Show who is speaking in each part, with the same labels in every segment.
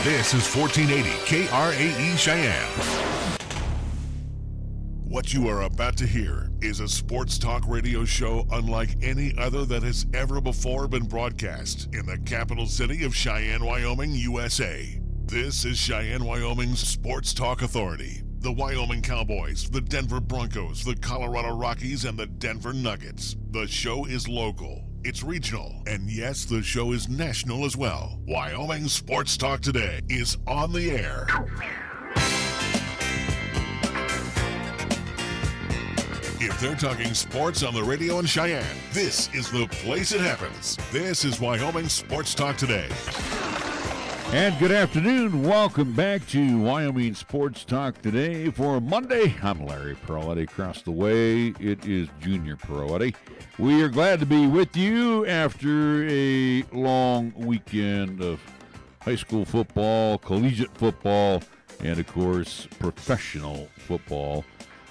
Speaker 1: This is 1480 KRAE Cheyenne. What you are about to hear is a sports talk radio show unlike any other that has ever before been broadcast in the capital city of Cheyenne, Wyoming, USA. This is Cheyenne, Wyoming's Sports Talk Authority. The Wyoming Cowboys, the Denver Broncos, the Colorado Rockies, and the Denver Nuggets. The show is local, it's regional, and yes, the show is national as well. Wyoming Sports Talk Today is on the air. If they're talking sports on the radio in Cheyenne, this is the place it happens. This is Wyoming Sports Talk Today.
Speaker 2: And good afternoon. Welcome back to Wyoming Sports Talk Today for Monday. I'm Larry Peroletti. Across the way, it is Junior Peroletti. We are glad to be with you after a long weekend of high school football, collegiate football, and, of course, professional football.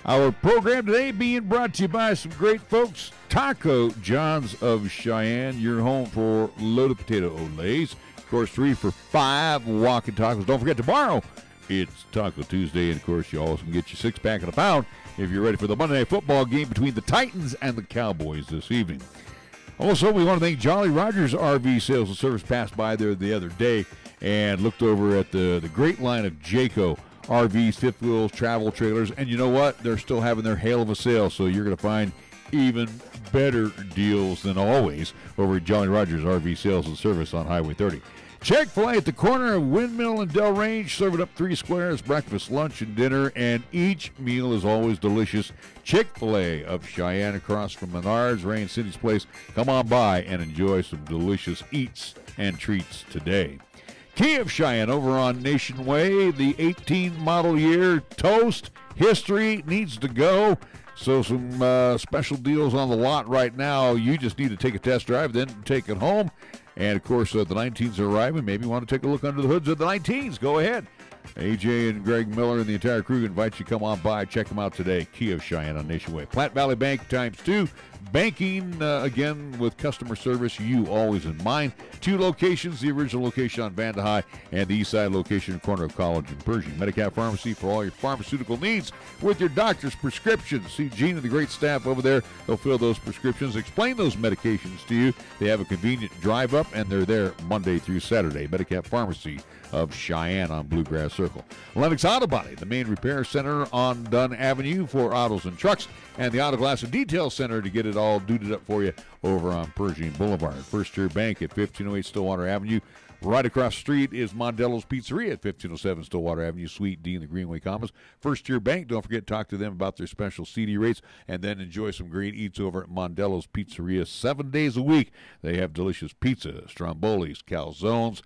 Speaker 2: Our program today being brought to you by some great folks. Taco John's of Cheyenne, your home for loaded potato olays. Of course, 3 for $5 walking tacos. Don't forget tomorrow, it's Taco Tuesday. And, of course, you also can get your six-pack in a pound if you're ready for the Monday Night Football game between the Titans and the Cowboys this evening. Also, we want to thank Jolly Rogers RV Sales and Service. Passed by there the other day and looked over at the great line of Jayco RVs, fifth wheels, travel trailers. And you know what? They're still having their hail of a sale, so you're going to find even better deals than always over at Jolly Rogers RV Sales and Service on Highway 30. Chick-fil-A at the corner of Windmill and Del Range, serving up 3 squares, breakfast, lunch, and dinner, and each meal is always delicious. Chick-fil-A of Cheyenne, across from Menards, Rain City's Place. Come on by and enjoy some delicious eats and treats today. Kia of Cheyenne over on Nation Way, the 18 model year toast history needs to go. So some special deals on the lot right now. You just need to take a test drive, then take it home. And, of course, the 19s are arriving. Maybe you want to take a look under the hoods of the 19s. Go ahead. AJ and Greg Miller and the entire crew invite you to come on by. Check them out today. Kia of Cheyenne on Nation Way. Platte Valley Bank ×2. Banking, again, with customer service, you always in mind. 2 locations, the original location on Vanda High and the east side location in corner of College and Pershing. Medicap Pharmacy for all your pharmaceutical needs with your doctor's prescriptions. See Gene and the great staff over there. They'll fill those prescriptions, explain those medications to you. They have a convenient drive-up, and they're there Monday through Saturday. Medicap Pharmacy of Cheyenne on Bluegrass Circle. Lennox Auto Body, the main repair center on Dunn Avenue for autos and trucks, and the Auto Glass and Detail Center to get it all duded up for you over on Pershing Boulevard. First Tier Bank at 1508 Stillwater Avenue. Right across the street is Mondello's Pizzeria at 1507 Stillwater Avenue, Suite D in the Greenway Commons. First Tier Bank, don't forget to talk to them about their special CD rates, and then enjoy some great eats over at Mondello's Pizzeria 7 days a week. They have delicious pizza, strombolis, calzones,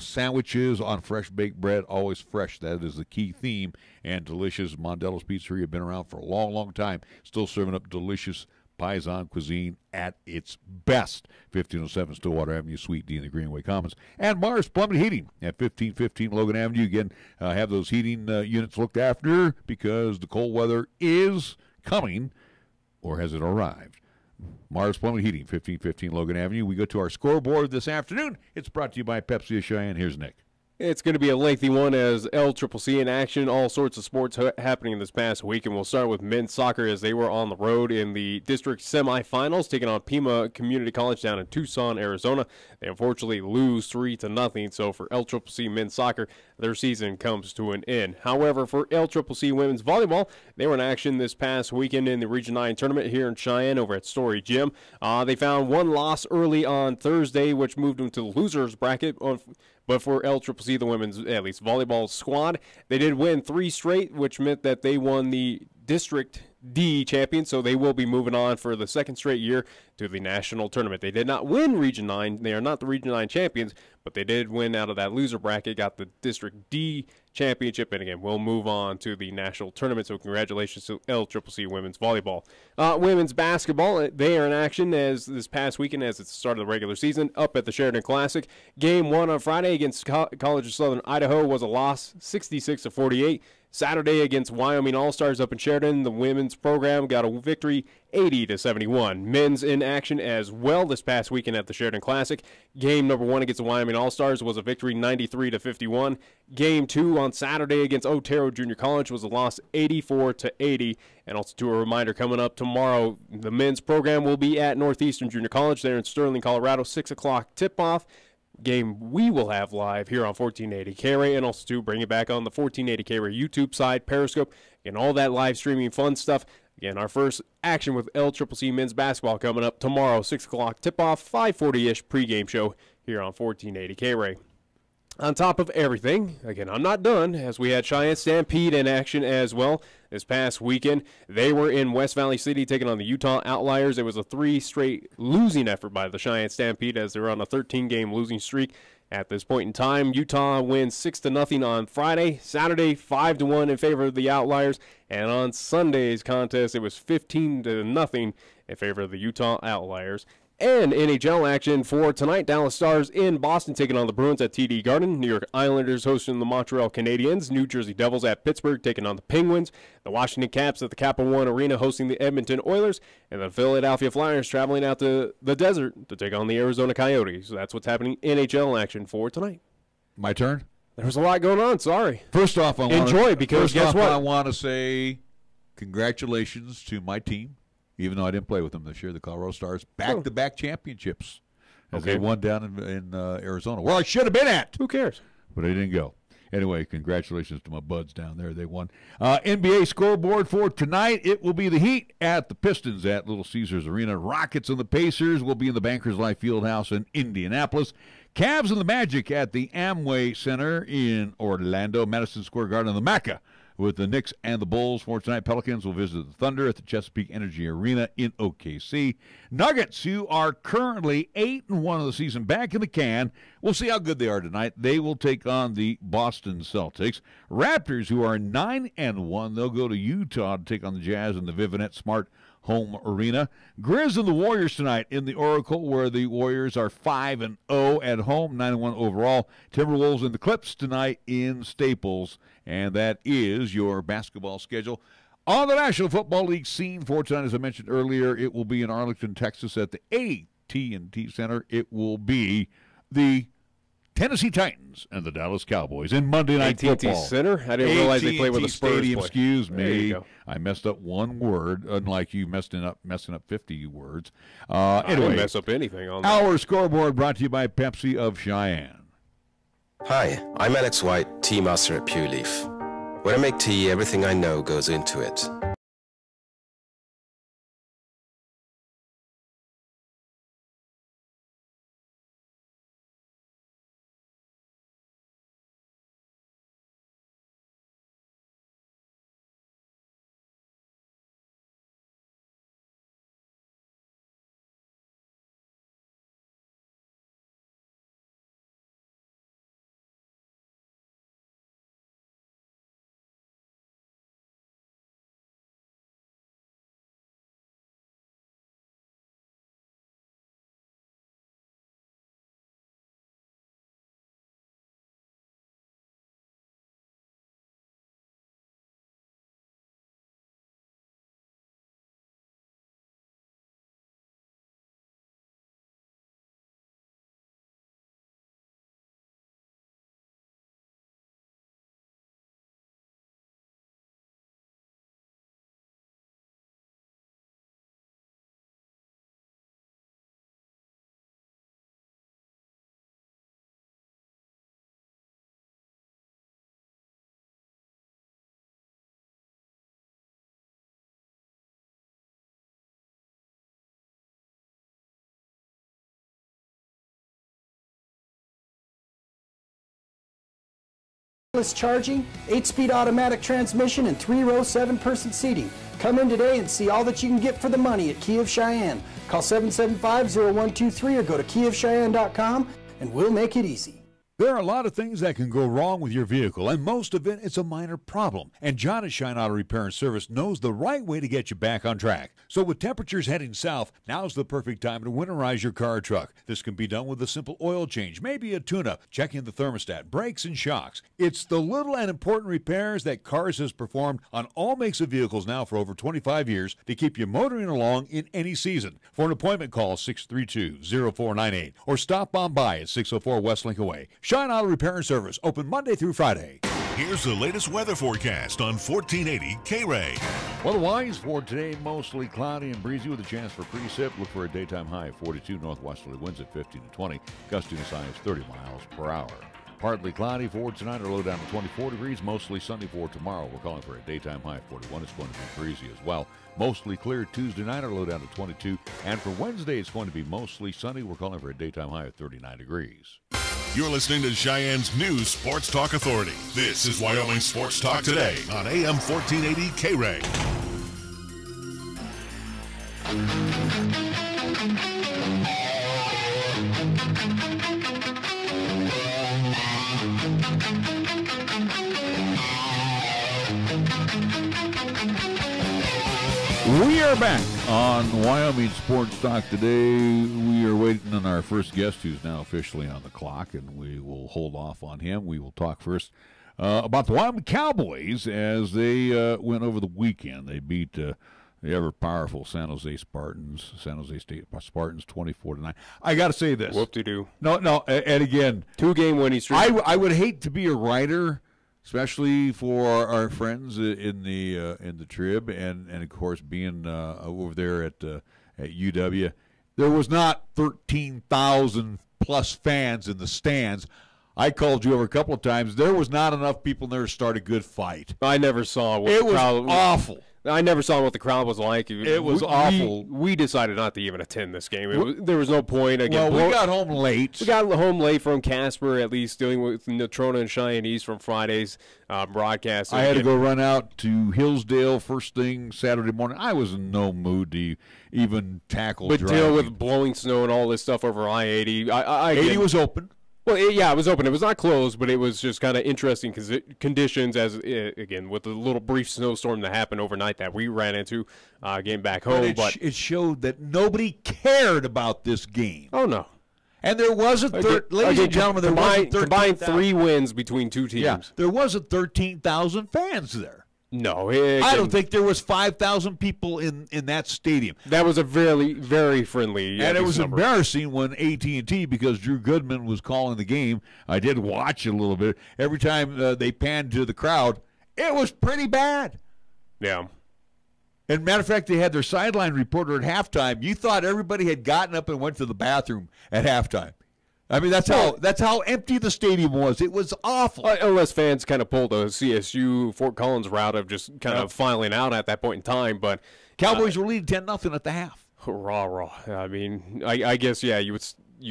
Speaker 2: sandwiches on fresh baked bread, always fresh. That is the key theme, and delicious. Mondello's Pizzeria, been around for a long, long time, still serving up delicious Paisan cuisine at its best. 1507 Stillwater Avenue, Suite D in the Greenway Commons. And Mars Plumbing Heating at 1515 Logan Avenue. Again, have those heating units looked after because the cold weather is coming, or has it arrived? Mars Plumbing Heating, 1515 Logan Avenue. We go to our scoreboard this afternoon. It's brought to you by Pepsi of Cheyenne. Here's Nick.
Speaker 3: It's going to be a lengthy one as LCCC in action. All sorts of sports happening this past week, and we'll start with men's soccer as they were on the road in the district semifinals, taking on Pima Community College down in Tucson, Arizona. They unfortunately lose 3-0, so for LCCC men's soccer, their season comes to an end. However, for LCCC women's volleyball, they were in action this past weekend in the Region 9 tournament here in Cheyenne over at Story Gym. They found one loss early on Thursday, which moved them to the losers bracket. But for LCCC, the women's, at least volleyball squad, they did win 3 straight, which meant that they won the District D champion, so they will be moving on for the 2nd straight year to the national tournament. They did not win Region 9. They are not the Region 9 champions, but they did win out of that loser bracket, got the District D championship, and again, we'll move on to the national tournament, so congratulations to LCCC women's volleyball. Women's basketball, they are in action as this past weekend as it's the start of the regular season, up at the Sheridan Classic. Game 1 on Friday against College of Southern Idaho was a loss, 66-48. Saturday against Wyoming All-Stars up in Sheridan, the women's program got a victory 80-71. Men's in action as well this past weekend at the Sheridan Classic. Game number 1 against the Wyoming All-Stars was a victory 93-51. Game 2 on Saturday against Otero Junior College was a loss 84-80. And also, to a reminder, coming up tomorrow, the men's program will be at Northeastern Junior College there in Sterling, Colorado, 6 o'clock tip-off. Game we will have live here on 1480 KRAE, and also to bring it back on the 1480 KRAE YouTube side, Periscope, and all that live streaming fun stuff. Again, our first action with LCCC men's basketball coming up tomorrow, 6 o'clock tip-off, 5:40-ish pregame show here on 1480 KRAE. On top of everything, again, I'm not done, as we had Cheyenne Stampede in action as well this past weekend. They were in West Valley City taking on the Utah Outliers. It was a 3-straight losing effort by the Cheyenne Stampede, as they're on a 13-game losing streak at this point in time. Utah wins 6-0 on Friday. Saturday, 5-1 in favor of the Outliers. And on Sunday's contest, it was 15-0 in favor of the Utah Outliers. And NHL action for tonight, Dallas Stars in Boston taking on the Bruins at TD Garden. New York Islanders hosting the Montreal Canadiens. New Jersey Devils at Pittsburgh taking on the Penguins. The Washington Caps at the Capital One Arena hosting the Edmonton Oilers. And the Philadelphia Flyers traveling out to the desert to take on the Arizona Coyotes. So that's what's happening in NHL action for tonight.
Speaker 2: My turn?
Speaker 3: There's a lot going on, sorry.
Speaker 2: First off, I
Speaker 3: want
Speaker 2: to say congratulations to my team. Even though I didn't play with them this year, the Colorado Stars, back-to-back championships as they won down in Arizona, where I should have been at.
Speaker 3: Who cares?
Speaker 2: But I didn't go. Anyway, congratulations to my buds down there. They won. NBA scoreboard for tonight. It will be the Heat at the Pistons at Little Caesars Arena. Rockets and the Pacers will be in the Bankers Life Fieldhouse in Indianapolis. Cavs and the Magic at the Amway Center in Orlando. Madison Square Garden and the Mecca with the Knicks and the Bulls for tonight. Pelicans will visit the Thunder at the Chesapeake Energy Arena in OKC. Nuggets, who are currently 8-1 of the season, back in the can. We'll see how good they are tonight. They will take on the Boston Celtics. Raptors, who are 9-1, they'll go to Utah to take on the Jazz in the Vivint Smart Home Arena. Grizz and the Warriors tonight in the Oracle, where the Warriors are 5-0 at home, 9-1 overall. Timberwolves and the Clips tonight in Staples, and that is your basketball schedule. On the National Football League scene for tonight, as I mentioned earlier, it will be in Arlington, Texas at the AT&T Center. It will be the Tennessee Titans and the Dallas Cowboys in Monday Night Football.
Speaker 3: AT&T Center? I didn't realize they played with the Spurs.
Speaker 2: Stadium,
Speaker 3: play.
Speaker 2: excuse me. I messed up one word, unlike you messing up 50 words.
Speaker 3: I
Speaker 2: Anyway,
Speaker 3: didn't mess up anything on that.
Speaker 2: Our scoreboard brought to you by Pepsi of Cheyenne.
Speaker 4: Hi, I'm Alex White, tea master at Pure Leaf. When I make tea, everything I know goes into it.
Speaker 5: Charging, 8-speed automatic transmission, and 3-row 7-person seating. Come in today and see all that you can get for the money at Kia of Cheyenne. Call 775-0123 or go to kiaofcheyenne.com and we'll make it easy.
Speaker 2: There are a lot of things that can go wrong with your vehicle, and most of it is a minor problem. And John at Cheyenne Auto Repair and Service knows the right way to get you back on track. So with temperatures heading south, now's the perfect time to winterize your car or truck. This can be done with a simple oil change, maybe a tune-up, checking the thermostat, brakes, and shocks. It's the little and important repairs that Cars has performed on all makes of vehicles now for over 25 years to keep you motoring along in any season. For an appointment, call 632-0498 or stop on by at 604 West Lincoln Way. Cheyenne Auto Repair and Service, open Monday through Friday.
Speaker 1: Here's the latest weather forecast on 1480 KRAE.
Speaker 2: Weather-wise for today, mostly cloudy and breezy with a chance for precip. Look for a daytime high of 42, northwesterly winds at 15 to 20, gustiness high is 30 miles per hour. Partly cloudy for tonight, or low down to 24 degrees. Mostly sunny for tomorrow. We're calling for a daytime high of 41. It's going to be breezy as well. Mostly clear Tuesday night, or low down to 22. And for Wednesday, it's going to be mostly sunny. We're calling for a daytime high of 39 degrees.
Speaker 1: You're listening to Cheyenne's new Sports Talk Authority. This is Wyoming Sports Talk Today on AM 1480 KRAE.
Speaker 2: We are back on Wyoming Sports Talk today. We are waiting on our first guest, who's now officially on the clock, and we will hold off on him. We will talk first about the Wyoming Cowboys as they went over the weekend. They beat the ever-powerful San Jose State Spartans 24-9. I got to say this.
Speaker 3: Whoop-de-doo.
Speaker 2: No, and again,
Speaker 3: 2-game winning streak.
Speaker 2: I would hate to be a writer, especially for our friends in the Trib, and of course being over there at UW. There was not 13,000 plus fans in the stands. I called you over a couple of times. There was not enough people there to start a good fight.
Speaker 3: I never saw what
Speaker 2: it
Speaker 3: the
Speaker 2: was
Speaker 3: crowd,
Speaker 2: awful.
Speaker 3: I never saw what the crowd was like.
Speaker 2: It was awful.
Speaker 3: We decided not to even attend this game. There was no point. Again,
Speaker 2: well, we got home late.
Speaker 3: We got home late from Casper, at least dealing with Natrona and Cheyenne East from Friday's broadcast.
Speaker 2: I had to go run out to Hillsdale first thing Saturday morning. I was in no mood to even tackle
Speaker 3: but
Speaker 2: driving.
Speaker 3: deal with blowing snow and all this stuff over I-80.
Speaker 2: 80 was open.
Speaker 3: Well, it was open. It was not closed, but it was just kind of interesting conditions as, again, with the little brief snowstorm that happened overnight that we ran into getting back home.
Speaker 2: But it showed that nobody cared about this game.
Speaker 3: Oh, no.
Speaker 2: And there wasn't, ladies and gentlemen, there wasn't 13,000.
Speaker 3: Combined 3 wins between 2 teams.
Speaker 2: Yeah, there wasn't 13,000 fans there.
Speaker 3: No.
Speaker 2: I don't think there was 5,000 people in that stadium.
Speaker 3: That was a very, very friendly
Speaker 2: and it was
Speaker 3: number.
Speaker 2: Embarrassing when AT&T, because Drew Goodman was calling the game. I did watch it a little bit. Every time they panned to the crowd, it was pretty bad.
Speaker 3: Yeah.
Speaker 2: And matter of fact, they had their sideline reporter at halftime. You thought everybody had gotten up and went to the bathroom at halftime. I mean, that's how empty the stadium was. It was awful.
Speaker 3: Unless fans kind of pulled a CSU Fort Collins route of just kind of filing out at that point in time. But
Speaker 2: Cowboys were leading 10-0 at the half.
Speaker 3: Rah. I mean, I guess, yeah, you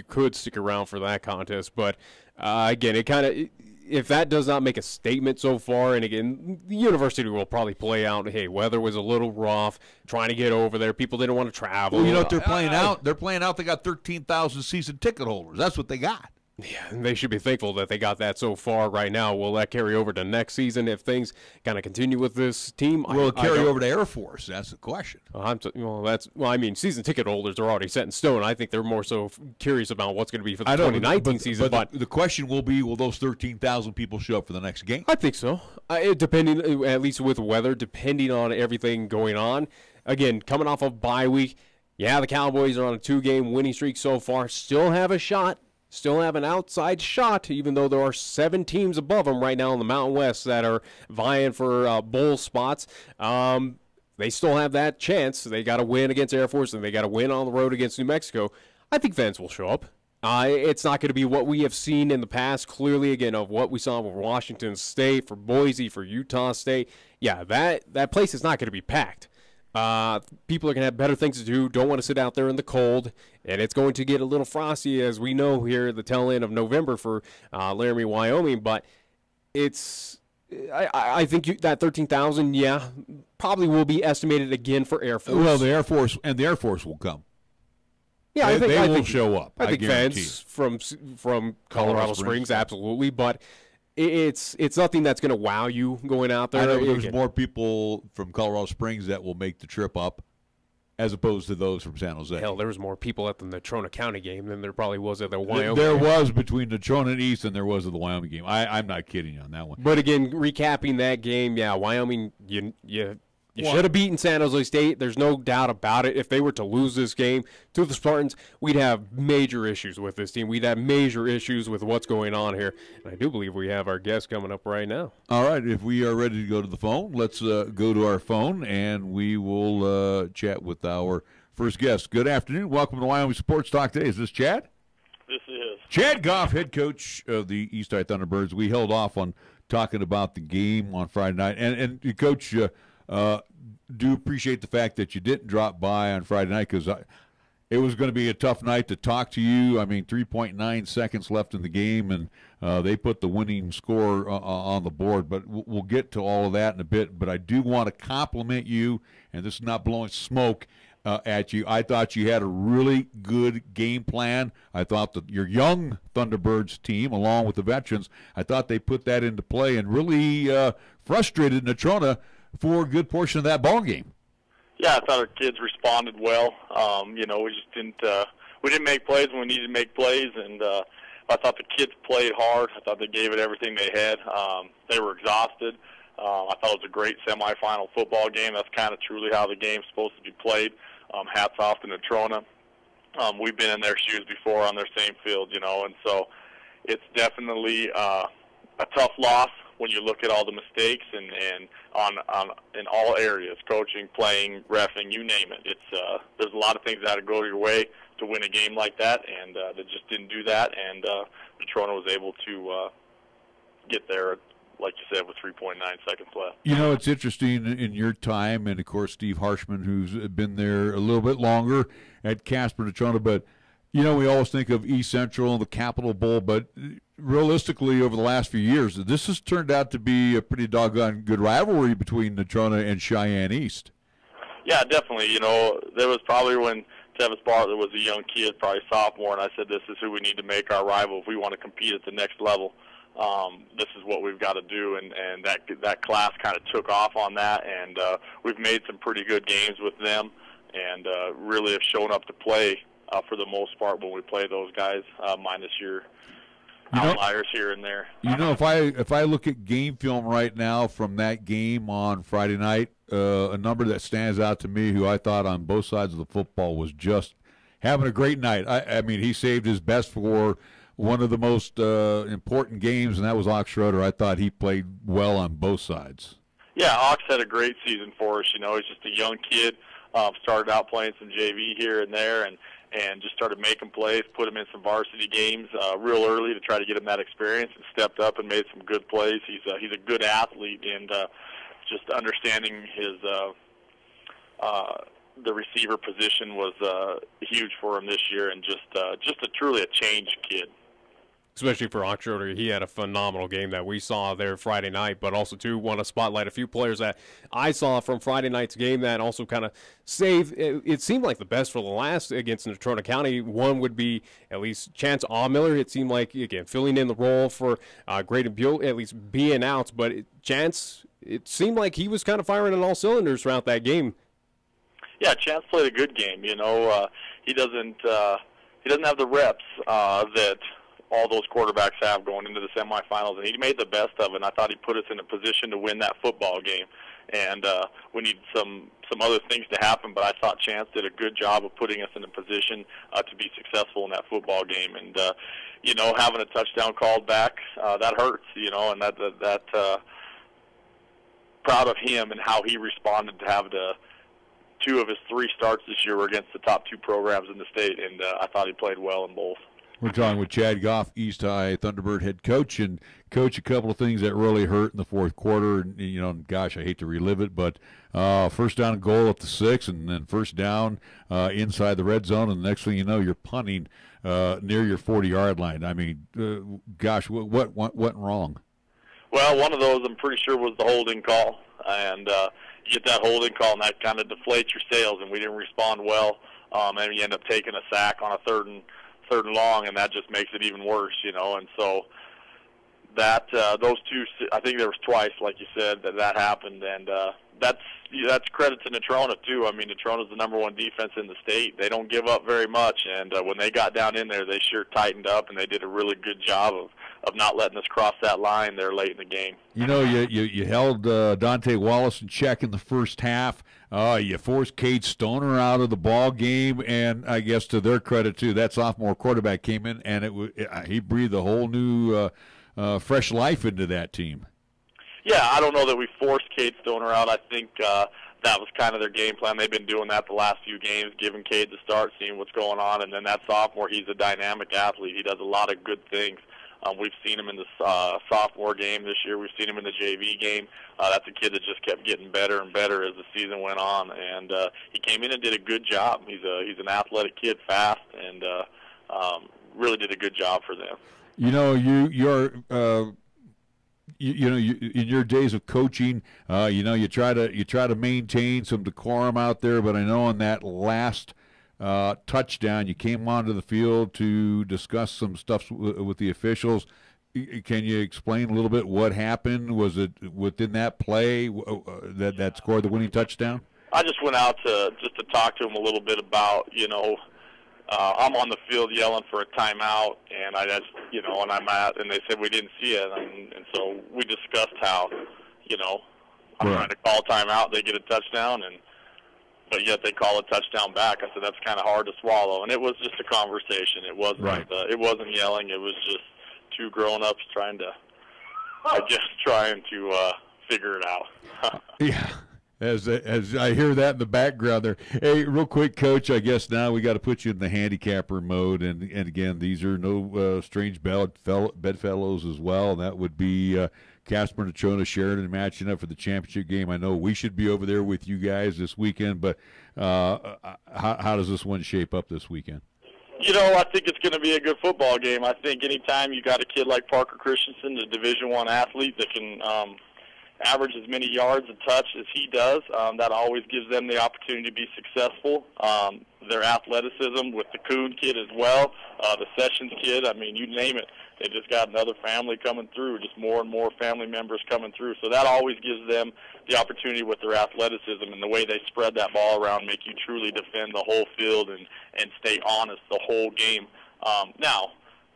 Speaker 3: could stick around for that contest. But, again, it kind of – if that does not make a statement so far, and again, the university will probably play out, hey, weather was a little rough, trying to get over there. People didn't want to travel.
Speaker 2: Well, you know what they're playing out? They're playing out. They got 13,000 season ticket holders. That's what they got.
Speaker 3: Yeah, and they should be thankful that they got that so far right now. Will that carry over to next season if things kind of continue with this team?
Speaker 2: Will it carry over to Air Force? That's the question.
Speaker 3: I mean, season ticket holders are already set in stone. I think they're more so curious about what's going to be for the 2019 season.
Speaker 2: But the question will be, will those 13,000 people show up for the next game?
Speaker 3: I think so. Depending, at least with weather, depending on everything going on. Again, coming off of bye week, yeah, the Cowboys are on a 2-game winning streak so far. Still have a shot. Still have an outside shot, even though there are 7 teams above them right now in the Mountain West that are vying for bowl spots. They still have that chance. They got to win against Air Force, and they got to win on the road against New Mexico. I think fans will show up. It's not going to be what we have seen in the past, clearly, again, of what we saw with Washington State, for Boise, for Utah State. Yeah, that place is not going to be packed. People are going to have better things to do, don't want to sit out there in the cold, and it's going to get a little frosty, as we know here at the tail end of November for Laramie, Wyoming, but I think that 13,000, yeah, probably will be estimated again for Air Force.
Speaker 2: Well, the Air Force will come.
Speaker 3: Yeah, I
Speaker 2: they will
Speaker 3: think,
Speaker 2: show up.
Speaker 3: I think
Speaker 2: guarantee
Speaker 3: fans
Speaker 2: it.
Speaker 3: from Colorado Springs, absolutely, but it's nothing that's going to wow you going out there.
Speaker 2: I know there's more people from Colorado Springs that will make the trip up as opposed to those from San Jose.
Speaker 3: Hell, there was more people at the Natrona County game than there probably was at the Wyoming.
Speaker 2: There was between Natrona and East, and there was at the Wyoming game. I'm not kidding you on that one.
Speaker 3: But again, recapping that game, yeah, Wyoming, you should have beaten San Jose State. There's no doubt about it. If they were to lose this game to the Spartans, we'd have major issues with this team. We'd have major issues with what's going on here. And I do believe we have our guest coming up right now.
Speaker 2: All right, if we are ready to go to the phone, let's go to our phone, and we will chat with our first guest. Good afternoon. Welcome to Wyoming Sports Talk today. Is this Chad?
Speaker 6: This is.
Speaker 2: Chad Goff, head coach of the East High Thunderbirds. We held off on talking about the game on Friday night. And Coach, do appreciate the fact that you didn't drop by on Friday night because it was going to be a tough night to talk to you. I mean, 3.9 seconds left in the game, and they put the winning score on the board. But we'll get to all of that in a bit. But I do want to compliment you, and this is not blowing smoke at you. I thought you had a really good game plan. I thought that your young Thunderbirds team, along with the veterans, I thought they put that into play and really frustrated Natrona for a good portion of that ball game.
Speaker 6: Yeah, I thought our kids responded well. We just didn't make plays when we needed to make plays, and I thought the kids played hard. I thought they gave it everything they had. They were exhausted. I thought it was a great semifinal football game. That's kind of truly how the game's supposed to be played. Hats off to Natrona. We've been in their shoes before on their same field, and so it's definitely a tough loss when you look at all the mistakes and in all areas, coaching, playing, reffing, you name it. It's there's a lot of things that had to go your way to win a game like that, and they just didn't do that. And Natrona was able to get there, like you said, with 3.9 seconds left.
Speaker 2: It's interesting in your time, and of course Steve Harshman, who's been there a little bit longer at Casper Natrona, but we always think of East Central and the Capital Bowl, but realistically, over the last few years, this has turned out to be a pretty doggone good rivalry between Natrona and Cheyenne East.
Speaker 6: Yeah, definitely. There was probably when Tevis Bartlett was a young kid, probably sophomore, and I said, this is who we need to make our rival if we want to compete at the next level. This is what we've got to do, and that class kind of took off on that, and we've made some pretty good games with them, and really have shown up to play for the most part when we play those guys, minus your outliers here and there.
Speaker 2: If I look at game film right now from that game on Friday night, a number that stands out to me, who I thought on both sides of the football was just having a great night. I mean, he saved his best for one of the most important games, and that was Ox Schroeder. I thought he played well on both sides.
Speaker 6: Yeah, Ox had a great season for us. He's just a young kid. Started out playing some JV here and there, and just started making plays, put him in some varsity games real early to try to get him that experience, and stepped up and made some good plays. He's a good athlete, and just understanding his the receiver position was huge for him this year, and just truly a changed kid.
Speaker 3: Especially for Ox Schroeder, he had a phenomenal game that we saw there Friday night, but also, too, want to spotlight a few players that I saw from Friday night's game that also kind of saved. It seemed like the best for the last against Natrona County. One would be at least Chance Aumiller. It seemed like, again, filling in the role for Graydon Buell, at least being out, but Chance, it seemed like he was kind of firing on all cylinders throughout that game.
Speaker 6: Yeah, Chance played a good game. He doesn't have the reps that all those quarterbacks have going into the semifinals, and he made the best of it. And I thought he put us in a position to win that football game. And we need some other things to happen, but I thought Chance did a good job of putting us in a position to be successful in that football game. And having a touchdown called back, that hurts. And that proud of him and how he responded to have two of his three starts this year were against the top two programs in the state, and I thought he played well in both.
Speaker 2: We're talking with Chad Goff, East High Thunderbird head coach, and coach, a couple of things that really hurt in the fourth quarter. And gosh, I hate to relive it, but first down goal at the 6, and then first down inside the red zone, and the next thing you know, you're punting near your 40-yard line. I mean, gosh, what went wrong?
Speaker 6: Well, one of those I'm pretty sure was the holding call, and you get that holding call, and that kind of deflates your sails, and we didn't respond well, and you end up taking a sack on a third and long, and that just makes it even worse, you know. And so that those two, I think there was twice, like you said, that happened, and that's credit to Natrona too. I mean, Natrona's the #1 defense in the state. They don't give up very much, and when they got down in there, they sure tightened up, and they did a really good job of not letting us cross that line there late in the game.
Speaker 2: You know, you held Dante Wallace in check in the first half. You forced Cade Stoner out of the ball game, and I guess to their credit too, that sophomore quarterback came in, and he breathed a whole new fresh life into that team.
Speaker 6: Yeah, I don't know that we forced Cade Stoner out. I think that was kind of their game plan. They've been doing that the last few games, giving Cade the start, seeing what's going on, and then that sophomore, he's a dynamic athlete. He does a lot of good things. We've seen him in the sophomore game this year. We've seen him in the JV game. That's a kid that just kept getting better and better as the season went on, and he came in and did a good job. He's an athletic kid, fast, and really did a good job for them.
Speaker 2: You know, you're in your days of coaching, you try to maintain some decorum out there. But I know on that last touchdown, you came onto the field to discuss some stuff with the officials. Can you explain a little bit what happened? Was it within that play that scored the winning touchdown?
Speaker 6: I just went out to talk to him a little bit about, I'm on the field yelling for a timeout, and I just, and they said we didn't see it, and so we discussed how, I'm trying to call a timeout, they get a touchdown, but yet they call a touchdown back. I said that's kind of hard to swallow, and it was just a conversation. It wasn't it wasn't yelling. It was just two grown-ups trying to figure it out.
Speaker 2: Yeah. As I hear that in the background there. Hey, real quick, Coach, I guess now we got to put you in the handicapper mode. And again, these are no strange bedfellows as well. And that would be Casper, Natrona, Sheridan matching up for the championship game. I know we should be over there with you guys this weekend, but how does this one shape up this weekend?
Speaker 6: I think it's going to be a good football game. I think anytime you got a kid like Parker Christensen, the Division I athlete that can average as many yards a touch as he does, that always gives them the opportunity to be successful. Their athleticism with the Kuhn kid as well, the Sessions kid, I mean, you name it. They just got another family coming through, just more and more family members coming through. So that always gives them the opportunity with their athleticism and the way they spread that ball around, make you truly defend the whole field and stay honest the whole game. Now,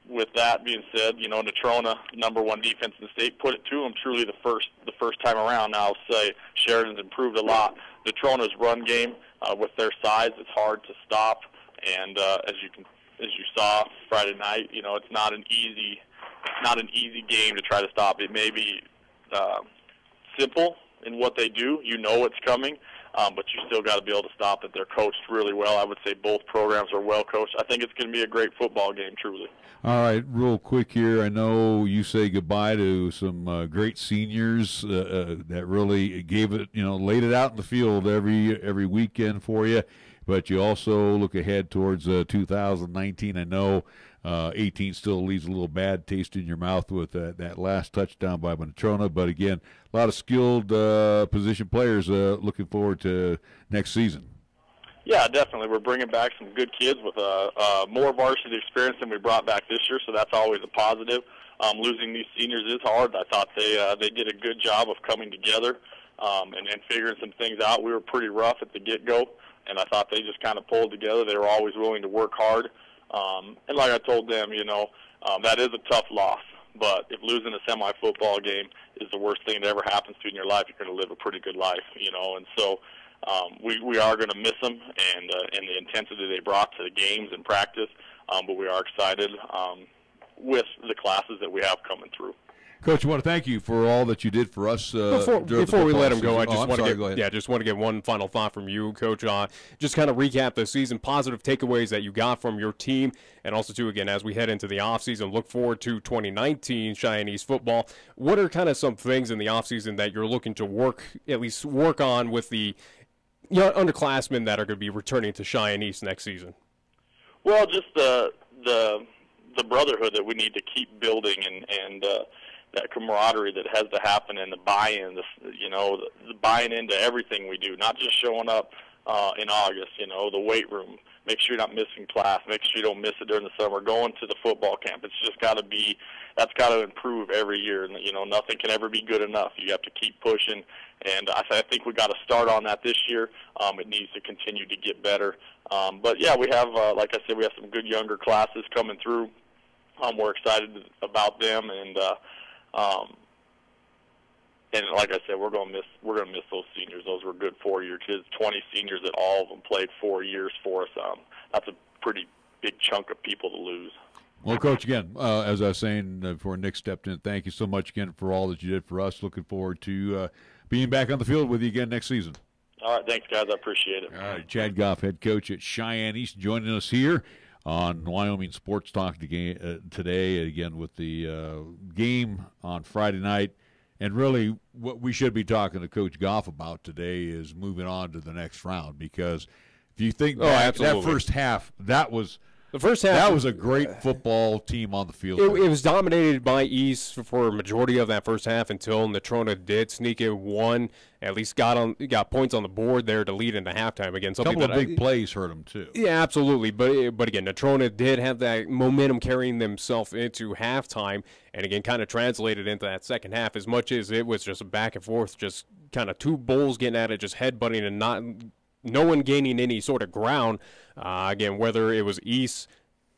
Speaker 6: with that being said, Natrona, #1 defense in the state, put it to them truly the first time around. Now I'll say Sheridan's improved a lot. Natrona's run game, with their size, it's hard to stop. And as you saw Friday night, it's not an easy game to try to stop. It may be simple in what they do. You know it's coming. But you still got to be able to stop it. They're coached really well. I would say both programs are well coached. I think it's going to be a great football game, truly.
Speaker 2: All right, real quick here. I know you say goodbye to some great seniors that really gave it, laid it out in the field every weekend for you. But you also look ahead towards 2019. I know 18 still leaves a little bad taste in your mouth with that last touchdown by Natrona. But again, a lot of skilled position players looking forward to next season.
Speaker 6: Yeah, definitely. We're bringing back some good kids with more varsity experience than we brought back this year, so that's always a positive. Losing these seniors is hard. I thought they did a good job of coming together and figuring some things out. We were pretty rough at the get-go, and I thought they just kind of pulled together. They were always willing to work hard. And like I told them, that is a tough loss. But if losing a semi-football game is the worst thing that ever happens to you in your life, you're going to live a pretty good life, And so we are going to miss them and the intensity they brought to the games and practice. But we are excited with the classes that we have coming through.
Speaker 2: Coach, I want to thank you for all that you did for us.
Speaker 3: Before we let him go, I just want to get one final thought from you, Coach. Just kind of recap the season, positive takeaways that you got from your team, and also, too, again, as we head into the offseason, look forward to 2019 Cheyenne East football. What are kind of some things in the offseason that you're looking to work on with the underclassmen that are going to be returning to Cheyenne East next season? Well,
Speaker 6: just the brotherhood that we need to keep building and that camaraderie that has to happen and the buy-in, the buying into everything we do, not just showing up in August, the weight room. Make sure you're not missing class. Make sure you don't miss it during the summer. Going to the football camp. It's just got to be, that's got to improve every year. And, nothing can ever be good enough. You have to keep pushing. And I think we got to start on that this year. It needs to continue to get better. But, yeah, we have, like I said, we have some good younger classes coming through. We're excited about them. And like I said, we're gonna miss those seniors. Those were good 4-year kids. 20 seniors that all of them played 4 years for us. That's a pretty big chunk of people to lose.
Speaker 2: Well, Coach, again, as I was saying before Nick stepped in, thank you so much again for all that you did for us. Looking forward to being back on the field with you again next season.
Speaker 6: All right, thanks, guys. I appreciate it.
Speaker 2: All right, Chad Goff, head coach at Cheyenne East, joining us here on Wyoming Sports Talk today, again with the game on Friday night. And really what we should be talking to Coach Goff about today is moving on to the next round, because if you think that first half, that was a great football team on the field.
Speaker 3: It was dominated by East for a majority of that first half until Natrona did sneak in one, at least got points on the board there to lead into halftime again.
Speaker 2: A couple of big plays hurt them too.
Speaker 3: Yeah, absolutely. But again, Natrona did have that momentum carrying themselves into halftime, and again, kind of translated into that second half. As much as it was just a back and forth, just kind of two bulls getting at it, just headbutting and no one gaining any sort of ground. Again, whether it was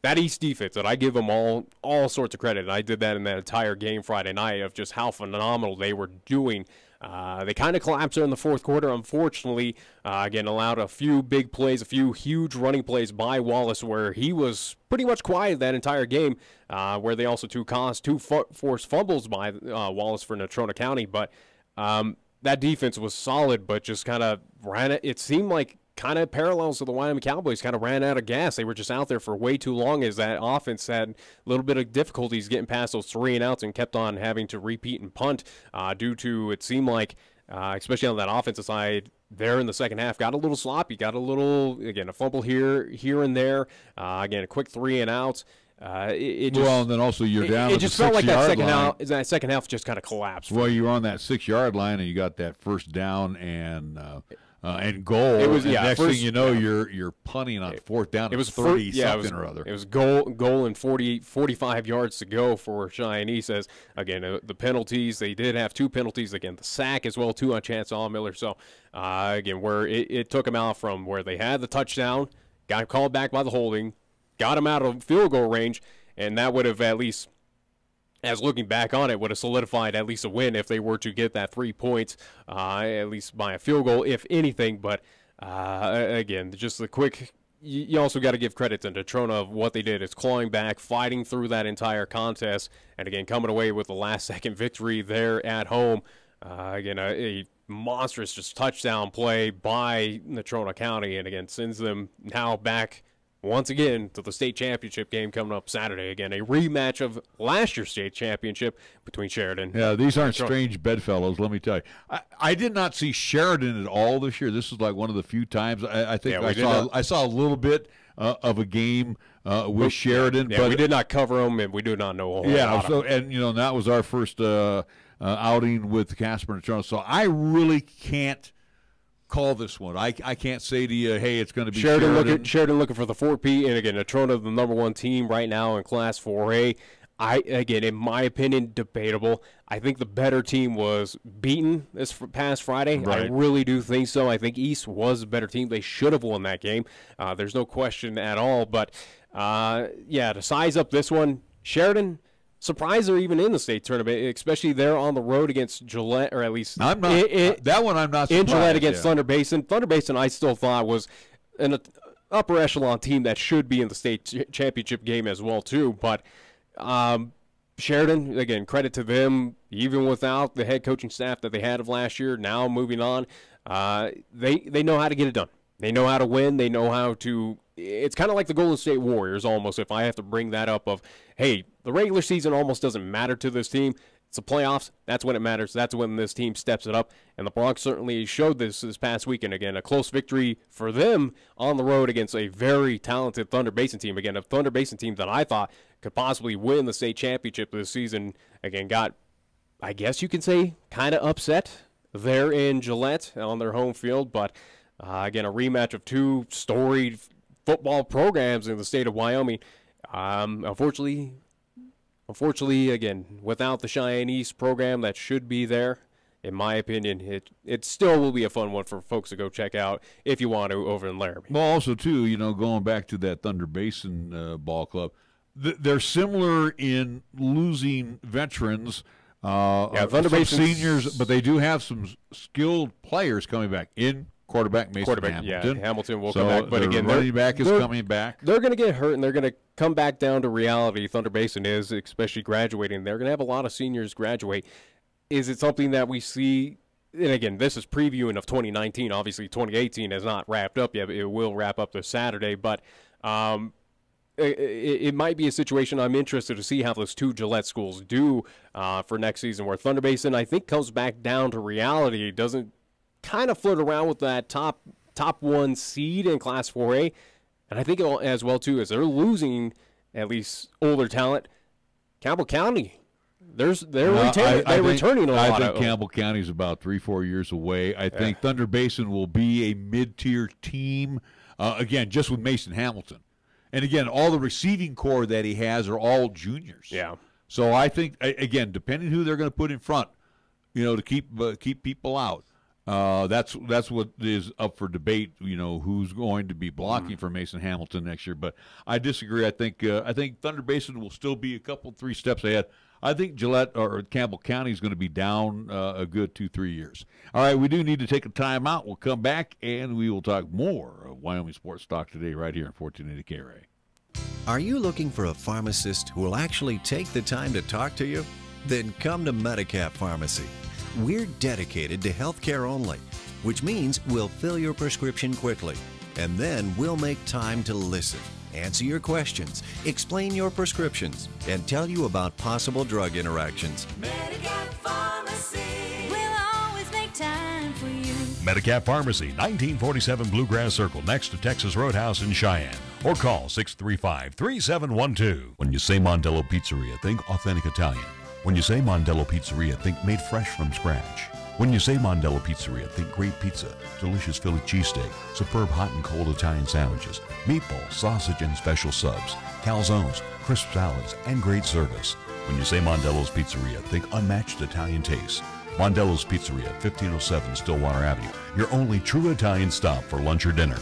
Speaker 3: that East defense, that I give them all sorts of credit, and I did that in that entire game Friday night of just how phenomenal they were doing. They kind of collapsed there in the fourth quarter, unfortunately. Again, allowed a few big plays, a few huge running plays by Wallace, where he was pretty much quiet that entire game, where they also caused two forced fumbles by Wallace for Natrona County. But that defense was solid, but just kind of it seemed like kind of parallels to the Wyoming Cowboys, kind of ran out of gas. They were just out there for way too long, as that offense had a little bit of difficulties getting past those 3 and outs and kept on having to repeat and punt due to, it seemed like, especially on that offensive side, there in the second half, got a little sloppy, got a little, again, a fumble here and there, again, a quick 3 and outs. And
Speaker 2: then also you're down. It
Speaker 3: just felt like that second half just kind of collapsed.
Speaker 2: Well, you were on that 6-yard line and you got that first down and goal.
Speaker 3: It was
Speaker 2: next thing you know, you're punting on fourth down. It was 30 something or other.
Speaker 3: It was goal and 45 yards to go for Cheyenne East. As again, the penalties, they did have 2 penalties. Again, the sack as well, 2 on Chance Allmiller. So again, where it took them out from where they had the touchdown, got called back by the holding, got them out of field goal range, and that would have at least, as looking back on it, would have solidified at least a win if they were to get that 3 points, at least by a field goal, if anything. But again, just the quick, you also got to give credit to Natrona of what they did. It's clawing back, fighting through that entire contest, and again, coming away with the last-second victory there at home. Again, a monstrous just touchdown play by Natrona County, and again, sends them now back once again to the state championship game coming up Saturday. Again, a rematch of last year's state championship between Sheridan.
Speaker 2: Yeah, these aren't strange bedfellows, let me tell you. I did not see Sheridan at all this year. This is like one of the few times I think I saw a little bit of a game with Sheridan.
Speaker 3: Yeah,
Speaker 2: but
Speaker 3: we did not cover them, and we do not know a whole lot.
Speaker 2: So, and that was our first outing with Casper and Natrona. So I really can't call this one. I can't say to you, hey, it's going to be Sheridan.
Speaker 3: Sheridan looking for the 4P, and again, Natrona, the number 1 team right now in Class 4A. Again, in my opinion, debatable. I think the better team was beaten this past Friday. Right. I really do think so. I think East was a better team. They should have won that game. There's no question at all. But, to size up this one, Sheridan, surprised they're even in the state tournament, especially they're on the road against Gillette, or at least
Speaker 2: I'm not. That one I'm not surprised.
Speaker 3: In Gillette against Thunder Basin. Thunder Basin, I still thought was an upper echelon team that should be in the state championship game as well too. But Sheridan, again, credit to them, even without the head coaching staff that they had of last year. Now moving on, they know how to get it done. They know how to win. They know how to. It's kind of like the Golden State Warriors almost, if I have to bring that up of, hey, the regular season almost doesn't matter to this team. It's the playoffs. That's when it matters. That's when this team steps it up. And the Bronx certainly showed this past weekend. Again, a close victory for them on the road against a very talented Thunder Basin team. Again, a Thunder Basin team that I thought could possibly win the state championship this season. Again, got I guess you can say, kind of upset there in Gillette on their home field. But, again, a rematch of two storied football programs in the state of Wyoming. Unfortunately, again, without the Cheyenne East program that should be there, in my opinion, it still will be a fun one for folks to go check out if you want to over in Laramie.
Speaker 2: Well, also, too, going back to that Thunder Basin ball club, they're similar in losing veterans,
Speaker 3: Thunder Basin
Speaker 2: seniors, but they do have some skilled players coming back in quarterback Mason Hamilton.
Speaker 3: Yeah, Hamilton will come back. But again,
Speaker 2: running back is coming back.
Speaker 3: They're going to get hurt, and they're going to come back down to reality. Thunder Basin is, especially graduating. They're going to have a lot of seniors graduate. Is it something that we see? And again, this is previewing of 2019. Obviously, 2018 has not wrapped up yet. It will wrap up this Saturday. But it might be a situation I'm interested to see how those two Gillette schools do for next season, where Thunder Basin, I think, comes back down to reality. It doesn't kind of flirt around with that top one seed in Class 4A. And I think as well, too, as they're losing at least older talent, Campbell County, they're returning a lot.
Speaker 2: I think Campbell County is about 3-4 years away. I think Thunder Basin will be a mid-tier team, again, just with Mason Hamilton. And, again, all the receiving core that he has are all juniors.
Speaker 3: Yeah.
Speaker 2: So I think, again, depending who they're going to put in front, to keep people out, that's what is up for debate, who's going to be blocking for Mason Hamilton next year. But I disagree. I think Thunder Basin will still be 3 steps ahead. I think Gillette or Campbell County is going to be down a good 2-3 years. All right, we do need to take a timeout. We'll come back, and we will talk more of Wyoming Sports Talk today right here on 1480 KRAE.
Speaker 7: Are you looking for a pharmacist who will actually take the time to talk to you? Then come to Medicap Pharmacy. We're dedicated to healthcare only, which means we'll fill your prescription quickly, and then we'll make time to listen, answer your questions, explain your prescriptions, and tell you about possible drug interactions.
Speaker 8: Medicap Pharmacy, we'll always make time for you.
Speaker 9: Medicap Pharmacy, 1947 Bluegrass Circle, next to Texas Roadhouse in Cheyenne. Or call 635-3712. When you say Mondello Pizzeria, think authentic Italian. When you say Mondello Pizzeria, think made fresh from scratch. When you say Mondello Pizzeria, think great pizza, delicious Philly cheesesteak, superb hot and cold Italian sandwiches, meatballs, sausage, and special subs, calzones, crisp salads, and great service. When you say Mondello's Pizzeria, think unmatched Italian taste. Mondello's Pizzeria, 1507 Stillwater Avenue, your only true Italian stop for lunch or dinner.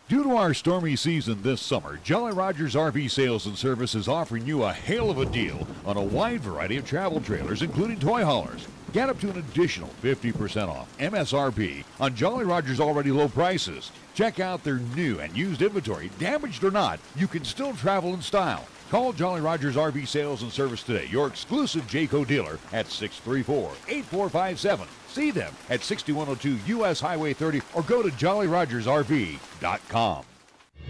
Speaker 2: Due to our stormy season this summer, Jolly Rogers RV Sales and Service is offering you a hail of a deal on a wide variety of travel trailers, including toy haulers. Get up to an additional 50% off MSRP on Jolly Rogers' already low prices. Check out their new and used inventory. Damaged or not, you can still travel in style. Call Jolly Rogers RV Sales and Service today, your exclusive Jayco dealer, at 634-8457. See them at 6102 U.S. Highway 30 or go to jollyrogersrv.com.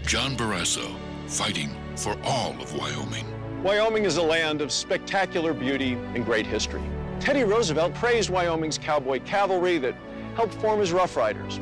Speaker 1: John Barrasso, fighting for all of Wyoming.
Speaker 10: Wyoming is a land of spectacular beauty and great history. Teddy Roosevelt praised Wyoming's cowboy cavalry that helped form his Rough Riders.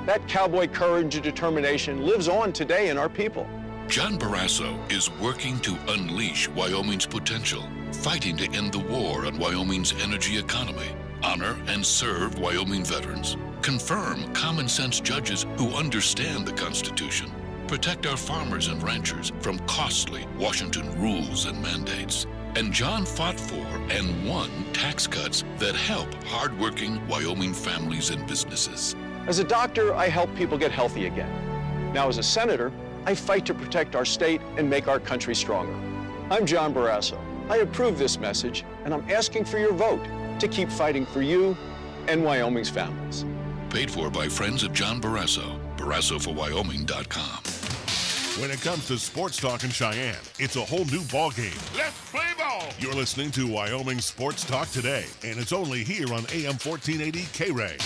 Speaker 10: That cowboy courage and determination lives on today in our people.
Speaker 1: John Barrasso is working to unleash Wyoming's potential, fighting to end the war on Wyoming's energy economy, honor and serve Wyoming veterans, confirm common sense judges who understand the Constitution, protect our farmers and ranchers from costly Washington rules and mandates. And John fought for and won tax cuts that help hardworking Wyoming families and businesses.
Speaker 10: As a doctor, I help people get healthy again. Now as a senator, I fight to protect our state and make our country stronger. I'm John Barrasso. I approve this message, and I'm asking for your vote to keep fighting for you and Wyoming's families.
Speaker 1: Paid for by friends of John Barrasso. BarrassoForWyoming.com. When it comes to sports talk in Cheyenne, it's a whole new ballgame. Let's play ball! You're listening to Wyoming Sports Talk today, and it's only here on AM 1480 KRAE.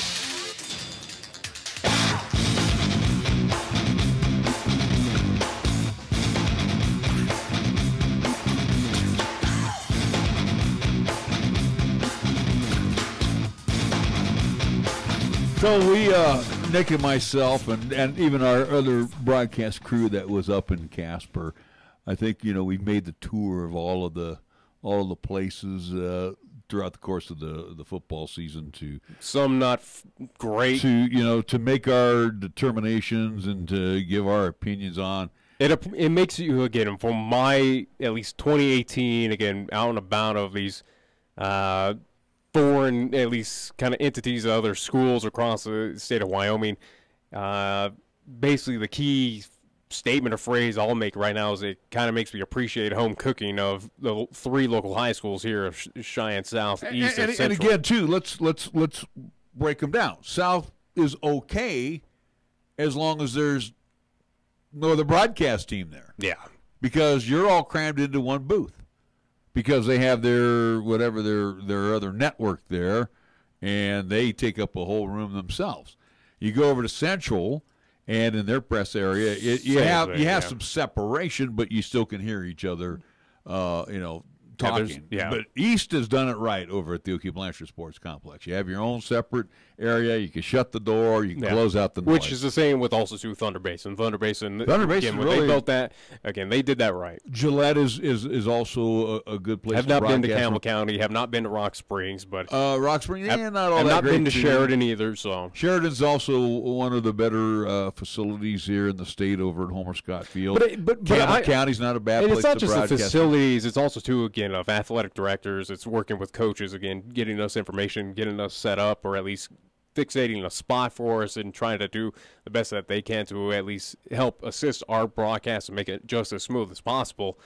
Speaker 2: So we, Nick and myself, and even our other broadcast crew that was up in Casper, I think we made the tour of all of the places throughout the course of the football season to
Speaker 3: some not great
Speaker 2: to make our determinations and to give our opinions on.
Speaker 3: It makes you, again, from my at least 2018, again, out and about of these foreign, at least kind of entities of other schools across the state of Wyoming. Basically, the key statement or phrase I'll make right now is it kind of makes me appreciate home cooking of the 3 local high schools here of Cheyenne South, East, and Central.
Speaker 2: And again, too, let's break them down. South is okay as long as there's no other broadcast team there.
Speaker 3: Yeah.
Speaker 2: Because you're all crammed into one booth. Because they have their other network there, and they take up a whole room themselves. You go over to Central, and in their press area, you have some separation, but you still can hear each other, talking.
Speaker 3: Yeah.
Speaker 2: But East has done it right over at the Okie Blanchard Sports Complex. You have your own separate area. You can shut the door. You can close out the noise.
Speaker 3: Which is the same with also too Thunder Basin. Thunder Basin,
Speaker 2: again,
Speaker 3: really, they built that. Again, they did that right.
Speaker 2: Gillette is also a good place.
Speaker 3: Have not been to Campbell County. Have not been to Rock Springs, but
Speaker 2: Rock Springs, not all that great.
Speaker 3: Have not been to Sheridan either. So
Speaker 2: Sheridan's also one of the better facilities here in the state over at Homer Scott Field.
Speaker 3: But
Speaker 2: Campbell County's not a bad
Speaker 3: and
Speaker 2: place
Speaker 3: it's not
Speaker 2: to
Speaker 3: just
Speaker 2: broadcast.
Speaker 3: the facilities. It's also too, again, of athletic directors. It's working with coaches, again, getting us information, getting us set up, or at least fixating a spot for us and trying to do the best that they can to at least help assist our broadcast and make it just as smooth as possible.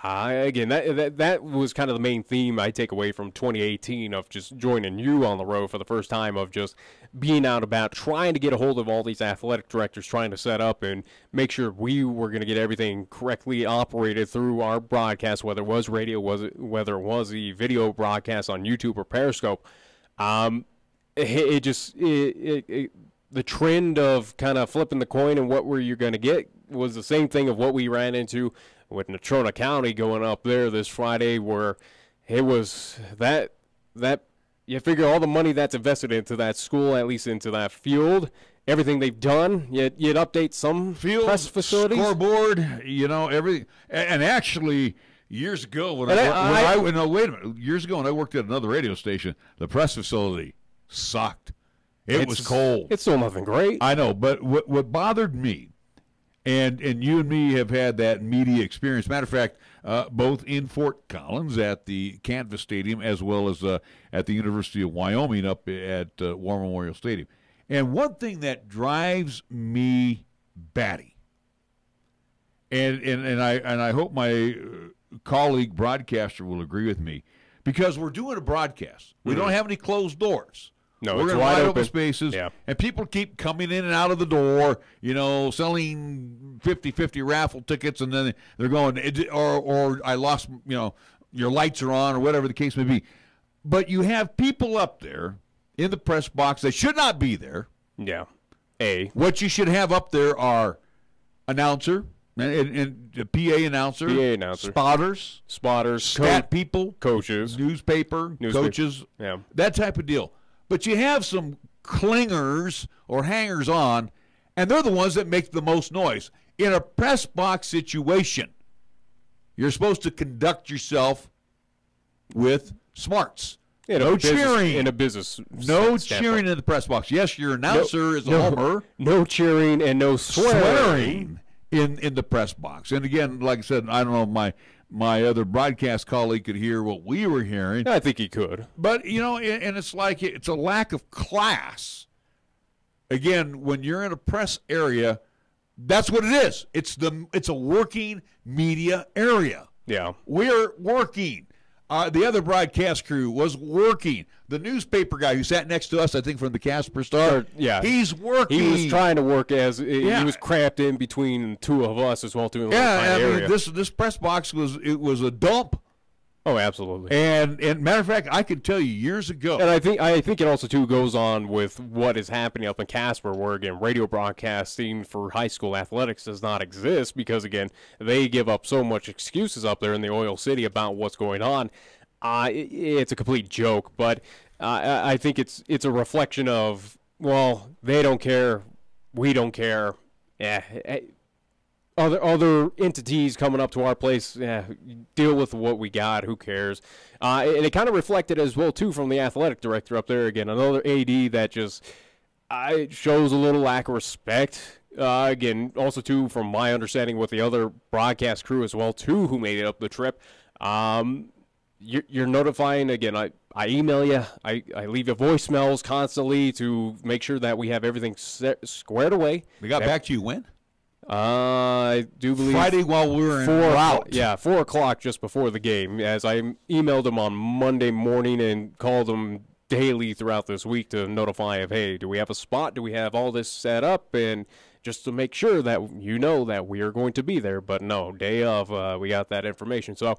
Speaker 3: Again, that was kind of the main theme I take away from 2018 of just joining you on the road for the first time, of just being out about trying to get a hold of all these athletic directors, trying to set up and make sure we were going to get everything correctly operated through our broadcast, whether it was radio, whether it was the video broadcast on YouTube or Periscope. The trend of kind of flipping the coin and what were you going to get was the same thing of what we ran into with Natrona County going up there this Friday, where it was that you figure all the money that's invested into that school, at least into that field, everything they've done, you'd update some
Speaker 2: field,
Speaker 3: press facilities,
Speaker 2: scoreboard, everything. And actually, years ago years ago when I worked at another radio station, the press facility sucked. It was cold.
Speaker 3: It's still nothing great.
Speaker 2: I know, but what bothered me, and you and me have had that media experience. Matter of fact, both in Fort Collins at the Canvas Stadium as well as at the University of Wyoming up at War Memorial Stadium. And one thing that drives me batty, and I hope my colleague broadcaster will agree with me, because we're doing a broadcast. We don't have any closed doors.
Speaker 3: No,
Speaker 2: we're
Speaker 3: it's
Speaker 2: in
Speaker 3: wide
Speaker 2: open spaces, and people keep coming in and out of the door, selling 50-50 raffle tickets, and then they're going, or I lost, your lights are on, or whatever the case may be. But you have people up there in the press box that should not be there.
Speaker 3: Yeah.
Speaker 2: What you should have up there are announcer, and PA announcer, spotters, stat people,
Speaker 3: coaches,
Speaker 2: newspaper, coaches, that type of deal. But you have some clingers or hangers-on, and they're the ones that make the most noise. In a press box situation, you're supposed to conduct yourself with smarts. No cheering.
Speaker 3: In a business
Speaker 2: No cheering in the press box. Yes, your announcer is a homer.
Speaker 3: No cheering and no swearing
Speaker 2: in the press box. And again, like I said, I don't know, my other broadcast colleague could hear what we were hearing.
Speaker 3: I think he could.
Speaker 2: But, and it's like it's a lack of class. Again, when you're in a press area, that's what it is. It's a working media area.
Speaker 3: Yeah.
Speaker 2: We're working. The other broadcast crew was working. The newspaper guy who sat next to us, I think from the Casper Star, he's working.
Speaker 3: He was trying to work he was cramped in between two of us as well, too.
Speaker 2: This press box was a dump.
Speaker 3: Oh, absolutely.
Speaker 2: And matter of fact, I could tell you years ago.
Speaker 3: And I think it also too goes on with what is happening up in Casper, where again radio broadcasting for high school athletics does not exist because again they give up so much excuses up there in the Oil City about what's going on. It's a complete joke, but I think it's a reflection of, well, they don't care, we don't care. Yeah. other entities coming up to our place, deal with what we got. Who cares? And it kind of reflected as well, too, from the athletic director up there. Again, another AD that just shows a little lack of respect. Again, also, too, from my understanding with the other broadcast crew as well, too, who made it up the trip. You're notifying, again, I email you, I leave you voicemails constantly to make sure that we have everything squared away.
Speaker 2: They got back to you when?
Speaker 3: I do believe
Speaker 2: Friday while we were out.
Speaker 3: Yeah, 4 o'clock just before the game, as I emailed them on Monday morning and called them daily throughout this week to notify of, hey, do we have a spot? Do we have all this set up? And just to make sure that you know that we are going to be there. But no, day of, we got that information. So,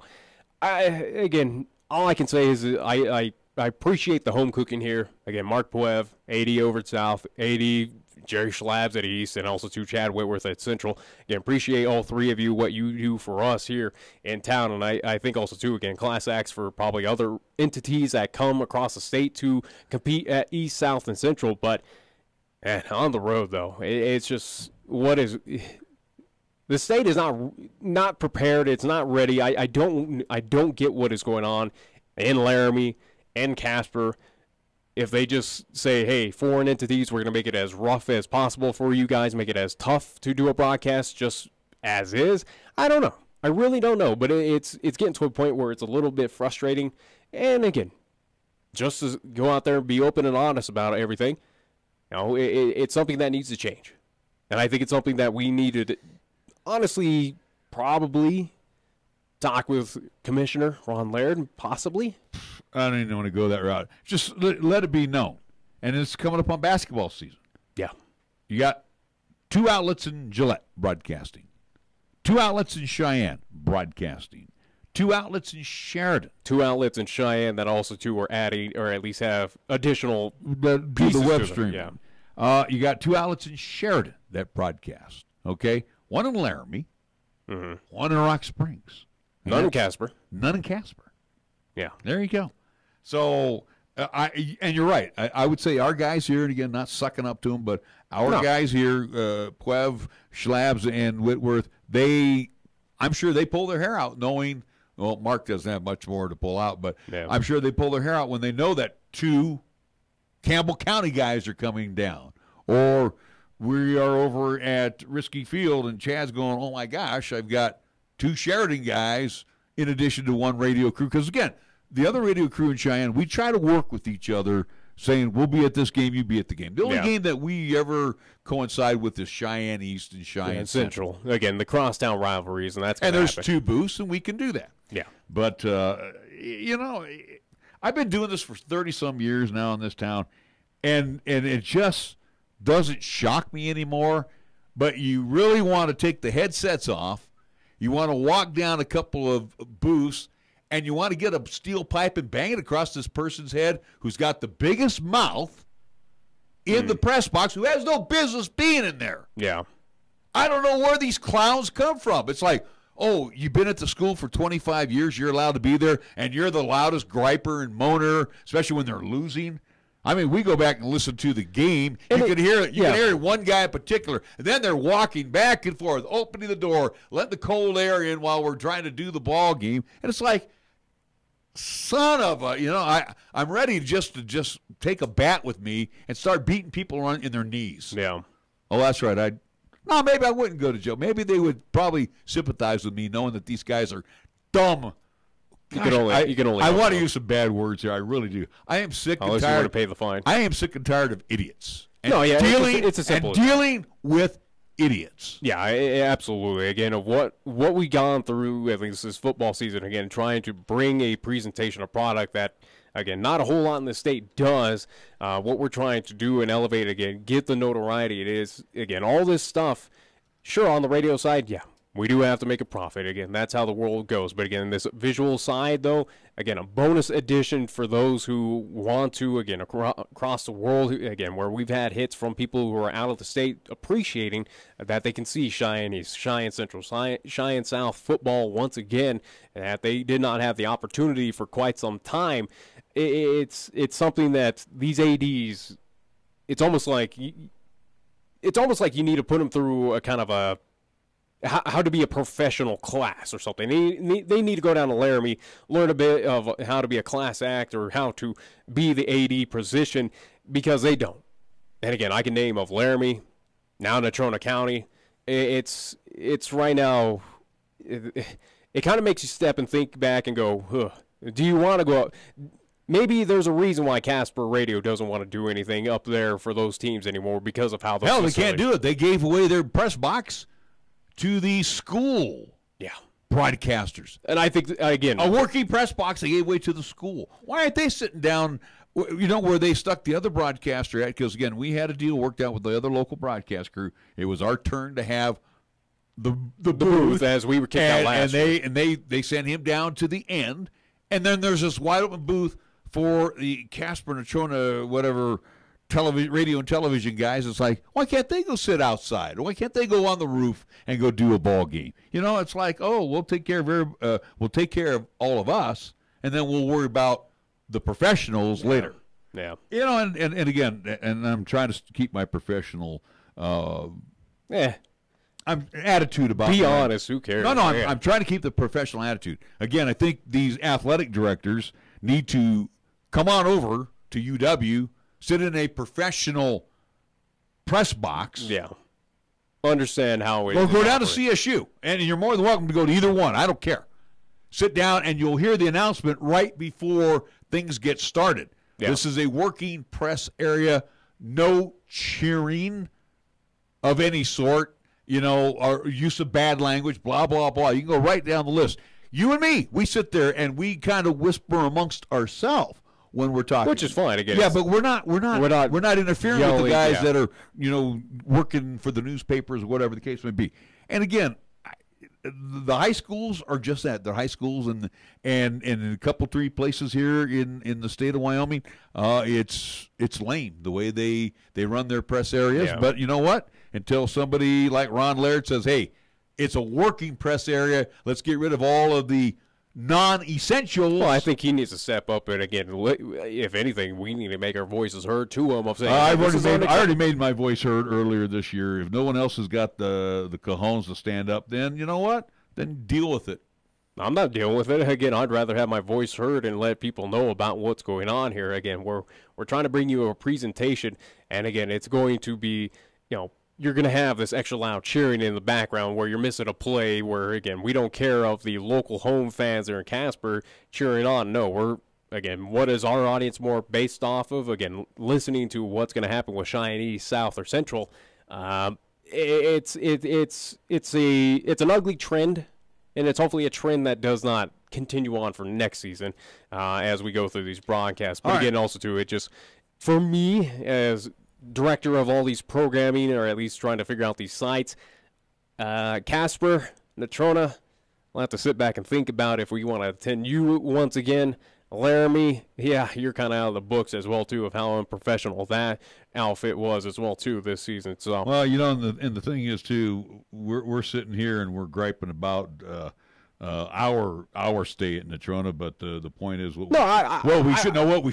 Speaker 3: again, all I can say is I appreciate the home cooking here. Again, Mark Puev, 80 over at South, 80 Jerry Schlabs at East, and also to Chad Whitworth at Central. Again, appreciate all three of you, what you do for us here in town. And I think also, too, again, class acts for probably other entities that come across the state to compete at East, South, and Central. But on the road, though, it's just what is – the state is not prepared. It's not ready. I don't get what is going on in Laramie and Casper. If they just say, hey, foreign entities, we're going to make it as rough as possible for you guys, make it as tough to do a broadcast just as is, I don't know. I really don't know. But it's getting to a point where it's a little bit frustrating. And, again, just to go out there and be open and honest about everything, you know, it's something that needs to change. And I think it's something that we needed, honestly, probably talk with Commissioner Ron Laird, possibly.
Speaker 2: I don't even want to go that route. Just let it be known. And it's coming up on basketball season.
Speaker 3: Yeah.
Speaker 2: You got 2 outlets in Gillette broadcasting, 2 outlets in Cheyenne broadcasting, 2 outlets in Sheridan.
Speaker 3: 2 outlets in Cheyenne that also, too, are adding, or at least have additional
Speaker 2: pieces the web
Speaker 3: to
Speaker 2: stream.
Speaker 3: Yeah.
Speaker 2: You got 2 outlets in Sheridan that broadcast. Okay? 1 in Laramie, 1 in Rock Springs.
Speaker 3: None in Casper.
Speaker 2: None in Casper.
Speaker 3: Yeah.
Speaker 2: There you go. So, and you're right. I would say our guys here, and again, not sucking up to them, but our guys here, Puev, Schlabs, and Whitworth, I'm sure they pull their hair out knowing, well, Mark doesn't have much more to pull out, but I'm sure they pull their hair out when they know that 2 Campbell County guys are coming down. Or we are over at Risky Field, and Chad's going, oh, my gosh, I've got 2 Sheridan guys in addition to 1 radio crew. Because, again, the other radio crew in Cheyenne, we try to work with each other, saying we'll be at this game, you be at the game. The only game that we ever coincide with is Cheyenne East and Cheyenne
Speaker 3: Central. Again, the crosstown rivalries, and that's going
Speaker 2: to
Speaker 3: happen.
Speaker 2: And there's 2 booths, and we can do that.
Speaker 3: Yeah.
Speaker 2: But, you know, I've been doing this for 30-some years now in this town, and it just doesn't shock me anymore. But you really want to take the headsets off. You want to walk down a couple of booths, and you want to get a steel pipe and bang it across this person's head who's got the biggest mouth in the press box, who has no business being in there.
Speaker 3: Yeah.
Speaker 2: I don't know where these clowns come from. It's like, oh, you've been at the school for 25 years, you're allowed to be there, and you're the loudest griper and moaner, especially when they're losing. I mean, we go back and listen to the game. You can hear it. You can hear one guy in particular. And then they're walking back and forth, opening the door, letting the cold air in while we're trying to do the ball game. And it's like, son of a, you know, I'm ready to just take a bat with me and start beating people in their knees.
Speaker 3: Yeah.
Speaker 2: Oh, that's right. Maybe I wouldn't go to jail. Maybe they would probably sympathize with me, knowing that these guys are dumb. Gosh, you can only. I want to use some bad words here. I really do. I am sick and tired.
Speaker 3: Unless you want to pay the fine.
Speaker 2: I am sick and tired of idiots. And
Speaker 3: it's a simple.
Speaker 2: And dealing with idiots.
Speaker 3: Yeah, absolutely. Again, of what we gone through, at least this football season. Again, trying to bring a presentation, a product that, again, not a whole lot in the state does. What we're trying to do and elevate, again, get the notoriety it is. Again, all this stuff. Sure, on the radio side, yeah. We do have to make a profit. Again, that's how the world goes. But again, this visual side, though, again, a bonus addition for those who want to, again, across the world, again, where we've had hits from people who are out of the state appreciating that they can see Cheyenne East, Cheyenne Central, Cheyenne South football once again, and that they did not have the opportunity for quite some time. It's something that these ADs, it's almost like you need to put them through a kind of a how to be a professional class or something. They need to go down to Laramie, learn a bit of how to be a class act or how to be the AD position, because they don't. And again, I can name of Laramie, now Natrona County. It's right now, it kind of makes you step and think back and go, huh, do you want to go up? Maybe there's a reason why Casper Radio doesn't want to do anything up there for those teams anymore because of how
Speaker 2: they can't do it. They gave away their press box to the school broadcasters.
Speaker 3: And I think, again,
Speaker 2: a working press box they gave away to the school. Why aren't they sitting down, where they stuck the other broadcaster at? Because, again, we had a deal worked out with the other local broadcast crew. It was our turn to have the booth
Speaker 3: as we were kicked out last year.
Speaker 2: And they sent him down to the end. And then there's this wide open booth for the Casper, Natrona, whatever, radio and television guys. It's like, why can't they go sit outside? Why can't they go on the roof and go do a ball game? It's like, we'll take care of all of us, and then we'll worry about the professionals later.
Speaker 3: Yeah.
Speaker 2: And again, and I'm trying to keep my professional attitude about
Speaker 3: Be honest, who cares?
Speaker 2: No, I'm trying to keep the professional attitude. Again, I think these athletic directors need to come on over to UW, sit in a professional press box.
Speaker 3: Yeah. Understand how it
Speaker 2: Or go down to CSU, and you're more than welcome to go to either one. I don't care. Sit down, and you'll hear the announcement right before things get started. Yeah. This is a working press area, no cheering of any sort, or use of bad language, blah, blah, blah. You can go right down the list. You and me, we sit there and we kind of whisper amongst ourselves when we're talking,
Speaker 3: which is fine. Again,
Speaker 2: yeah, but we're not interfering with the guys that are working for the newspapers or whatever the case may be. And again, the high schools are just that. They're high schools, and in a couple, 3 places here in the state of Wyoming, it's lame the way they run their press areas. Yeah. But you know what? Until somebody like Ron Laird says, hey, it's a working press area, let's get rid of all of the non-essentials.
Speaker 3: Well, I think he needs to step up, and again, if anything, we need to make our voices heard to him. Of saying,
Speaker 2: I already made my voice heard earlier this year. If no one else has got the cojones to stand up, then you know what? Then deal with it.
Speaker 3: I'm not dealing with it. Again, I'd rather have my voice heard and let people know about what's going on here. Again, we're trying to bring you a presentation, and again, it's going to be, you're going to have this extra loud cheering in the background where you're missing a play where, again, we don't care of the local home fans there in Casper cheering on. No, what is our audience more based off of? Again, listening to what's going to happen with Cheyenne East, South, or Central. It's an ugly trend, and it's hopefully a trend that does not continue on for next season as we go through these broadcasts. But again, also, too, it just, for me, as director of all these programming, or at least trying to figure out these sites, Casper, Natrona, we'll have to sit back and think about if we want to attend you once again. Laramie, yeah, you're kind of out of the books as well, too, of how unprofessional that outfit was as well, too, this season. So,
Speaker 2: well, and the thing is, too, we're sitting here and we're griping about our stay at Natrona, but the point is, we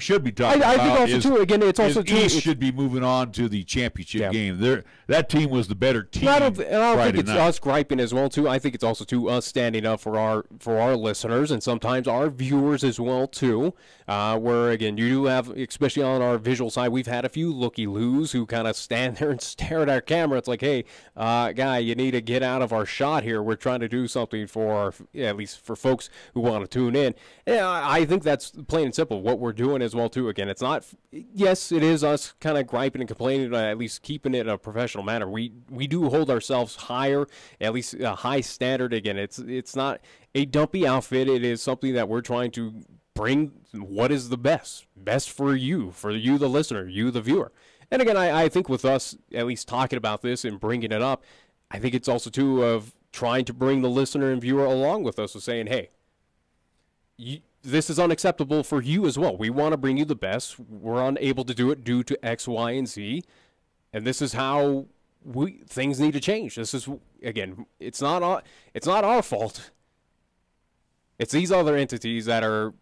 Speaker 2: should be talking about. I think also too. Again, it's also too. East should be moving on to the championship game. That team was the better team.
Speaker 3: I don't think it's us griping as well too. I think it's also too us standing up for our listeners and sometimes our viewers as well too. Where again, you do have, especially on our visual side, we've had a few looky-loos who kind of stand there and stare at our camera. It's like, hey, guy, you need to get out of our shot here. We're trying to do something for at least for folks who want to tune in. And I think that's plain and simple what we're doing as well too. Again, it's not. Yes, it is us kind of griping and complaining, at least keeping it in a professional manner. We do hold ourselves higher, at least a high standard. Again, it's not a dumpy outfit. It is something that we're trying to bring what is the best for you, the listener, you, the viewer. And again, I think with us at least talking about this and bringing it up, I think it's also too of trying to bring the listener and viewer along with us, of saying, hey, this is unacceptable for you as well. We want to bring you the best. We're unable to do it due to X, Y, and Z, and this is how things need to change. This is, again, it's not our fault. It's these other entities that are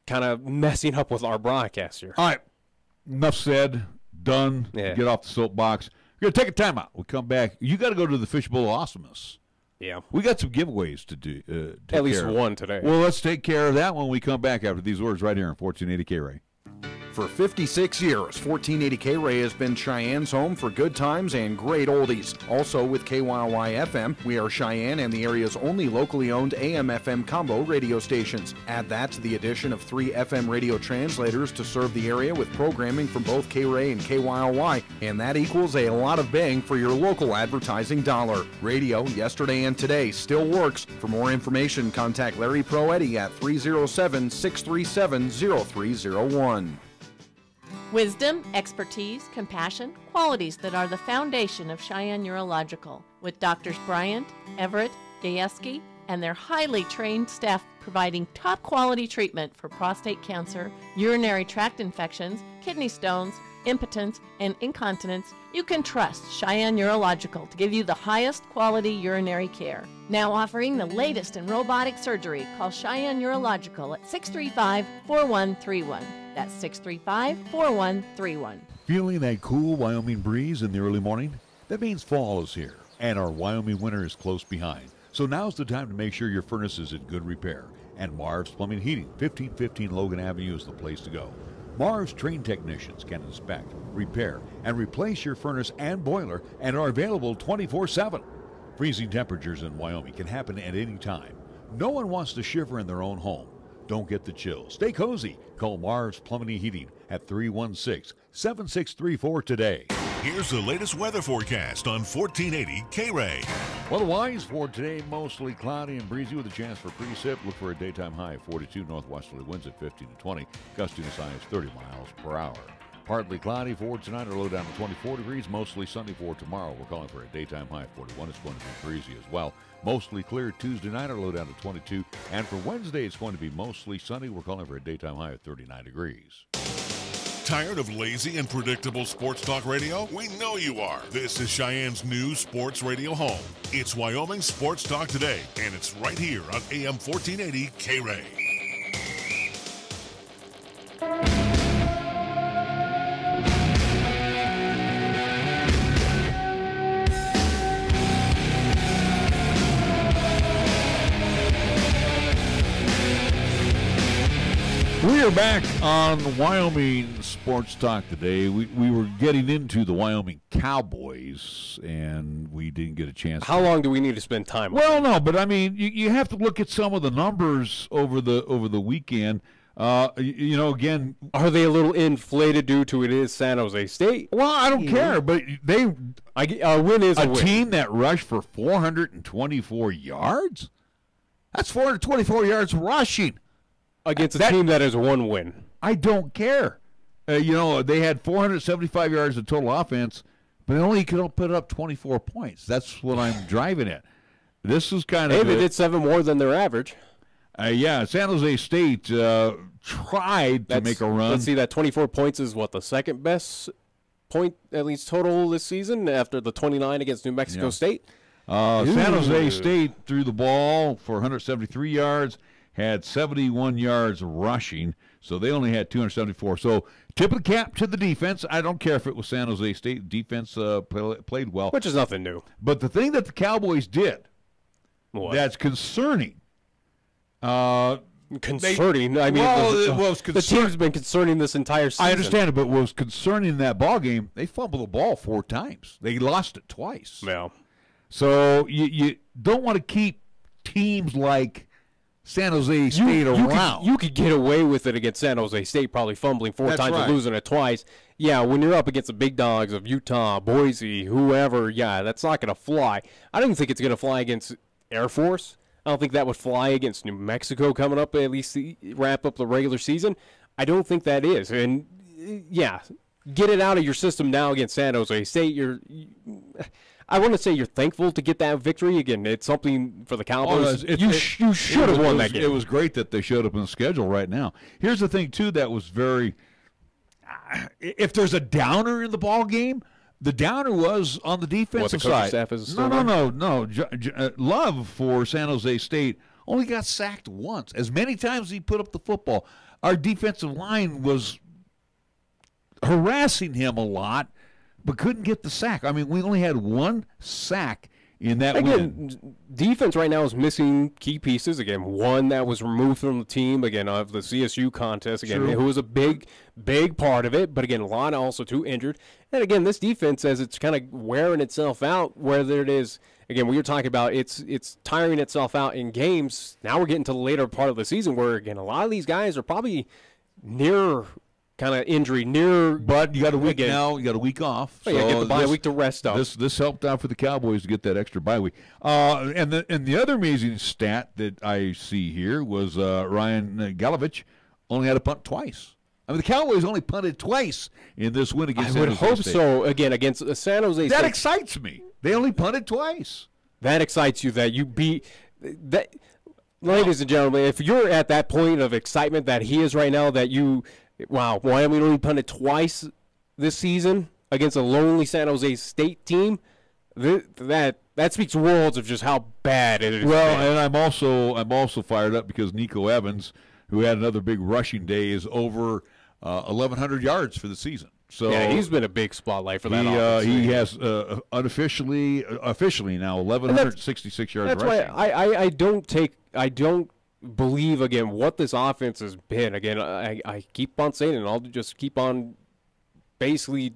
Speaker 3: kind of messing up with our broadcast here.
Speaker 2: All right, enough said. Done. Yeah. Get off the soapbox. We're going to take a timeout. We'll come back. You got to go to the Fishbowl of Awesomeness.
Speaker 3: Yeah.
Speaker 2: We got some giveaways to do.
Speaker 3: At least one today.
Speaker 2: Well, let's take care of that when we come back after these words right here on 1480 KRAE.
Speaker 11: For 56 years, 1480 KRAE has been Cheyenne's home for good times and great oldies. Also with KYY FM, we are Cheyenne and the area's only locally owned AM/FM combo radio stations. Add that to the addition of 3 FM radio translators to serve the area with programming from both KRAE and KYY, and that equals a lot of bang for your local advertising dollar. Radio, yesterday and today, still works. For more information, contact Larry Proetti at 307-637-0301.
Speaker 12: Wisdom, expertise, compassion, qualities that are the foundation of Cheyenne Urological, with Doctors Bryant, Everett, Gajewski, and their highly trained staff providing top quality treatment for prostate cancer, urinary tract infections, kidney stones, impotence, and incontinence. You can trust Cheyenne Urological to give you the highest quality urinary care. Now offering the latest in robotic surgery, call Cheyenne Urological at 635-4131. That's 635-4131.
Speaker 2: Feeling that cool Wyoming breeze in the early morning? That means fall is here, and our Wyoming winter is close behind. So now's the time to make sure your furnace is in good repair. And Marv's Plumbing and Heating, 1515 Logan Avenue is the place to go. Marv's trained technicians can inspect, repair, and replace your furnace and boiler and are available 24/7. Freezing temperatures in Wyoming can happen at any time. No one wants to shiver in their own home. Don't get the chills. Stay cozy. Call Marv's Plumbing and Heating at 316-7634 today.
Speaker 1: Here's the latest weather forecast on 1480 KRAE.
Speaker 2: Otherwise, for today, mostly cloudy and breezy with a chance for precip. Look for a daytime high of 42, northwesterly winds at 15 to 20, gustiness high is 30 miles per hour. Partly cloudy for tonight, or low down to 24 degrees. Mostly sunny for tomorrow. We're calling for a daytime high of 41. It's going to be breezy as well. Mostly clear Tuesday night, or low down to 22. And for Wednesday, it's going to be mostly sunny. We're calling for a daytime high of 39 degrees.
Speaker 1: Tired of lazy and predictable sports talk radio? We know you are. This is Cheyenne's new sports radio home. It's Wyoming Sports Talk Today, and it's right here on AM 1480 KRAE.
Speaker 2: We are back on Wyoming Sports Talk today. We were getting into the Wyoming Cowboys, and we didn't get a chance.
Speaker 3: How long do we need to spend time on
Speaker 2: Well, no, but I mean, you have to look at some of the numbers over the weekend. Again,
Speaker 3: are they a little inflated due to it is San Jose State?
Speaker 2: Well, I don't care, but a
Speaker 3: win is a win.
Speaker 2: Team that rushed for 424 yards. That's 424 yards rushing.
Speaker 3: Against a team that has one win.
Speaker 2: I don't care. They had 475 yards of total offense, but they only could put up 24 points. That's what I'm driving at. This is kind of...
Speaker 3: Hey, they did 7 more than their average.
Speaker 2: Yeah, San Jose State tried to make a run.
Speaker 3: Let's see, that 24 points is what, the second best point, at least total this season, after the 29 against New Mexico State?
Speaker 2: San Jose State threw the ball for 173 yards. Had 71 yards rushing, so they only had 274. So tip of the cap to the defense. I don't care if it was San Jose State. Defense played well.
Speaker 3: Which is nothing new.
Speaker 2: But the thing that the Cowboys did that's concerning.
Speaker 3: Concerning? The team's been concerning this entire season.
Speaker 2: I understand it, but what was concerning in that ball game, they fumbled the ball 4 times. They lost it twice.
Speaker 3: Yeah.
Speaker 2: So you don't want to keep teams like San Jose State around.
Speaker 3: You could get away with it against San Jose State, probably fumbling 4 times and losing it twice. Yeah, when you're up against the big dogs of Utah, Boise, whoever, that's not going to fly. I don't think it's going to fly against Air Force. I don't think that would fly against New Mexico coming up, at least wrap up the regular season. I don't think that is. And, get it out of your system now against San Jose State. I want to say you're thankful to get that victory. Again, it's something for the Cowboys. You should have won that game.
Speaker 2: It was great that they showed up in the schedule right now. Here's the thing, too, that was very if there's a downer in the ball game, the downer was on the defensive side.
Speaker 3: Staff is
Speaker 2: No. Love for San Jose State only got sacked once. As many times as he put up the football, our defensive line was harassing him a lot, but couldn't get the sack. I mean, we only had 1 sack in that win.
Speaker 3: Defense right now is missing key pieces. Again, one that was removed from the team, again, of the CSU contest, again, who was a big part of it. But, again, a lot also, too, injured. And, again, this defense, as it's kind of wearing itself out, whether it is, again, we were talking about it's tiring itself out in games. Now we're getting to the later part of the season where, again, a lot of these guys are probably near kind of injury,
Speaker 2: but you got a week now. You got a week off.
Speaker 3: So get the bye week to rest up.
Speaker 2: This helped out for the Cowboys to get that extra bye week. And the other amazing stat that I see here was Ryan Galovich only had to punt twice. I mean, the Cowboys only punted twice in this win against San Jose State.
Speaker 3: I would hope so. Again, against San Jose State.
Speaker 2: That excites me. They only punted twice.
Speaker 3: That excites you that you beat that. Ladies and gentlemen, if you're at that point of excitement that he is right now, that you. Wow, Wyoming only punted twice this season against a lonely San Jose State team. That speaks worlds of just how bad it is.
Speaker 2: Well, and I'm also fired up because Nico Evans, who had another big rushing day, is over 1,100 yards for the season. So
Speaker 3: yeah, he's been a big spotlight for that offense.
Speaker 2: He has officially now 1,166 yards
Speaker 3: that's
Speaker 2: rushing.
Speaker 3: Why I don't believe, again, what this offense has been. Again, I keep on saying it, and I'll just keep on basically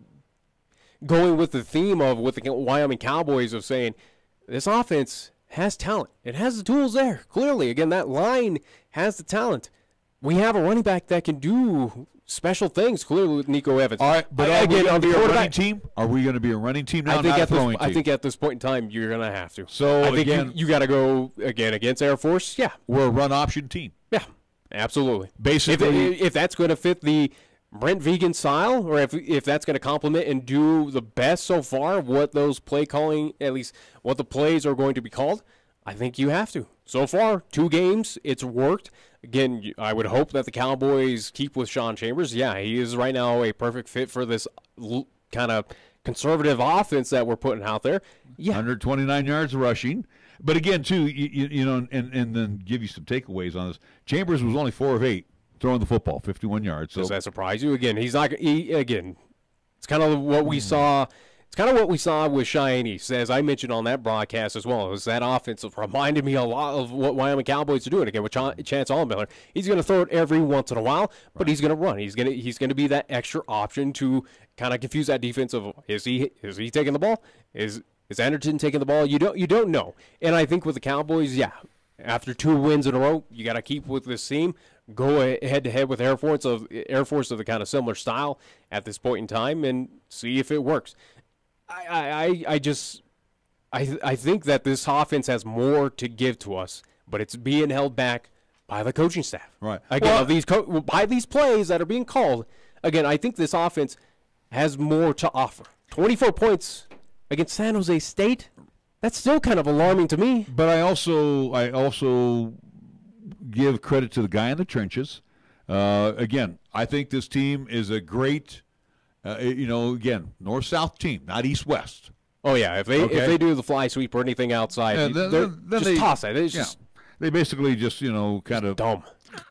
Speaker 3: going with the theme of with the Wyoming Cowboys of saying this offense has talent. It has the tools there, clearly. Again, that line has the talent. We have a running back that can do special things, clearly, with Nico Evans.
Speaker 2: All right, but are we going to be a running team? Are we going to be a running team now, not a throwing team?
Speaker 3: I think at this point in time, you're going to have to.
Speaker 2: So,
Speaker 3: I think you got to go, again, against Air Force. Yeah.
Speaker 2: We're a run option team.
Speaker 3: Yeah, absolutely.
Speaker 2: Basically.
Speaker 3: If that's going to fit the Brent Vegan style, or if that's going to complement and do the best so far what those play calling, at least what the plays are going to be called, I think you have to. So far, 2 games, it's worked. Again, I would hope that the Cowboys keep with Sean Chambers. Yeah, he is right now a perfect fit for this kind of conservative offense that we're putting out there. Yeah,
Speaker 2: 129 yards rushing. But again, too, you know, and then give you some takeaways on this. Chambers was only 4 of 8 throwing the football, 51 yards. So.
Speaker 3: Does that surprise you? Again, he's not. Again, it's kind of what we saw. It's kind of what we saw with Cheyenne East, as I mentioned on that broadcast as well. It was that offense reminded me a lot of what Wyoming Cowboys are doing. Again, with Chance Allmiller, he's going to throw it every once in a while, but he's going to run. He's going to be that extra option to kind of confuse that defense of is he taking the ball? Is Anderton taking the ball? You don't know. And I think with the Cowboys, yeah, after 2 wins in a row, you got to keep with this team. Go head to head with Air Force of the kind of similar style at this point in time and see if it works. I think that this offense has more to give to us, but it's being held back by the coaching staff.
Speaker 2: Right.
Speaker 3: Again, by these plays that are being called. Again, I think this offense has more to offer. 24 points against San Jose State. That's still kind of alarming to me.
Speaker 2: But I also give credit to the guy in the trenches. Again, I think this team is a great. Again, north-south team, not east-west.
Speaker 3: Oh yeah, if they do the fly sweep or anything outside, then they toss it. It's just
Speaker 2: they basically just kind of
Speaker 3: dumb,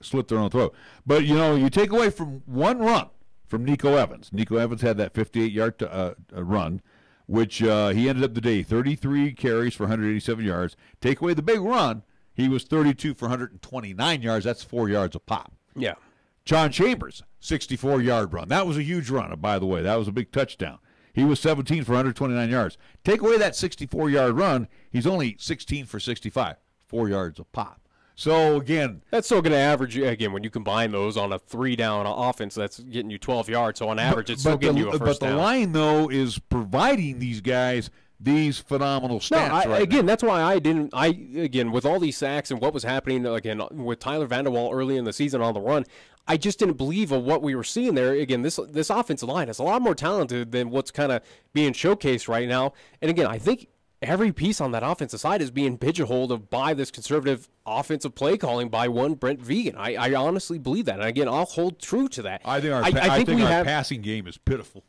Speaker 2: slit their own throat. But you take away from one run from Nico Evans. Nico Evans had that 58-yard run, which he ended up the day 33 carries for 187 yards. Take away the big run, he was 32 for 129 yards. That's 4 yards a pop.
Speaker 3: Yeah.
Speaker 2: John Chambers, 64-yard run. That was a huge run, by the way. That was a big touchdown. He was 17 for 129 yards. Take away that 64-yard run, he's only 16 for 65, 4 yards a pop. So, again,
Speaker 3: that's still going to average, again, when you combine those on a 3-down offense, that's getting you 12 yards. So, on average, it's still getting you a first down.
Speaker 2: But the line, though, is providing these guys these phenomenal stats
Speaker 3: again, that's why again, with all these sacks and what was happening, again, with Tyler Vanderwall early in the season on the run, I just didn't believe of what we were seeing there. Again, this offensive line is a lot more talented than what's kind of being showcased right now. And again, I think every piece on that offensive side is being pigeonholed by this conservative offensive play calling by one Brent Vegan. I honestly believe that. And again, I'll hold true to that.
Speaker 2: I think our passing game is pitiful.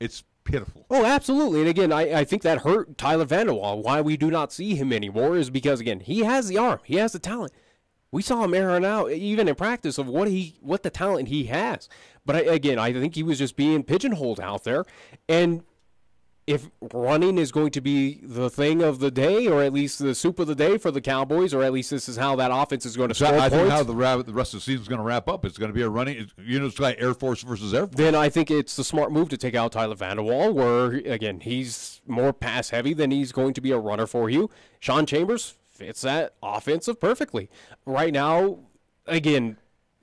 Speaker 2: It's pitiful.
Speaker 3: Oh, absolutely. And again, I think that hurt Tyler Vanderwall. Why we do not see him anymore is because, again, he has the arm. He has the talent. We saw him airing out, even in practice, of what the talent he has. But, I think he was just being pigeonholed out there. And if running is going to be the thing of the day, or at least the soup of the day for the Cowboys, or at least this is how that offense is going to score points.
Speaker 2: I think how the rest of the season is going to wrap up. It's going to be a running, it's like Air Force versus Air Force.
Speaker 3: Then I think it's the smart move to take out Tyler Vanderwall, where, again, he's more pass-heavy than he's going to be a runner for you. Sean Chambers fits that offensive perfectly. Right now, again,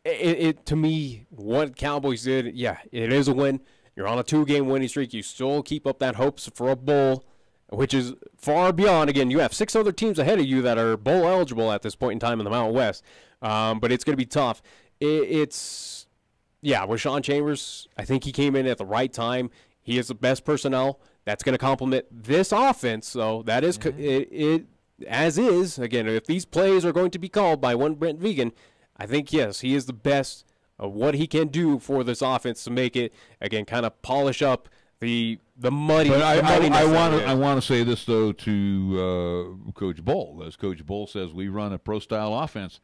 Speaker 3: it to me, what Cowboys did, yeah, it is a win. You're on a 2-game winning streak. You still keep up that hopes for a bowl, which is far beyond. Again, you have 6 other teams ahead of you that are bowl eligible at this point in time in the Mountain West. But it's going to be tough. With Sean Chambers, I think he came in at the right time. He is the best personnel. That's going to complement this offense. So that is as is. Again, if these plays are going to be called by one Brent Vegan, I think, yes, he is the best of what he can do for this offense to make it, again, kind of polish up the muddy. But
Speaker 2: I want to say this, though, to Coach Bull. As Coach Bull says, we run a pro-style offense.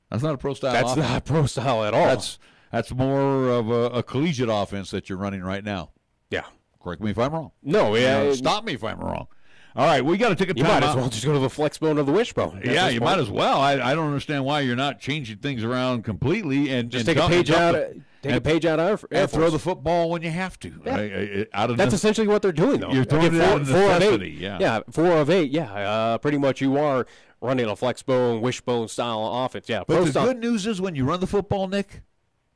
Speaker 2: That's not a pro-style offense.
Speaker 3: That's not pro-style at all.
Speaker 2: That's more of a collegiate offense that you're running right now.
Speaker 3: Yeah.
Speaker 2: Correct me if I'm wrong.
Speaker 3: No, yeah.
Speaker 2: Stop me if I'm wrong. All right, we got to take a time out.
Speaker 3: You might as well just go to the flex bone or the wishbone.
Speaker 2: Yeah, you might as well. I don't understand why you're not changing things around completely and
Speaker 3: just take a page out. Take a page out of Air Force.
Speaker 2: Throw the football when you have to.
Speaker 3: Yeah. That's essentially what they're doing, though.
Speaker 2: You're throwing it out of necessity. Yeah,
Speaker 3: 4 of 8. Yeah, pretty much you are running a flex bone, wishbone style offense. Yeah,
Speaker 2: but the good news is when you run the football, Nick,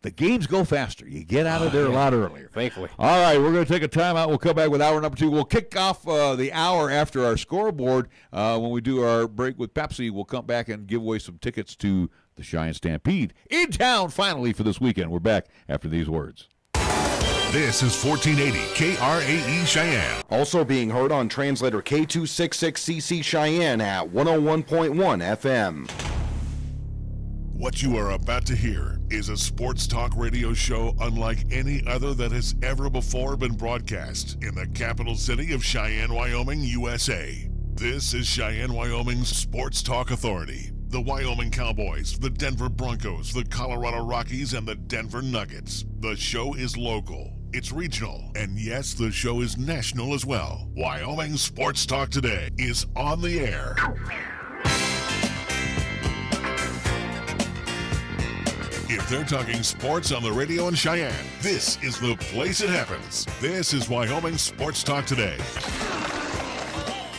Speaker 2: the games go faster. You get out of there a lot earlier.
Speaker 3: Thankfully.
Speaker 2: All right, we're going to take a timeout. We'll come back with hour number 2. We'll kick off the hour after our scoreboard. When we do our break with Pepsi, we'll come back and give away some tickets to the Cheyenne Stampede in town finally for this weekend. We're back after these words.
Speaker 1: This is 1480 KRAE Cheyenne.
Speaker 11: Also being heard on translator K266CC Cheyenne at 101.1 FM.
Speaker 1: What you are about to hear is a sports talk radio show unlike any other that has ever before been broadcast in the capital city of Cheyenne, Wyoming, USA. This is Cheyenne, Wyoming's Sports Talk Authority. The Wyoming Cowboys, the Denver Broncos, the Colorado Rockies, and the Denver Nuggets. The show is local, it's regional, and yes, the show is national as well. Wyoming Sports Talk Today is on the air. If they're talking sports on the radio in Cheyenne, this is the place it happens. This is Wyoming Sports Talk Today.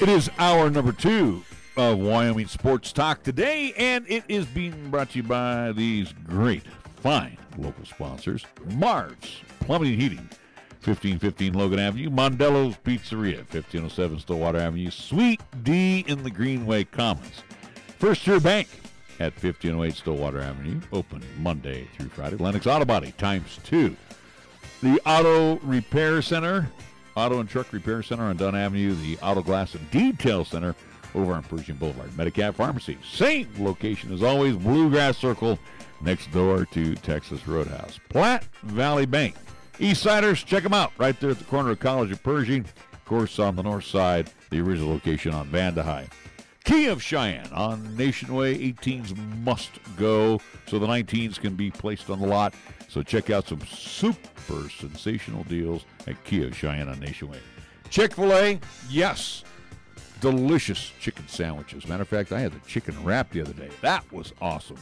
Speaker 2: It is hour number 2 of Wyoming Sports Talk Today, and it is being brought to you by these great, fine local sponsors. Marv's Plumbing and Heating, 1515 Logan Avenue. Mondello's Pizzeria, 1507 Stillwater Avenue. Sweet D in the Greenway Commons. First Tier Bank at 1508 Stillwater Avenue, open Monday through Friday. Lennox Auto Body ×2. The Auto Repair Center, Auto and Truck Repair Center on Dunn Avenue. The Auto Glass and Detail Center over on Pershing Boulevard. Medicap Pharmacy, same location as always, Bluegrass Circle, next door to Texas Roadhouse. Platte Valley Bank. Eastsiders, check them out right there at the corner of College of Pershing. Of course, on the north side, the original location on Vandehei. Kia of Cheyenne on Nation Way. 18s must go so the 19s can be placed on the lot. So check out some super sensational deals at Kia of Cheyenne on Nation Way. Chick-fil-A, yes, delicious chicken sandwiches. Matter of fact, I had the chicken wrap the other day. That was awesome.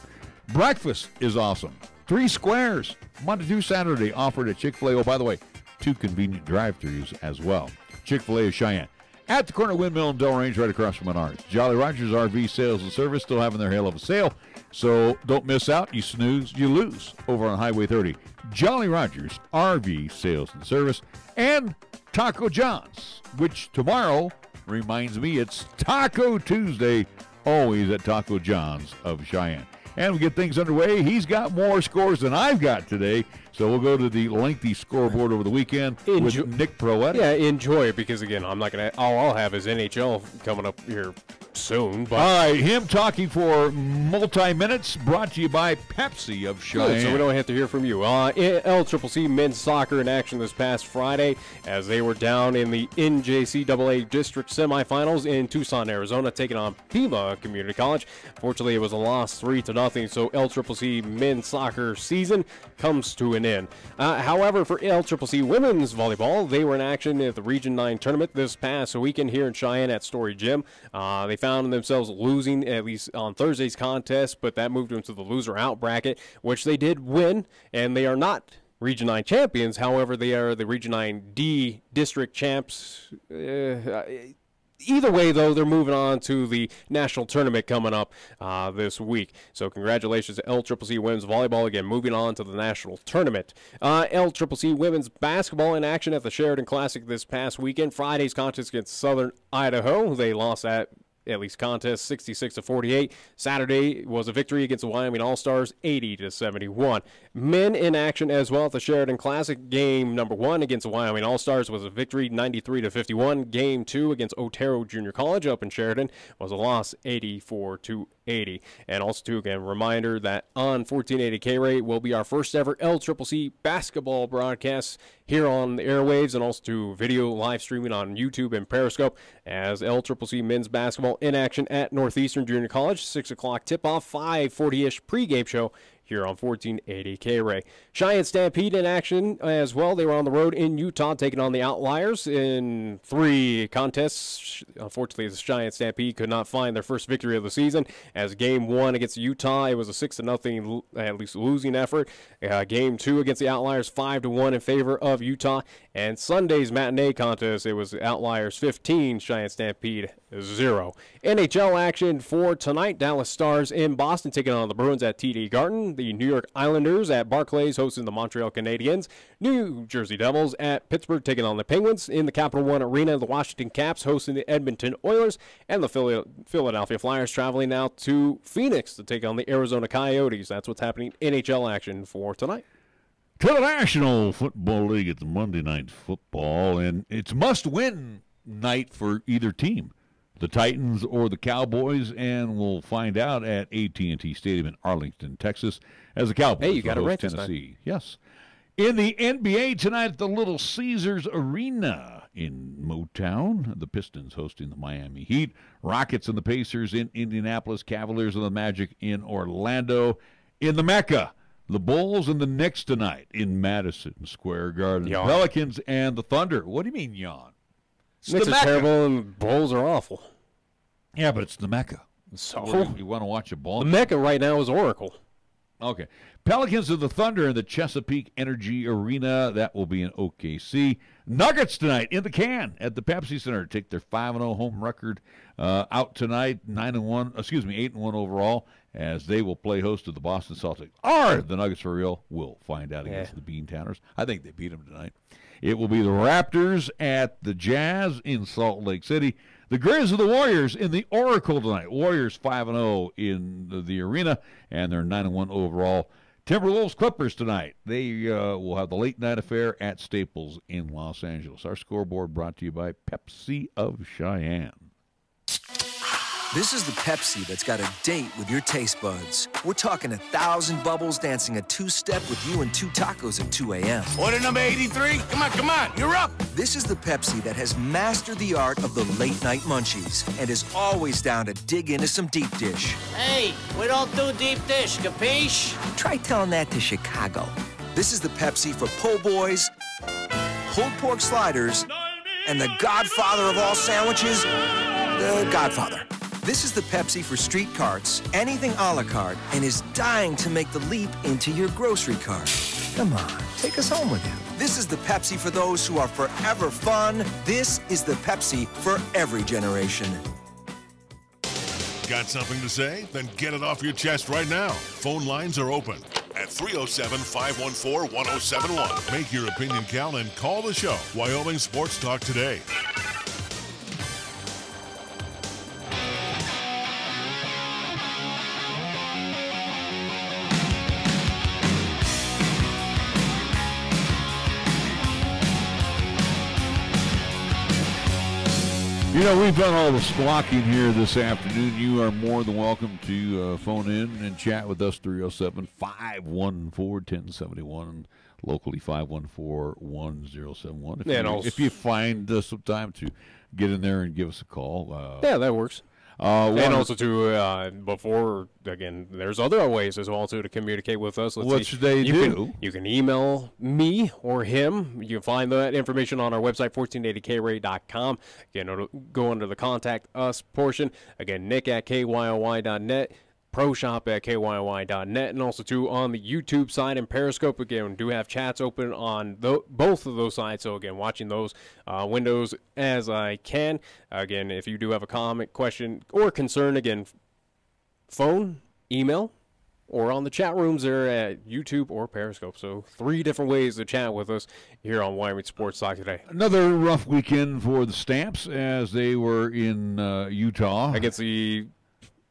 Speaker 2: Breakfast is awesome. 3 squares, Monday through Saturday, offered at Chick-fil-A. Oh, by the way, 2 convenient drive-thrus as well. Chick-fil-A of Cheyenne. At the corner of Windmill and Delrange, right across from Menards. Jolly Rogers RV Sales and Service, still having their hell of a sale. So don't miss out. You snooze, you lose. Over on Highway 30. Jolly Rogers RV Sales and Service. And Taco John's, which tomorrow reminds me it's Taco Tuesday, always at Taco John's of Cheyenne. And we get things underway. He's got more scores than I've got today. So we'll go to the lengthy scoreboard over the weekend with Nick Proetti.
Speaker 3: Yeah, enjoy it because, again, I'm not going to – all I'll have is NHL coming up here soon. But
Speaker 2: all right, him talking for multi-minutes, brought to you by Pepsi of Cheyenne.
Speaker 3: Good, so we don't have to hear from you. LCCC men's soccer in action this past Friday as they were down in the NJCAA district semifinals in Tucson, Arizona, taking on Pima Community College. Fortunately, it was a loss 3-0, so LCCC men's soccer season comes to an end. However, for LCCC women's volleyball, they were in action at the Region 9 tournament this past weekend here in Cheyenne at Story Gym. They found themselves losing, at least on Thursday's contest, but that moved them to the loser-out bracket, which they did win, and they are not Region 9 champions. However, they are the Region 9D district champs. Either way, though, they're moving on to the national tournament coming up this week. So congratulations to LCCC Women's Volleyball, again, moving on to the national tournament. LCCC Women's Basketball in action at the Sheridan Classic this past weekend. Friday's contest against Southern Idaho. They lost at least contest 66-48. Saturday was a victory against the Wyoming All-Stars 80-71. Men in action as well at the Sheridan Classic. Game number 1 against the Wyoming All-Stars was a victory 93-51. Game 2 against Otero Junior College up in Sheridan was a loss 84-80. And also, too, again, reminder that on 1480 KRAE will be our first ever LCCC basketball broadcast here on the airwaves, and also to video live streaming on YouTube and Periscope as LCCC men's basketball in action at Northeastern Junior College. 6 o'clock tip-off, 5:40-ish pregame show here on 1480 KRAE. Cheyenne Stampede in action as well. They were on the road in Utah taking on the Outliers in 3 contests. Unfortunately, the Cheyenne Stampede could not find their first victory of the season as game 1 against Utah, it was a 6-0, at least losing effort. Game 2 against the Outliers, 5-1 in favor of Utah. And Sunday's matinee contest, it was Outliers 15, Cheyenne Stampede 0. NHL action for tonight. Dallas Stars in Boston taking on the Bruins at TD Garden. The New York Islanders at Barclays hosting the Montreal Canadiens. New Jersey Devils at Pittsburgh taking on the Penguins. In the Capital One Arena, the Washington Caps hosting the Edmonton Oilers. And the Philadelphia Flyers traveling now to Phoenix to take on the Arizona Coyotes. That's what's happening in NHL action for tonight.
Speaker 2: To the National Football League, it's Monday Night Football, and it's must-win night for either team, the Titans or the Cowboys, and we'll find out at AT&T Stadium in Arlington, Texas, as the Cowboys
Speaker 3: got it right this
Speaker 2: Tennessee. Yes. In the NBA tonight at the Little Caesars Arena in Motown, the Pistons hosting the Miami Heat, Rockets and the Pacers in Indianapolis, Cavaliers and the Magic in Orlando. In the Mecca, the Bulls and the Knicks tonight in Madison Square Garden.
Speaker 3: Yawn.
Speaker 2: Pelicans and the Thunder. What do you mean yawn?
Speaker 3: Knicks are terrible and Bulls are awful.
Speaker 2: Yeah, but it's the Mecca.
Speaker 3: So
Speaker 2: you want to watch a ball?
Speaker 3: The Mecca right now is Oracle.
Speaker 2: Okay. Pelicans and the Thunder in the Chesapeake Energy Arena. That will be in OKC. Nuggets tonight in the can at the Pepsi Center. Take their 5-0 home record out tonight. 8-1 overall, as they will play host to the Boston Celtics. Are the Nuggets for real? We'll find out against the Beantowners. I think they beat them tonight. It will be the Raptors at the Jazz in Salt Lake City. The Grizz and the Warriors in the Oracle tonight. Warriors 5-0 in the arena, and they're 9-1 overall. Timberwolves Clippers tonight. They will have the late night affair at Staples in Los Angeles. Our scoreboard brought to you by Pepsi of Cheyenne.
Speaker 13: This is the Pepsi that's got a date with your taste buds. We're talking 1,000 bubbles dancing a two-step with you and 2 tacos at 2 a.m.
Speaker 14: Order number 83. Come on, you're up.
Speaker 13: This is the Pepsi that has mastered the art of the late-night munchies and is always down to dig into some deep dish.
Speaker 14: Hey, we don't do deep dish, capiche?
Speaker 13: Try telling that to Chicago. This is the Pepsi for po' boys, pulled pork sliders, and the godfather of all sandwiches, the Godfather. This is the Pepsi for street carts, anything a la carte, and is dying to make the leap into your grocery cart. Come on, take us home with you. This is the Pepsi for those who are forever fun. This is the Pepsi for every generation.
Speaker 1: Got something to say? Then get it off your chest right now. Phone lines are open at 307-514-1071. Make your opinion count and call the show. Wyoming Sports Talk today.
Speaker 2: You know, we've done all the squawking here this afternoon. You are more than welcome to phone in and chat with us, 307-514-1071, locally 514-1071. If you find some time to get in there and give us a call.
Speaker 3: Yeah, that works. And also, before, again, there's other ways as well, too, to communicate with us.
Speaker 2: What should they do?
Speaker 3: You can email me or him. You can find that information on our website, 1480krae.com. Again, go under the Contact Us portion. Again, Nick at kyoy.net. ProShop at kyoy.net, and also too on the YouTube side and Periscope. Again, we do have chats open on both of those sides, so again, watching those windows as I can. Again, if you do have a comment, question, or concern, again, phone, email, or on the chat rooms there at YouTube or Periscope. So 3 different ways to chat with us here on Wyoming Sports Talk today.
Speaker 2: Another rough weekend for the Stamps as they were in Utah
Speaker 3: against the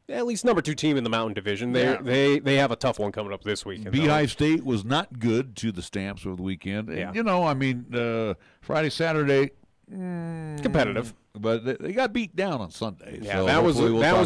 Speaker 3: at least number 2 team in the Mountain Division. They have a tough one coming up this week.
Speaker 2: Beehive State was not good to the Stamps over the weekend. And, you know, I mean, Friday, Saturday,
Speaker 3: competitive.
Speaker 2: But they got beat down on Sunday.
Speaker 3: Yeah,
Speaker 2: so
Speaker 3: that was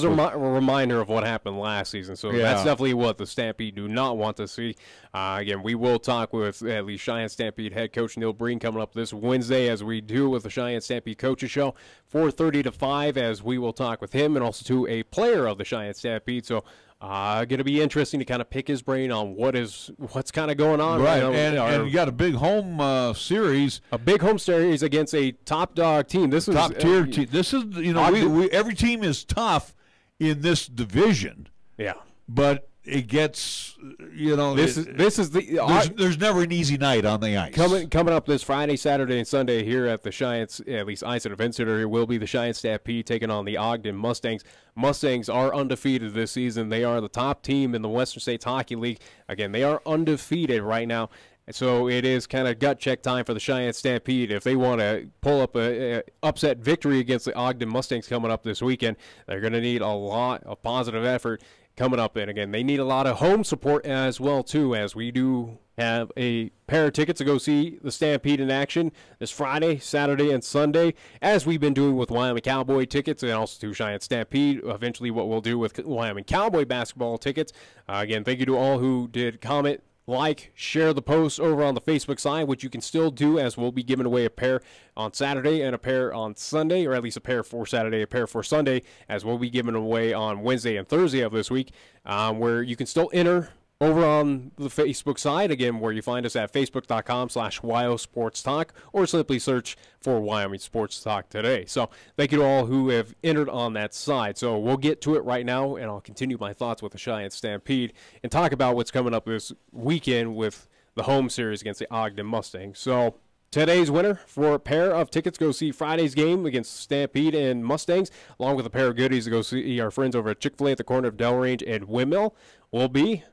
Speaker 3: a reminder of what happened last season. So that's definitely what the Stampede do not want to see. Again, we will talk with at least Cheyenne Stampede head coach Neil Breen coming up this Wednesday, as we do with the Cheyenne Stampede Coaches Show, 4:30 to 5, as we will talk with him and also to a player of the Cheyenne Stampede. So going to be interesting to kind of pick his brain on what's kind of going on.
Speaker 2: Right, and you got a big home series.
Speaker 3: A big home series against a top dog team. This is
Speaker 2: top-tier team. This is, you know, every team is tough in this division.
Speaker 3: Yeah.
Speaker 2: But it gets, you know,
Speaker 3: this is
Speaker 2: there's never an easy night on the ice.
Speaker 3: Coming up this Friday, Saturday, and Sunday here at the Cheyenne, at least Ice and Event Center, here will be the Cheyenne Stampede taking on the Ogden Mustangs. Mustangs are undefeated this season. They are the top team in the Western States Hockey League. Again, they are undefeated right now. So it is kind of gut check time for the Cheyenne Stampede. If they want to pull up a upset victory against the Ogden Mustangs coming up this weekend, they're going to need a lot of positive effort coming up. And again, they need a lot of home support as well, too, as we do have a pair of tickets to go see the Stampede in action this Friday, Saturday, and Sunday, as we've been doing with Wyoming Cowboy tickets and also to Cheyenne Stampede. Eventually what we'll do with Wyoming Cowboy basketball tickets. Again, thank you to all who did comment, like, share the post over on the Facebook side, which you can still do, as we'll be giving away a pair on Saturday and a pair on Sunday, or at least a pair for Saturday, a pair for Sunday, as we'll be giving away on Wednesday and Thursday of this week, where you can still enter over on the Facebook side, again, where you find us at facebook.com/WyoSportsTalk, or simply search for Wyoming Sports Talk today. So thank you to all who have entered on that side. So we'll get to it right now, and I'll continue my thoughts with the Cheyenne Stampede and talk about what's coming up this weekend with the home series against the Ogden Mustangs. So today's winner for a pair of tickets to go see Friday's game against Stampede and Mustangs, along with a pair of goodies to go see our friends over at Chick-fil-A at the corner of Delrange and Windmill, will be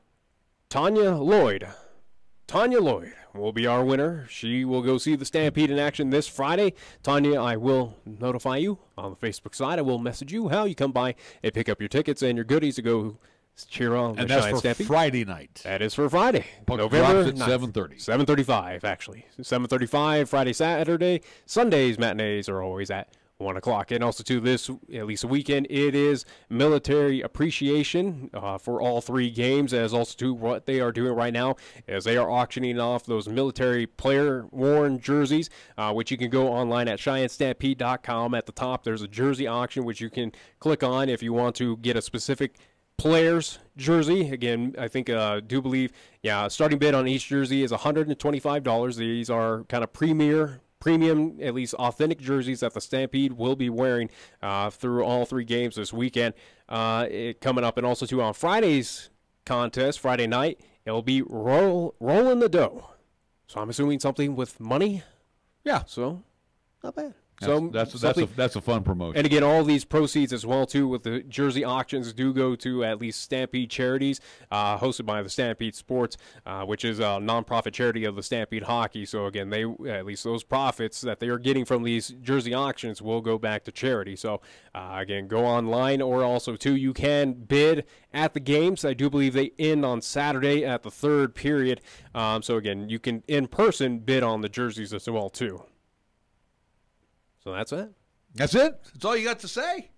Speaker 3: Tanya Lloyd. Tanya Lloyd will be our winner. She will go see the Stampede in action this Friday. Tanya, I will notify you on the Facebook side. I will message you how you come by and pick up your tickets and your goodies to go cheer on the Cheyenne Stampede.
Speaker 2: And that's for Friday night.
Speaker 3: That is for Friday.
Speaker 2: November 7:30.
Speaker 3: 7:35, actually. 7:35, Friday, Saturday. Sundays matinees are always at 1 o'clock. And also, to this, at least a weekend, it is military appreciation for all 3 games, as also to what they are doing right now, as they are auctioning off those military player-worn jerseys, which you can go online at CheyenneStampede.com. At the top, there's a jersey auction, which you can click on if you want to get a specific player's jersey. Again, I think, do believe, starting bid on each jersey is $125. These are kind of premium, at least authentic jerseys that the Stampede will be wearing through all 3 games this weekend coming up. And also, too, on Friday's contest, Friday night, it'll be rolling the dough. So I'm assuming something with money.
Speaker 2: Yeah.
Speaker 3: So, not bad.
Speaker 2: That's a fun promotion.
Speaker 3: And again, all these proceeds as well, too, with the jersey auctions do go to at least Stampede Charities, hosted by the Stampede Sports, which is a nonprofit charity of the Stampede Hockey. So again, they, at least those profits that they are getting from these jersey auctions, will go back to charity. So again, go online, or also, too, you can bid at the games. I do believe they end on Saturday at the 3rd period. So again, you can in person bid on the jerseys as well, too. So that's it.
Speaker 2: That's it? That's all you got to say?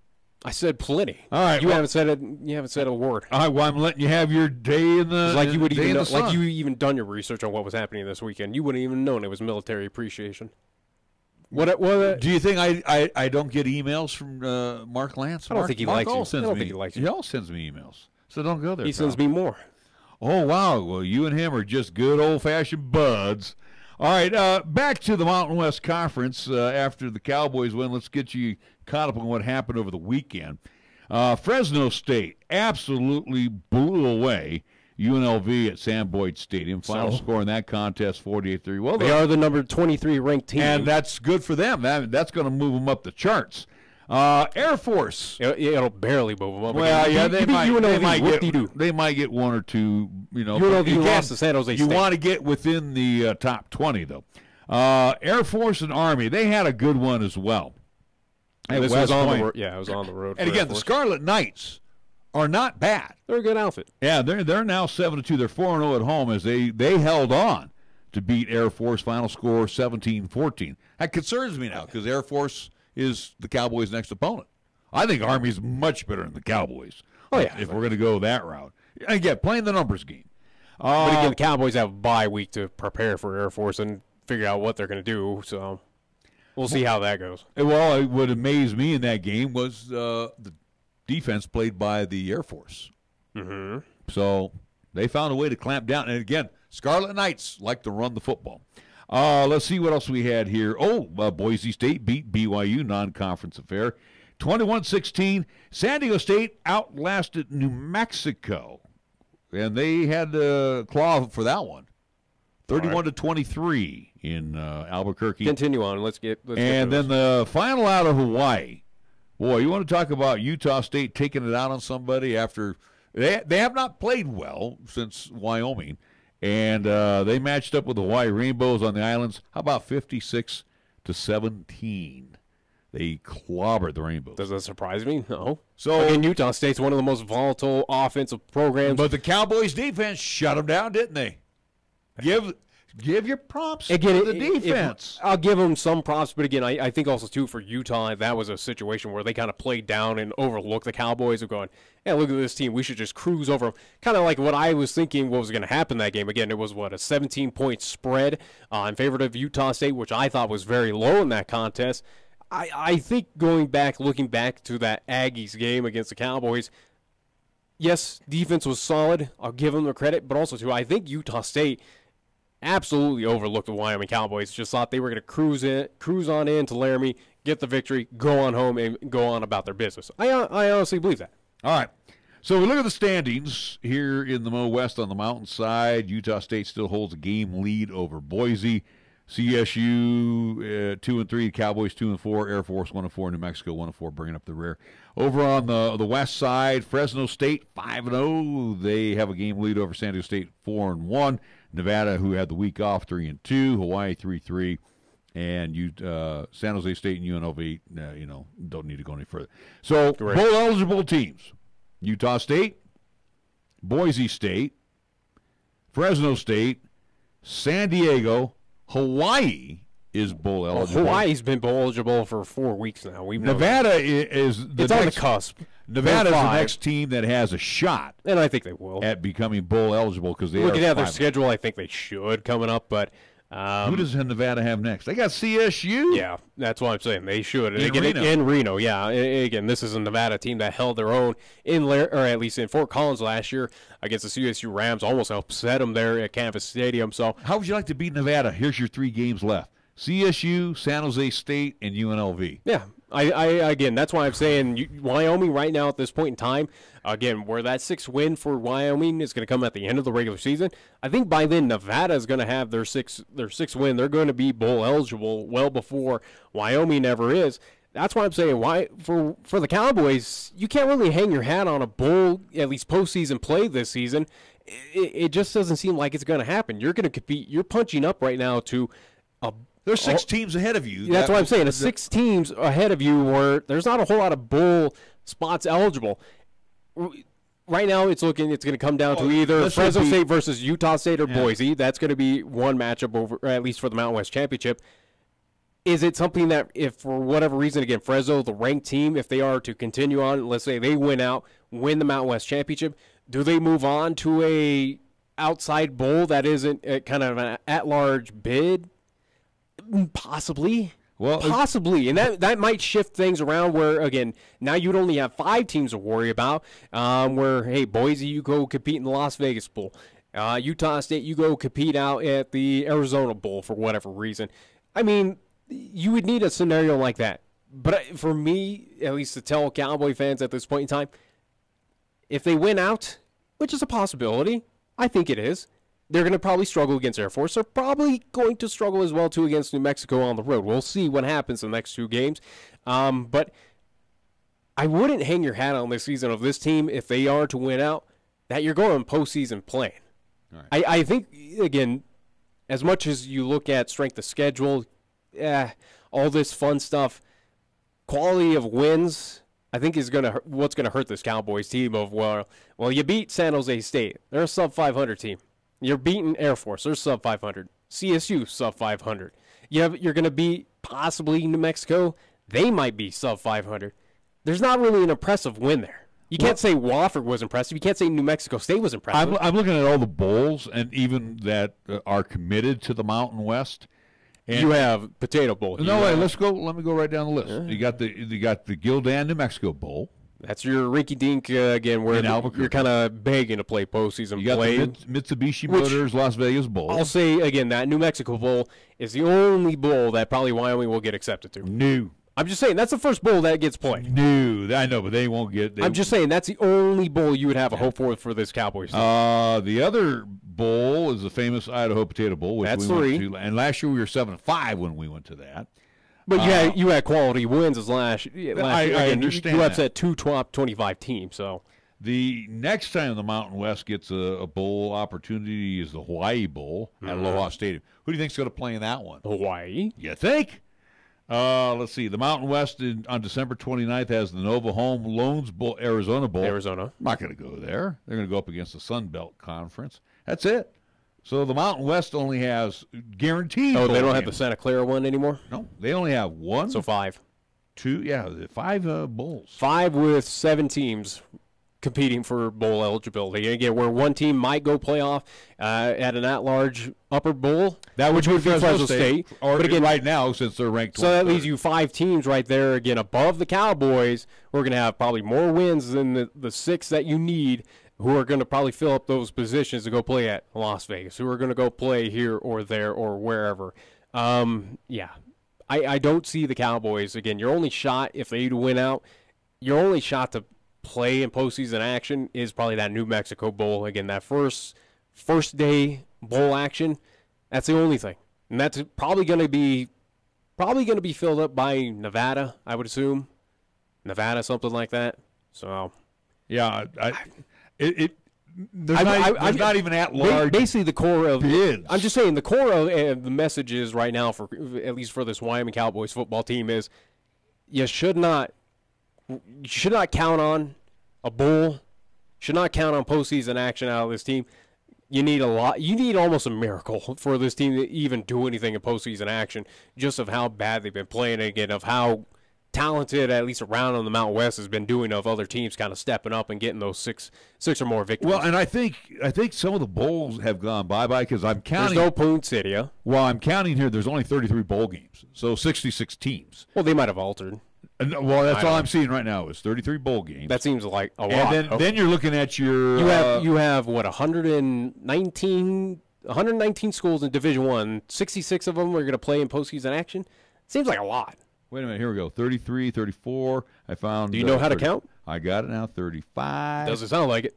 Speaker 3: I said plenty.
Speaker 2: All right.
Speaker 3: You haven't said it. You haven't said a word.
Speaker 2: All right. Well, I'm letting you have your day in the.
Speaker 3: It's like you would even know,
Speaker 2: like
Speaker 3: you even done your research on what was happening this weekend. You wouldn't even known it was military appreciation. What do
Speaker 2: you think I don't get emails from Mark Lance?
Speaker 3: I don't think he likes you. I don't think he likes you.
Speaker 2: He always sends me emails, so don't go there.
Speaker 3: He sends me more.
Speaker 2: Oh wow! Well, you and him are just good old-fashioned buds. All right, back to the Mountain West Conference after the Cowboys win. Let's get you caught up on what happened over the weekend. Fresno State absolutely blew away UNLV at Sam Boyd Stadium. Final score in that contest, 48-3. Well,
Speaker 3: they are the number 23 ranked team.
Speaker 2: And that's good for them. That's going to move them up the charts. Air Force.
Speaker 3: It'll barely move them up.
Speaker 2: Well,
Speaker 3: again.
Speaker 2: They might get one or two.
Speaker 3: UNLV lost to San Jose State.
Speaker 2: You want to get within the top 20, though. Air Force and Army, they had a good one as well.
Speaker 3: This was on the road. Yeah, it was on the road.
Speaker 2: And again, the Scarlet Knights are not bad.
Speaker 3: They're a good outfit.
Speaker 2: Yeah, they're now 7-2. They're 4-0 at home as they held on to beat Air Force. Final score 17-14. That concerns me now because Air Force is the Cowboys' next opponent. I think Army is much better than the Cowboys.
Speaker 3: Oh yeah,
Speaker 2: if we're going to go that route. Again, playing the numbers game.
Speaker 3: But again, the Cowboys have a bye week to prepare for Air Force and figure out what they're going to do. So we'll see how that goes.
Speaker 2: Well, what amazed me in that game was the defense played by the Air Force.
Speaker 3: Mm-hmm.
Speaker 2: So they found a way to clamp down. And again, Scarlet Knights like to run the football. Let's see what else we had here. Boise State beat BYU, non-conference affair. 21-16. San Diego State outlasted New Mexico. And they had to claw for that one. 31-23 in Albuquerque.
Speaker 3: Continue on. Let's get
Speaker 2: then the final out of Hawaii. Boy, you want to talk about Utah State taking it out on somebody after they have not played well since Wyoming. And they matched up with the Hawaii Rainbows on the islands. How about 56-17? They clobbered the Rainbows.
Speaker 3: Does that surprise me? No.
Speaker 2: So
Speaker 3: again, Utah State's one of the most volatile offensive programs.
Speaker 2: But the Cowboys' defense shut them down, didn't they? Give your props to the defense.
Speaker 3: I'll give them some props, but again, I think also, too, for Utah, that was a situation where they kind of played down and overlooked the Cowboys of going, hey, look at this team. We should just cruise over them. Kind of like what I was thinking what was going to happen that game. Again, it was, a 17-point spread in favor of Utah State, which I thought was very low in that contest. I think looking back to that Aggies game against the Cowboys, yes, defense was solid. I'll give them the credit, but also, too, I think Utah State absolutely overlooked the Wyoming Cowboys. Just thought they were going to cruise on into Laramie, get the victory, go on home, and go on about their business. I honestly believe that.
Speaker 2: All right. So we look at the standings here in the Mo West on the mountainside. Utah State still holds a game lead over Boise. CSU 2-3, Cowboys 2-4, Air Force 1-4, New Mexico 1-4, bringing up the rear. Over on the west side, Fresno State 5-0. They have a game lead over San Diego State 4-1. Nevada, who had the week off, 3-2. Hawaii 3-3, and San Jose State and UNLV, don't need to go any further. So bowl eligible teams: Utah State, Boise State, Fresno State, San Diego. Hawaii is bowl eligible.
Speaker 3: Hawaii's been bowl eligible for 4 weeks now.
Speaker 2: Nevada is on
Speaker 3: the cusp.
Speaker 2: Nevada is the next team that has a shot,
Speaker 3: and I think they will,
Speaker 2: at becoming bowl eligible because they
Speaker 3: looking at their schedule. I think they should coming up, but
Speaker 2: who does Nevada have next? They got CSU.
Speaker 3: Yeah, that's what I'm saying. They should. In Reno, yeah. Again, this is a Nevada team that held their own or at least in Fort Collins last year against the CSU Rams. Almost upset them there at Canvas Stadium. So,
Speaker 2: how would you like to beat Nevada? Here's your 3 games left: CSU, San Jose State, and UNLV.
Speaker 3: Yeah. Again, that's why I'm saying Wyoming right now at this point in time, again, where that 6th win for Wyoming is going to come at the end of the regular season, I think by then Nevada is going to have their sixth win. They're going to be bowl eligible well before Wyoming ever is. That's why I'm saying for the Cowboys, you can't really hang your hat on a bowl, at least postseason play this season. It just doesn't seem like it's going to happen. You're going to compete. You're punching up right now to
Speaker 2: there's 6 teams ahead of you.
Speaker 3: That's what I'm saying. 6 teams ahead of you where there's not a whole lot of bowl spots eligible. Right now it's going to come down to either Fresno State versus Utah State or Boise. That's going to be one matchup over, or at least for the Mountain West Championship. Is it something that if for whatever reason, again, Fresno, the ranked team, if they are to continue on, let's say they win out, win the Mountain West Championship, do they move on to a outside bowl that isn't kind of an at-large bid? Possibly.
Speaker 2: Well,
Speaker 3: possibly. And that might shift things around where, again, now you'd only have 5 teams to worry about, where, hey, Boise, you go compete in the Las Vegas Bowl. Utah State, you go compete out at the Arizona Bowl for whatever reason. I mean, you would need a scenario like that. But for me, at least to tell Cowboy fans at this point in time, if they win out, which is a possibility, I think it is, they're going to probably struggle against Air Force. They're probably going to struggle as well, too, against New Mexico on the road. We'll see what happens in the next 2 games. But I wouldn't hang your hat on this season of this team if they are to win out, that you're going postseason playing. Right. I think, again, as much as you look at strength of schedule, all this fun stuff, quality of wins, I think is what's going to hurt this Cowboys team of, well, you beat San Jose State. They're a sub-500 team. You're beating Air Force. They're sub-500. CSU, sub-500. You're going to beat possibly New Mexico. They might be sub-500. There's not really an impressive win there. You can't say Wofford was impressive. You can't say New Mexico State was impressive.
Speaker 2: I'm looking at all the bowls, and even that are committed to the Mountain West. And
Speaker 3: you have Potato Bowl.
Speaker 2: No, wait, let's go. Let me go right down the list. You got the Gildan, New Mexico Bowl.
Speaker 3: That's your rinky-dink, again, where you're kind of begging to play postseason.
Speaker 2: You got the Mitsubishi Motors Las Vegas Bowl.
Speaker 3: I'll say, again, that New Mexico Bowl is the only bowl that probably Wyoming will get accepted to.
Speaker 2: No.
Speaker 3: I'm just saying, that's the first bowl that gets played.
Speaker 2: No, I know, but they won't get...
Speaker 3: I'm just saying, that's the only bowl you would have a hope for this Cowboys team.
Speaker 2: The other bowl is the famous Idaho Potato Bowl, which
Speaker 3: that's
Speaker 2: we
Speaker 3: 3.
Speaker 2: went to. And last year we were 7-5 when we went to that.
Speaker 3: But you had quality wins as last year.
Speaker 2: I understand
Speaker 3: You upset 2 top 25 teams, so...
Speaker 2: The next time the Mountain West gets a bowl opportunity is the Hawaii Bowl at Aloha Stadium. Who do you think's going to play in that one?
Speaker 3: Hawaii.
Speaker 2: You think? Let's see. The Mountain West on December 29th has the Nova Home Loans Bowl, Arizona Bowl.
Speaker 3: Arizona.
Speaker 2: I'm not going to go there. They're going to go up against the Sun Belt Conference. That's it. So the Mountain West only has guaranteed.
Speaker 3: Oh, they don't have the Santa Clara one anymore?
Speaker 2: No, they only have 1.
Speaker 3: So 5.
Speaker 2: 2, 5 bowls.
Speaker 3: 5 with 7 teams competing for bowl eligibility. Again, where one team might go playoff at an at-large upper bowl, which would be Fresno State.
Speaker 2: Or but again, right now, since they're ranked 23rd.
Speaker 3: So that leaves you 5 teams right there, again, above the Cowboys, who are going to have probably more wins than the 6 that you need, who are going to probably fill up those positions to go play at Las Vegas, who are going to go play here or there or wherever. I don't see the Cowboys. Again, your only shot, if they win out, your only shot to play in postseason action is probably that New Mexico Bowl. Again, that first day bowl action, that's the only thing. And that's probably going to be filled up by Nevada, I would assume. Nevada, something like that. So,
Speaker 2: yeah, there's not even at large.
Speaker 3: Basically, the core of
Speaker 2: bids.
Speaker 3: I'm just saying the core of the messages right now, for at least for this Wyoming Cowboys football team, is you should not count on a bowl. Should not count on postseason action out of this team. You need a lot. You need almost a miracle for this team to even do anything in postseason action, just of how bad they've been playing, again, of how talented, at least around on the Mountain West, has been doing, of other teams kind of stepping up and getting those six or more victories.
Speaker 2: Well, and I think some of the bowls have gone bye-bye because I'm counting.
Speaker 3: There's no Poinsettia.
Speaker 2: Well, I'm counting here. There's only 33 bowl games, so 66 teams.
Speaker 3: Well, they might have altered.
Speaker 2: Well, that's all I'm seeing right now is 33 bowl games.
Speaker 3: That seems like a lot.
Speaker 2: And then you're looking at your
Speaker 3: you have what, 119 schools in Division I. 66 of them are going to play in postseason action. Seems like a lot.
Speaker 2: Wait a minute. Here we go. 33, 34. I found.
Speaker 3: Do you know how to count?
Speaker 2: I got it now. 35.
Speaker 3: Doesn't sound like it.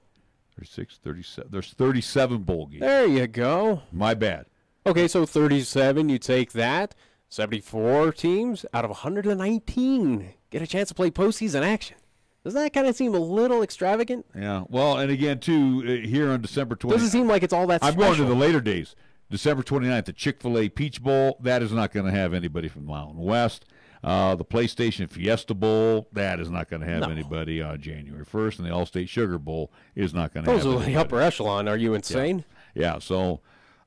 Speaker 2: 36, 37. There's 37 bowl games.
Speaker 3: There you go.
Speaker 2: My bad.
Speaker 3: Okay, so 37. You take that. 74 teams out of 119 get a chance to play postseason action. Doesn't that kind of seem a little extravagant?
Speaker 2: Yeah. Well, and again, too, here on December 29th.
Speaker 3: Doesn't seem like it's all that special.
Speaker 2: I'm going to the later days. December 29th, the Chick-fil-A Peach Bowl. That is not going to have anybody from the Mountain West. The PlayStation Fiesta Bowl, that is not going to have anybody on January 1st. And the All-State Sugar Bowl is not going to have anybody.
Speaker 3: Those are the upper echelon. Are you insane?
Speaker 2: Yeah. So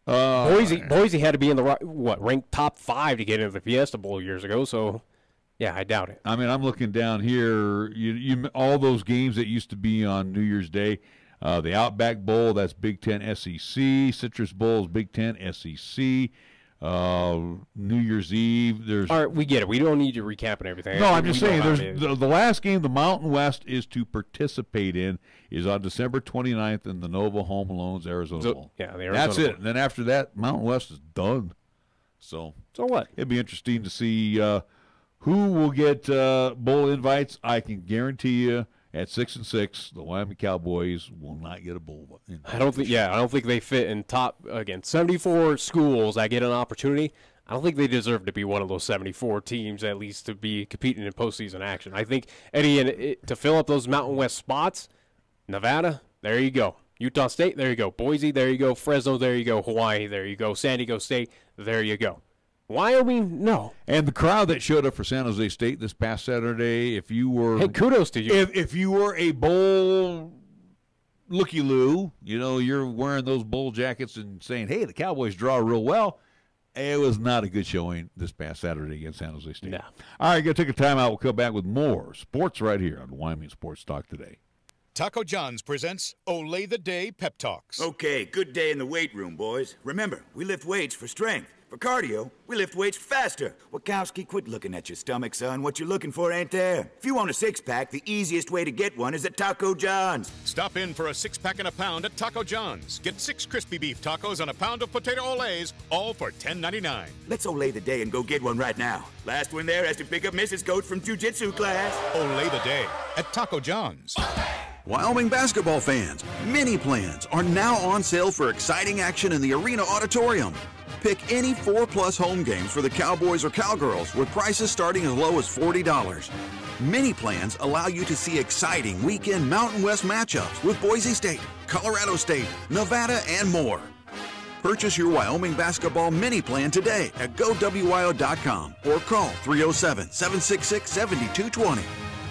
Speaker 3: Boise had to be in the ranked top 5 to get into the Fiesta Bowl years ago. So, yeah, I doubt it.
Speaker 2: I mean, I'm looking down here. You all those games that used to be on New Year's Day, the Outback Bowl, that's Big Ten SEC. Citrus Bowl is Big Ten SEC. New Year's Eve.
Speaker 3: All right, we get it. We don't need to recap everything.
Speaker 2: No, I'm just saying. There's the last game the Mountain West is to participate in is on December 29th in the Nova Home Alone's Arizona Bowl.
Speaker 3: Yeah, the Arizona
Speaker 2: that's
Speaker 3: Bowl.
Speaker 2: it. And then after that, Mountain West is done. So
Speaker 3: what?
Speaker 2: It'd be interesting to see who will get bowl invites. I can guarantee you, at 6-6, the Wyoming Cowboys will not get a bowl invite.
Speaker 3: I don't think they fit in top 74 schools that get an opportunity. I don't think they deserve to be one of those 74 teams, at least to be competing in postseason action. I think, Eddie, to fill up those Mountain West spots, Nevada, there you go. Utah State, there you go. Boise, there you go. Fresno, there you go. Hawaii, there you go. San Diego State, there you go. Wyoming, no.
Speaker 2: And the crowd that showed up for San Jose State this past Saturday, if you were...
Speaker 3: Hey, kudos to you.
Speaker 2: If you were a bowl looky-loo, you're wearing those bowl jackets and saying, hey, the Cowboys draw real well, it was not a good showing this past Saturday against San Jose State.
Speaker 3: No.
Speaker 2: All right, going to take a timeout. We'll come back with more sports right here on Wyoming Sports Talk today.
Speaker 15: Taco John's presents Olay the Day Pep Talks.
Speaker 16: Okay, good day in the weight room, boys. Remember, we lift weights for strength. For cardio, we lift weights faster. Wachowski, quit looking at your stomach, son. What you're looking for ain't there. If you want a six-pack, the easiest way to get one is at Taco John's.
Speaker 15: Stop in for a 6-pack and a pound at Taco John's. Get 6 crispy beef tacos and a pound of potato olays, all for $10.99.
Speaker 16: Let's Olay the day and go get one right now. Last one there has to pick up Mrs. Coach from jiu-jitsu class.
Speaker 15: Olay the day at Taco John's.
Speaker 17: Wyoming basketball fans, mini plans are now on sale for exciting action in the Arena Auditorium. Pick any 4+ home games for the Cowboys or Cowgirls with prices starting as low as $40. Mini plans allow you to see exciting weekend Mountain West matchups with Boise State, Colorado State, Nevada, and more. Purchase your Wyoming basketball mini plan today at GoWyo.com or call 307-766-7220.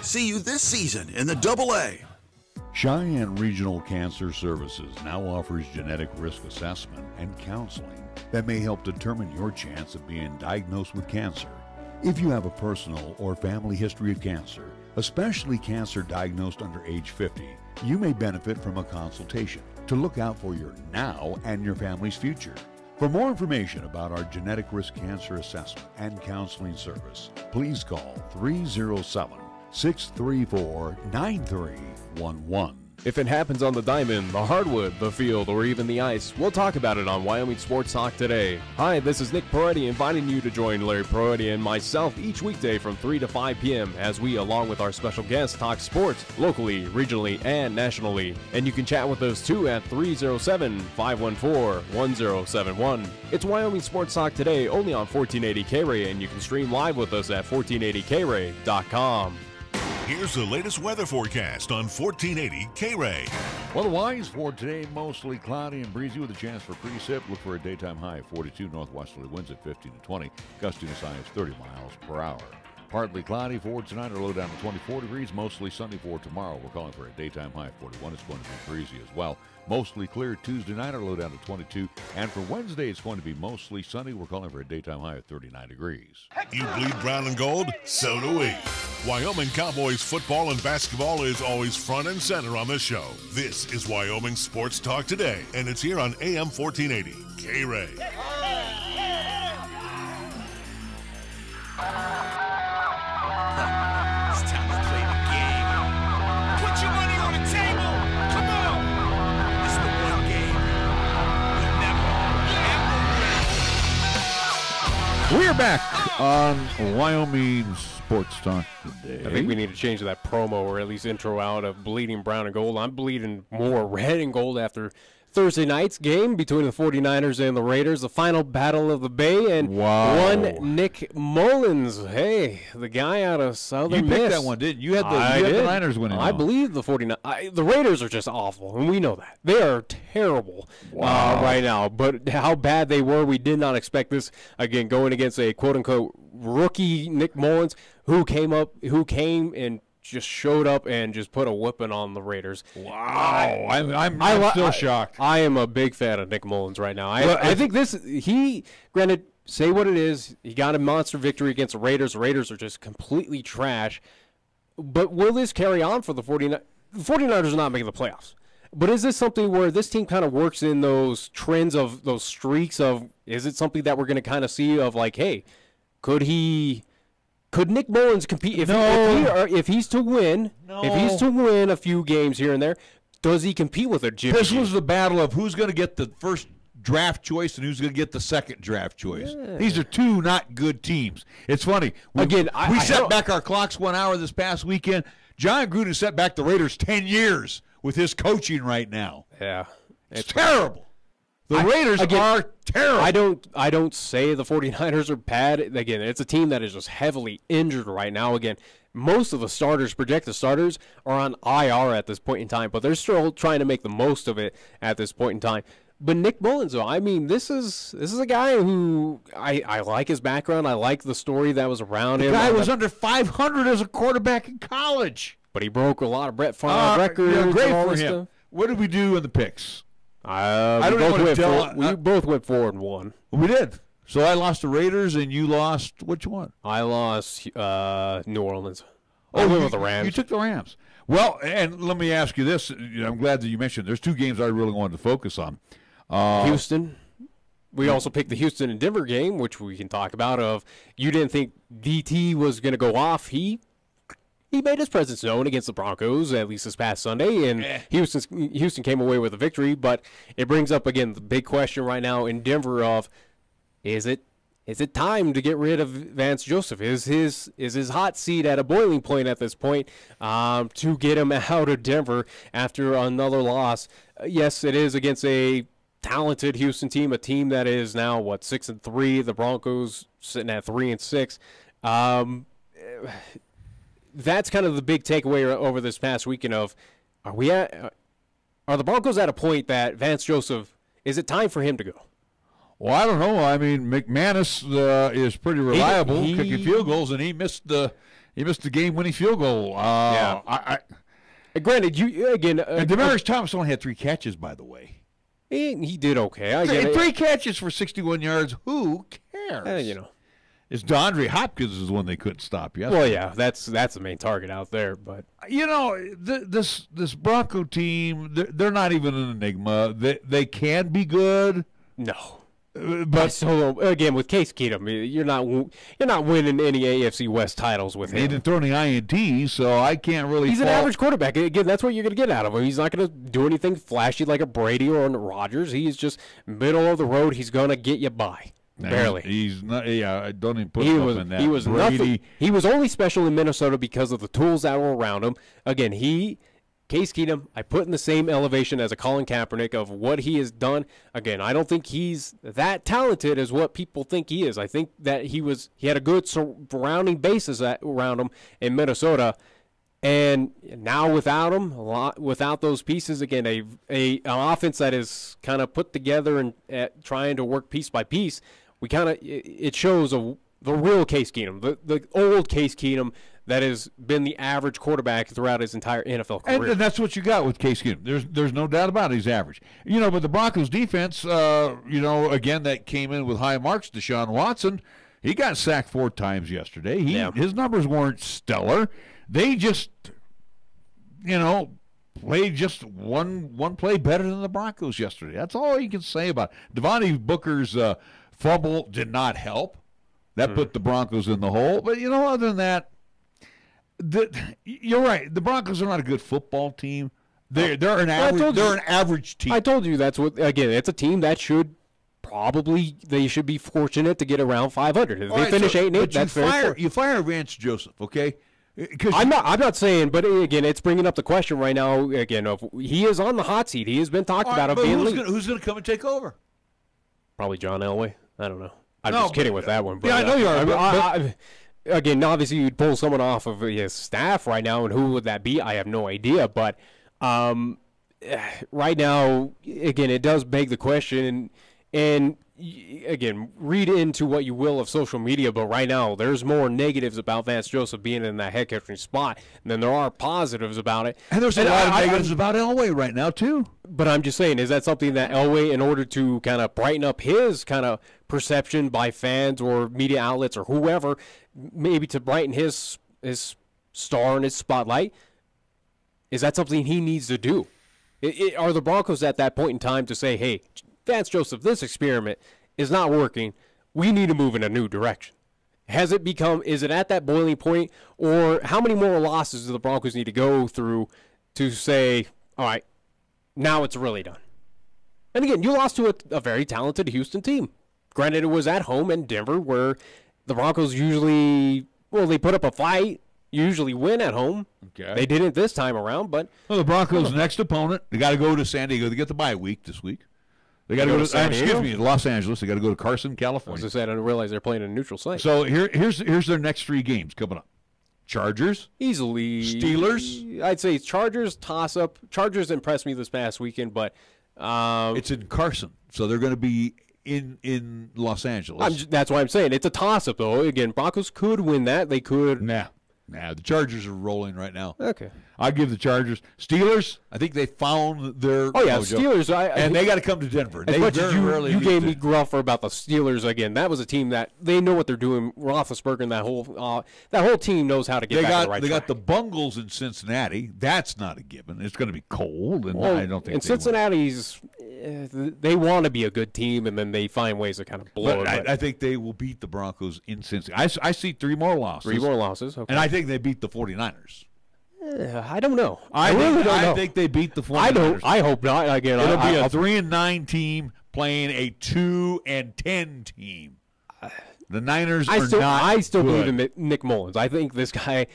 Speaker 17: See you this season in the AA.
Speaker 2: Cheyenne Regional Cancer Services now offers genetic risk assessment and counseling that may help determine your chance of being diagnosed with cancer. If you have a personal or family history of cancer, especially cancer diagnosed under age 50, you may benefit from a consultation to look out for your now and your family's future. For more information about our genetic risk cancer assessment and counseling service, please call 307-634-9311.
Speaker 3: If it happens on the diamond, the hardwood, the field, or even the ice, we'll talk about it on Wyoming Sports Talk today. Hi, this is Nick Peretti inviting you to join Larry Peretti and myself each weekday from 3 to 5 p.m. as we, along with our special guests, talk sports locally, regionally, and nationally. And you can chat with us too at 307-514-1071. It's Wyoming Sports Talk today only on 1480 KRAE, and you can stream live with us at 1480krae.com.
Speaker 1: Here's the latest weather forecast on 1480 KRAE.
Speaker 2: Otherwise, for today, mostly cloudy and breezy with a chance for precip. Look for a daytime high of 42, northwesterly winds at 15 to 20, gusting as high as 30 miles per hour. Partly cloudy for tonight, or low down to 24 degrees. Mostly sunny for tomorrow. We're calling for a daytime high of 41. It's going to be breezy as well. Mostly clear Tuesday night, or low down to 22. And for Wednesday, it's going to be mostly sunny. We're calling for a daytime high of 39 degrees.
Speaker 1: You bleed brown and gold? So do we. Wyoming Cowboys football and basketball is always front and center on the show. This is Wyoming Sports Talk today, and it's here on AM 1480 KRAE.
Speaker 14: It's time to play the game. Put your money on the table. Come on. It's the one game
Speaker 2: We are back on Wyoming Sports Talk today.
Speaker 3: I think we need to change that promo, or at least intro out of bleeding brown and gold. I'm bleeding more red and gold after Thursday night's game between the 49ers and the Raiders, the final battle of the Bay, and one Nick Mullins. Hey, the guy out of Southern Miss.
Speaker 2: You picked that one, didn't you? You had the Niners winning.
Speaker 3: I believe the 49ers. The Raiders are just awful, and we know that. They are terrible right now. But how bad they were, we did not expect this. Again, going against a quote-unquote rookie Nick Mullins, who came and just showed up and just put a whipping on the Raiders.
Speaker 2: Wow. I'm still shocked.
Speaker 3: I am a big fan of Nick Mullins right now. I think granted, say what it is, he got a monster victory against the Raiders. The Raiders are just completely trash. But will this carry on for the 49ers? The 49ers are not making the playoffs. But is this something where this team kind of works in those trends of those streaks of, is it something that we're going to kind of see of like, hey, could Nick Mullins compete if he's to win a few games here and there? Does he compete with a Jimmy?
Speaker 2: This was the battle of who's going to get the first draft choice and who's going to get the second draft choice. Yeah. These are two not good teams. It's funny. We set back our clocks 1 hour this past weekend. John Gruden set back the Raiders 10 years with his coaching right now.
Speaker 3: Yeah,
Speaker 2: it's terrible. The Raiders are terrible.
Speaker 3: I don't say the 49ers are bad. Again, it's a team that is just heavily injured right now. Again, most of the projected starters, are on IR at this point in time, but they're still trying to make the most of it at this point in time. But Nick Mullins, though, I mean, this is a guy who I like his background. I like the story that was around him.
Speaker 2: The guy was under 500 as a quarterback in college.
Speaker 3: But he broke a lot of Brett Favre records.
Speaker 2: Yeah, great
Speaker 3: and all
Speaker 2: for
Speaker 3: this
Speaker 2: him.
Speaker 3: stuff.
Speaker 2: What did we do in the picks?
Speaker 3: We both went 4-1.
Speaker 2: We did. So I lost the Raiders, and you lost which one?
Speaker 3: I lost New Orleans.
Speaker 2: Oh,
Speaker 3: I went with the Rams.
Speaker 2: You took the Rams. Well, and let me ask you this. I'm glad that you mentioned there's two games I really wanted to focus on.
Speaker 3: Houston. We also picked the Houston and Denver game, which we can talk about. Of you didn't think DT was going to go off. He made his presence known against the Broncos, at least this past Sunday, and Houston came away with a victory. But it brings up, again, the big question right now in Denver of, is it time to get rid of Vance Joseph? Is his hot seat at a boiling point at this point to get him out of Denver after another loss? Yes, it is against a talented Houston team, a team that is now, 6-3, the Broncos sitting at 3-6. That's kind of the big takeaway over this past weekend of, are the Broncos at a point that Vance Joseph, is it time for him to go?
Speaker 2: Well, I don't know. I mean, McManus is pretty reliable kicking field goals, and he missed the game-winning field goal.
Speaker 3: Granted,
Speaker 2: and Demaryius Thomas only had 3 catches, by the way.
Speaker 3: He did okay. I get it.
Speaker 2: 3 catches for 61 yards. Who cares? It's DeAndre Hopkins is the one they couldn't stop yesterday.
Speaker 3: Well, yeah, that's the main target out there. But
Speaker 2: this Bronco team, they're not even an enigma. They can be good.
Speaker 3: No,
Speaker 2: but
Speaker 3: so again with Case Keenum, you're not winning any AFC West titles with him.
Speaker 2: He didn't throw any INT, so I can't really.
Speaker 3: He's an average quarterback. Again, that's what you're going to get out of him. He's not going to do anything flashy like a Brady or a Rodgers. He's just middle of the road. He's going to get you by. Barely.
Speaker 2: He's not. Yeah, don't even put him up in that.
Speaker 3: He was nothing. He was only special in Minnesota because of the tools that were around him. Again, Case Keenum, I put in the same elevation as a Colin Kaepernick of what he has done. Again, I don't think he's that talented as what people think he is. I think that he had a good surrounding basis around him in Minnesota. And now without him, without those pieces, again, an offense that is kind of put together and trying to work piece by piece, it shows the real Case Keenum, the old Case Keenum that has been the average quarterback throughout his entire NFL career.
Speaker 2: And that's what you got with Case Keenum. There's no doubt about it. He's average. But the Broncos defense, again, that came in with high marks. Deshaun Watson, he got sacked 4 times yesterday. His numbers weren't stellar. They just, played just one play better than the Broncos yesterday. That's all you can say about it. Devontae Booker's fumble did not help. That put the Broncos in the hole. But, other than that, you're right. The Broncos are not a good football team. They're an average team.
Speaker 3: I told you that's what. Again, it's a team that should be fortunate to get around 500. If they finish 8-8, that's
Speaker 2: you fire Vance Joseph, okay?
Speaker 3: I'm not saying, but again, it's bringing up the question right now. Again, of he is on the hot seat. He has been talked about.
Speaker 2: Who's going to come and take over?
Speaker 3: Probably John Elway. I don't know. I'm just kidding with that one. But,
Speaker 2: I know you are.
Speaker 3: Again, obviously, you'd pull someone off of his staff right now, and who would that be? I have no idea. But right now, again, it does beg the question: And again, read into what you will of social media, but right now there's more negatives about Vance Joseph being in that head coaching spot than there are positives about it.
Speaker 2: And there's a lot of negatives about Elway right now, too.
Speaker 3: But I'm just saying, is that something that Elway, in order to kind of brighten up his kind of perception by fans or media outlets or whoever, maybe to brighten his star in his spotlight, is that something he needs to do? Are the Broncos at that point in time to say, hey, Vance Joseph, this experiment is not working. We need to move in a new direction. Is it at that boiling point, or how many more losses do the Broncos need to go through to say, all right, now it's really done? And again, you lost to a very talented Houston team. Granted, it was at home in Denver, where the Broncos usually, they put up a fight, usually win at home.
Speaker 2: Okay.
Speaker 3: They didn't this time around, but...
Speaker 2: Well, the Broncos' next opponent, they got to go to San Diego. They get the bye week this week. They got to go to Los Angeles. They got to go to Carson, California.
Speaker 3: I was going to say, I didn't realize they're playing a neutral site.
Speaker 2: So here's their next 3 games coming up. Chargers.
Speaker 3: Easily.
Speaker 2: Steelers.
Speaker 3: I'd say Chargers, toss-up. Chargers impressed me this past weekend, but...
Speaker 2: it's in Carson, so they're going to be in Los Angeles.
Speaker 3: That's why I'm saying it's a toss-up, though. Again, Broncos could win that. They could...
Speaker 2: Nah, the Chargers are rolling right now.
Speaker 3: Okay.
Speaker 2: I'll give the Chargers. Steelers, I think they found their mojo.
Speaker 3: Steelers.
Speaker 2: And they got to come to Denver.
Speaker 3: As much as you gave me gruff about the Steelers again, that was a team that they know what they're doing. Roethlisberger and that whole team knows how to get back on the right track.
Speaker 2: They got the Bungles in Cincinnati. That's not a given. It's going to be cold, and I don't think.
Speaker 3: And Cincinnati's, they want to be a good team, and then they find ways to kind of blow it.
Speaker 2: I think they will beat the Broncos in Cincinnati. I see 3 more losses.
Speaker 3: 3 more losses, okay.
Speaker 2: And I think they beat the 49ers.
Speaker 3: I don't know.
Speaker 2: I think they beat the 49ers.
Speaker 3: I hope not. Again,
Speaker 2: it'll be a 3-9 team playing a 2-10 team. The Niners are not
Speaker 3: I still
Speaker 2: good.
Speaker 3: believe in Nick Mullins. I think this guy,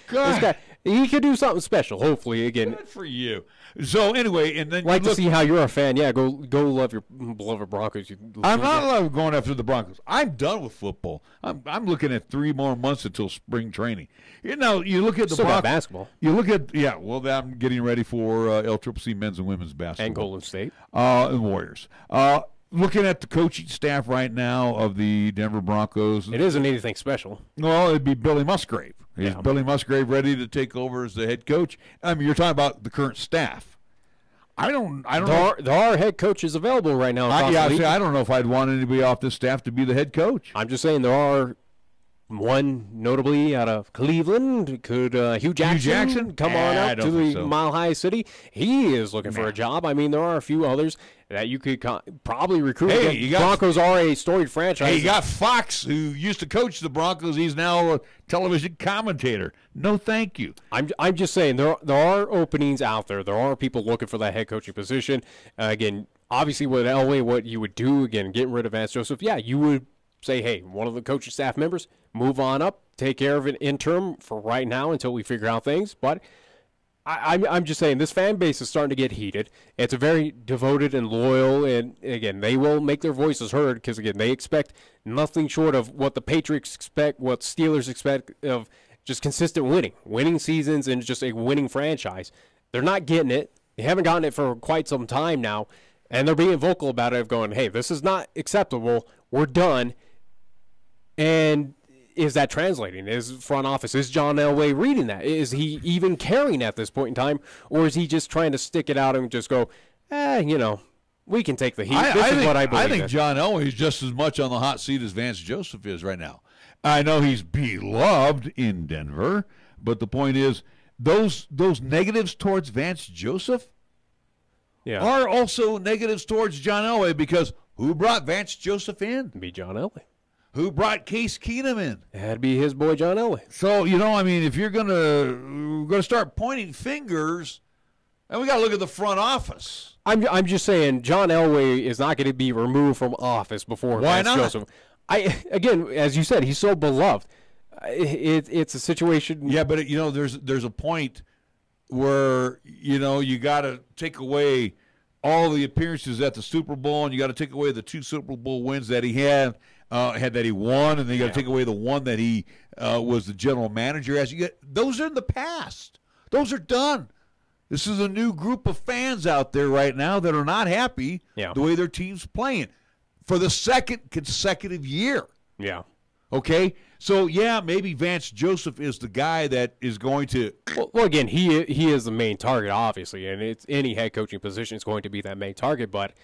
Speaker 3: he could do something special. Hopefully, again.
Speaker 2: Good for you. So anyway, and then
Speaker 3: to see how you're a fan. Yeah, go love your beloved Broncos.
Speaker 2: I'm not going after the Broncos. I'm done with football. I'm looking at 3 more months until spring training. You look at the
Speaker 3: Broncos. Basketball.
Speaker 2: You look at I'm getting ready for LCCC men's and women's basketball
Speaker 3: and Golden State
Speaker 2: and Warriors. Looking at the coaching staff right now of the Denver Broncos.
Speaker 3: It isn't anything special.
Speaker 2: Well, it'd be Billy Musgrave. Is Billy Musgrave ready to take over as the head coach? I mean, you're talking about the current staff. I don't know.
Speaker 3: There are head coaches available right now.
Speaker 2: I don't know if I'd want anybody off this staff to be the head coach.
Speaker 3: I'm just saying there are one notably out of Cleveland. Could Hugh Jackson come on up to the Mile High City? He is looking for a job. I mean, there are a few others that you could probably recruit.
Speaker 2: Hey,
Speaker 3: Broncos are a storied franchise.
Speaker 2: Hey, you got Fox, who used to coach the Broncos. He's now a television commentator. No, thank you.
Speaker 3: I'm just saying there are openings out there. There are people looking for that head coaching position. Again, obviously with Elway, what you would do, again, getting rid of Vance Joseph, you would say, hey, one of the coaching staff members, move on up, take care of an interim for right now until we figure out things. But I'm just saying this fan base is starting to get heated. It's a very devoted and loyal, and again, they will make their voices heard because, again, they expect nothing short of what the Patriots expect, what Steelers expect of just consistent winning seasons and just a winning franchise. They're not getting it. They haven't gotten it for quite some time now, and they're being vocal about it of going, hey, this is not acceptable. We're done. And is that translating? Is front office, is John Elway reading that? Is he even caring at this point in time? Or is he just trying to stick it out and just go, we can take the heat. This is what I believe
Speaker 2: I think John Elway is just as much on the hot seat as Vance Joseph is right now. I know he's beloved in Denver, but the point is those negatives towards Vance Joseph are also negatives towards John Elway, because who brought Vance Joseph in?
Speaker 3: Be John Elway.
Speaker 2: Who brought Case Keenum in?
Speaker 3: It had to be his boy John Elway.
Speaker 2: So, if you're gonna start pointing fingers, and we got to look at the front office.
Speaker 3: I'm just saying John Elway is not going to be removed from office before Vance Joseph. Again, as you said, he's so beloved. It's a situation.
Speaker 2: Yeah, but there's a point where you got to take away all the appearances at the Super Bowl, and you got to take away the 2 Super Bowl wins that he had that he won, and then you got to take away the one that he was the general manager. Those are in the past. Those are done. This is a new group of fans out there right now that are not happy the way their team's playing. for the second consecutive year.
Speaker 3: Yeah.
Speaker 2: Okay? So, yeah, maybe Vance Joseph is the guy that is going to
Speaker 3: Well, again, he is the main target, obviously, and it's any head coaching position is going to be that main target. But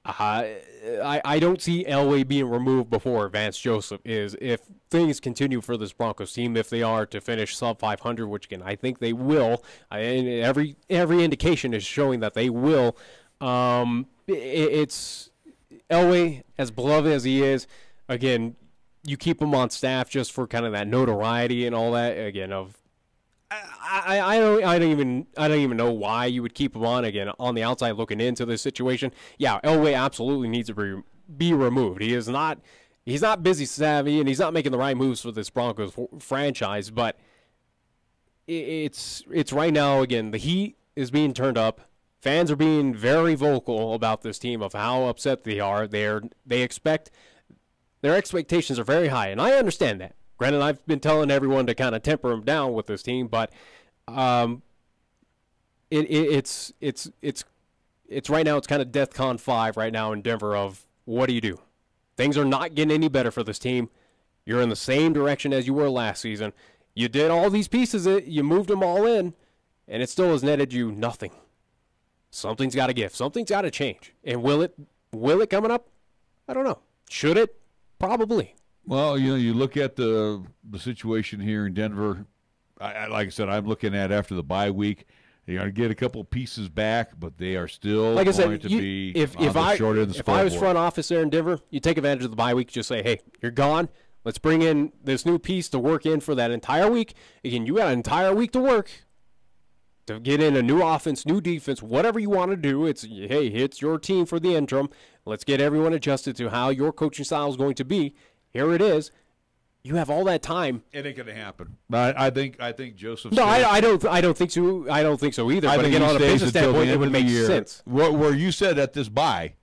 Speaker 3: I don't see Elway being removed before Vance Joseph is. If things continue for this Broncos team, if they are to finish sub 500, which again I think they will, and every indication is showing that they will. It's Elway, as beloved as he is, again. You keep him on staff just for kind of that notoriety and all that. Again, I don't even know why you would keep him on. Again, on the outside looking into this situation, yeah, Elway absolutely needs to be removed. He's not busy savvy and he's not making the right moves for this Broncos franchise. But it's right now. Again, the heat is being turned up. Fans are being very vocal about this team of how upset they are. They expect. Their expectations are very high, and I understand that. Granted, I've been telling everyone to kind of temper them down with this team, but it's right now. It's kind of DEFCON 5 right now in Denver. Of what do you do? Things are not getting any better for this team. You're in the same direction as you were last season. You did all these pieces. You moved them all in, and it still has netted you nothing. Something's got to give. Something's got to change. And will it coming up? I don't know. Should it? Probably.
Speaker 2: Well, you look at the situation here in Denver. Like I said, I'm looking at after the bye week. They're going to get a couple pieces back, but they are still
Speaker 3: like I said,
Speaker 2: going to be
Speaker 3: if
Speaker 2: on the short end of the
Speaker 3: If I was
Speaker 2: scoreboard.
Speaker 3: front office there in Denver, you take advantage of the bye week. Just say, hey, you're gone. Let's bring in this new piece to work in for that entire week. Again, you got an entire week to work to get in a new offense, new defense, whatever you want to do. It's your team for the interim. Let's get everyone adjusted to how your coaching style is going to be. Here it is. You have all that time.
Speaker 2: It ain't going to happen. I think Joseph.
Speaker 3: No, I don't think so. I don't think so either. But again, on a business standpoint, it would make sense.
Speaker 2: Where you said at this bye,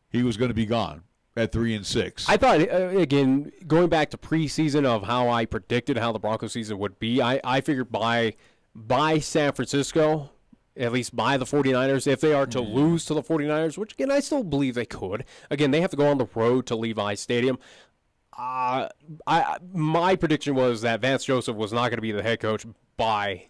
Speaker 2: he was going to be gone at 3-6.
Speaker 3: I thought again, going back to preseason of how I predicted how the Broncos season would be. I figured by San Francisco, at least by the 49ers, if they are to lose to the 49ers, which again I still believe they could. Again, they have to go on the road to Levi's Stadium. My prediction was that Vance Joseph was not going to be the head coach by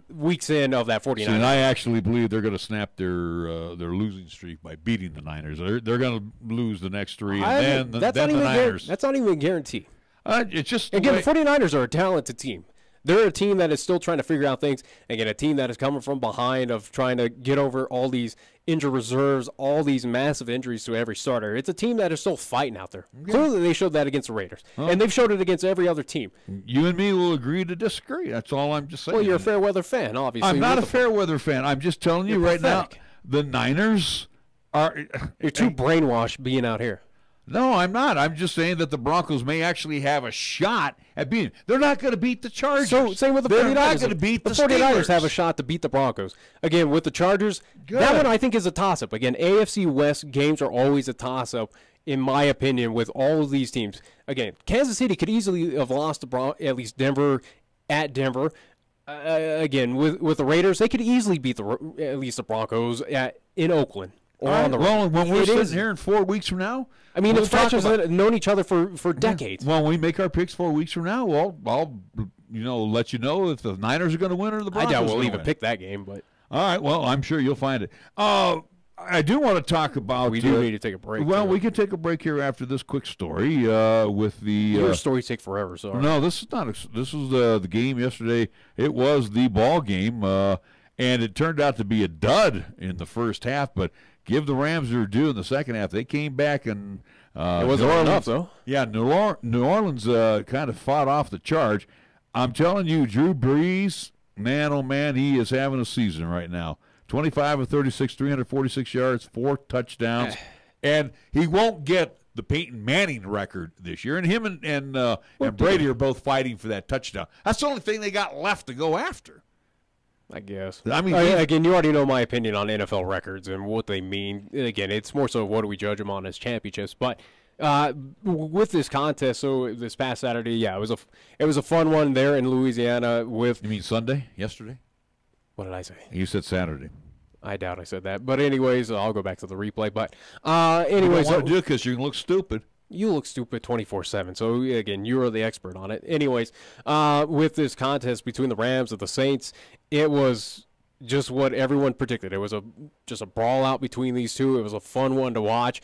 Speaker 3: weeks in of that 49ers.
Speaker 2: And I actually believe they're going to snap their losing streak by beating the Niners. They're going to lose the next three, and then the Niners.
Speaker 3: That's not even a guarantee.
Speaker 2: It's just
Speaker 3: again, the 49ers are a talented team. They're a team that is still trying to figure out things. Again, a team that is coming from behind of trying to get over all these injured reserves, all these massive injuries to every starter. It's a team that is still fighting out there. Yeah. Clearly, they showed that against the Raiders. And they've showed it against every other team.
Speaker 2: You and me will agree to disagree. That's all I'm just saying.
Speaker 3: Well, you're a fair weather fan, obviously.
Speaker 2: I'm not a fair weather fan. I'm just telling you right now, the Niners are...
Speaker 3: You're too brainwashed being out here.
Speaker 2: No, I'm not. I'm just saying that the Broncos may actually have a shot at beating. They're not going to beat the Chargers.
Speaker 3: So same with the 49ers.
Speaker 2: They're not going to beat the
Speaker 3: 49ers
Speaker 2: Steelers.
Speaker 3: have a shot to beat the Broncos. Again, with the Chargers, that one I think is a toss-up. Again, AFC West games are always a toss-up, in my opinion, with all of these teams. Again, Kansas City could easily have lost to at least Denver at Denver. Again, with the Raiders, they could easily beat at least the Broncos in Oakland. Or on the road.
Speaker 2: When we're sitting here in 4 weeks from now,
Speaker 3: I mean, it's franchises that have known each other for decades.
Speaker 2: Well, when we make our picks 4 weeks from now, I'll let you know if the Niners are going to win or the Broncos.
Speaker 3: I doubt we'll even pick that game, but
Speaker 2: all right. Well, I'm sure you'll find it. I do want to talk about.
Speaker 3: We do need to take a break.
Speaker 2: Well, we can take a break here after this quick story with the.
Speaker 3: Your stories take forever. Sorry.
Speaker 2: No, this is not. This was the game yesterday. It was the ball game, and it turned out to be a dud in the first half, but. Give the Rams their due in the second half. They came back and
Speaker 3: it wasn't enough, though.
Speaker 2: Yeah, New Orleans kind of fought off the charge. I'm telling you, Drew Brees, man, oh man, he is having a season right now. 25 of 36, 346 yards, 4 touchdowns, and he won't get the Peyton Manning record this year. And him and Brady are both fighting for that touchdown. That's the only thing they got left to go after.
Speaker 3: I guess.
Speaker 2: I mean,
Speaker 3: again, you already know my opinion on NFL records and what they mean. Again, it's more so what do we judge them on as championships. But with this contest, so this past Saturday, yeah, it was a fun one there in Louisiana. With
Speaker 2: you mean Sunday? Yesterday?
Speaker 3: What did I say?
Speaker 2: You said Saturday.
Speaker 3: I doubt I said that. But anyways, I'll go back to the replay. But anyways,
Speaker 2: you don't want to do it because you're going to look stupid.
Speaker 3: You look stupid 24/7. So, again, you are the expert on it. Anyways, with this contest between the Rams and the Saints, it was just what everyone predicted. It was just a brawl out between these two. It was a fun one to watch.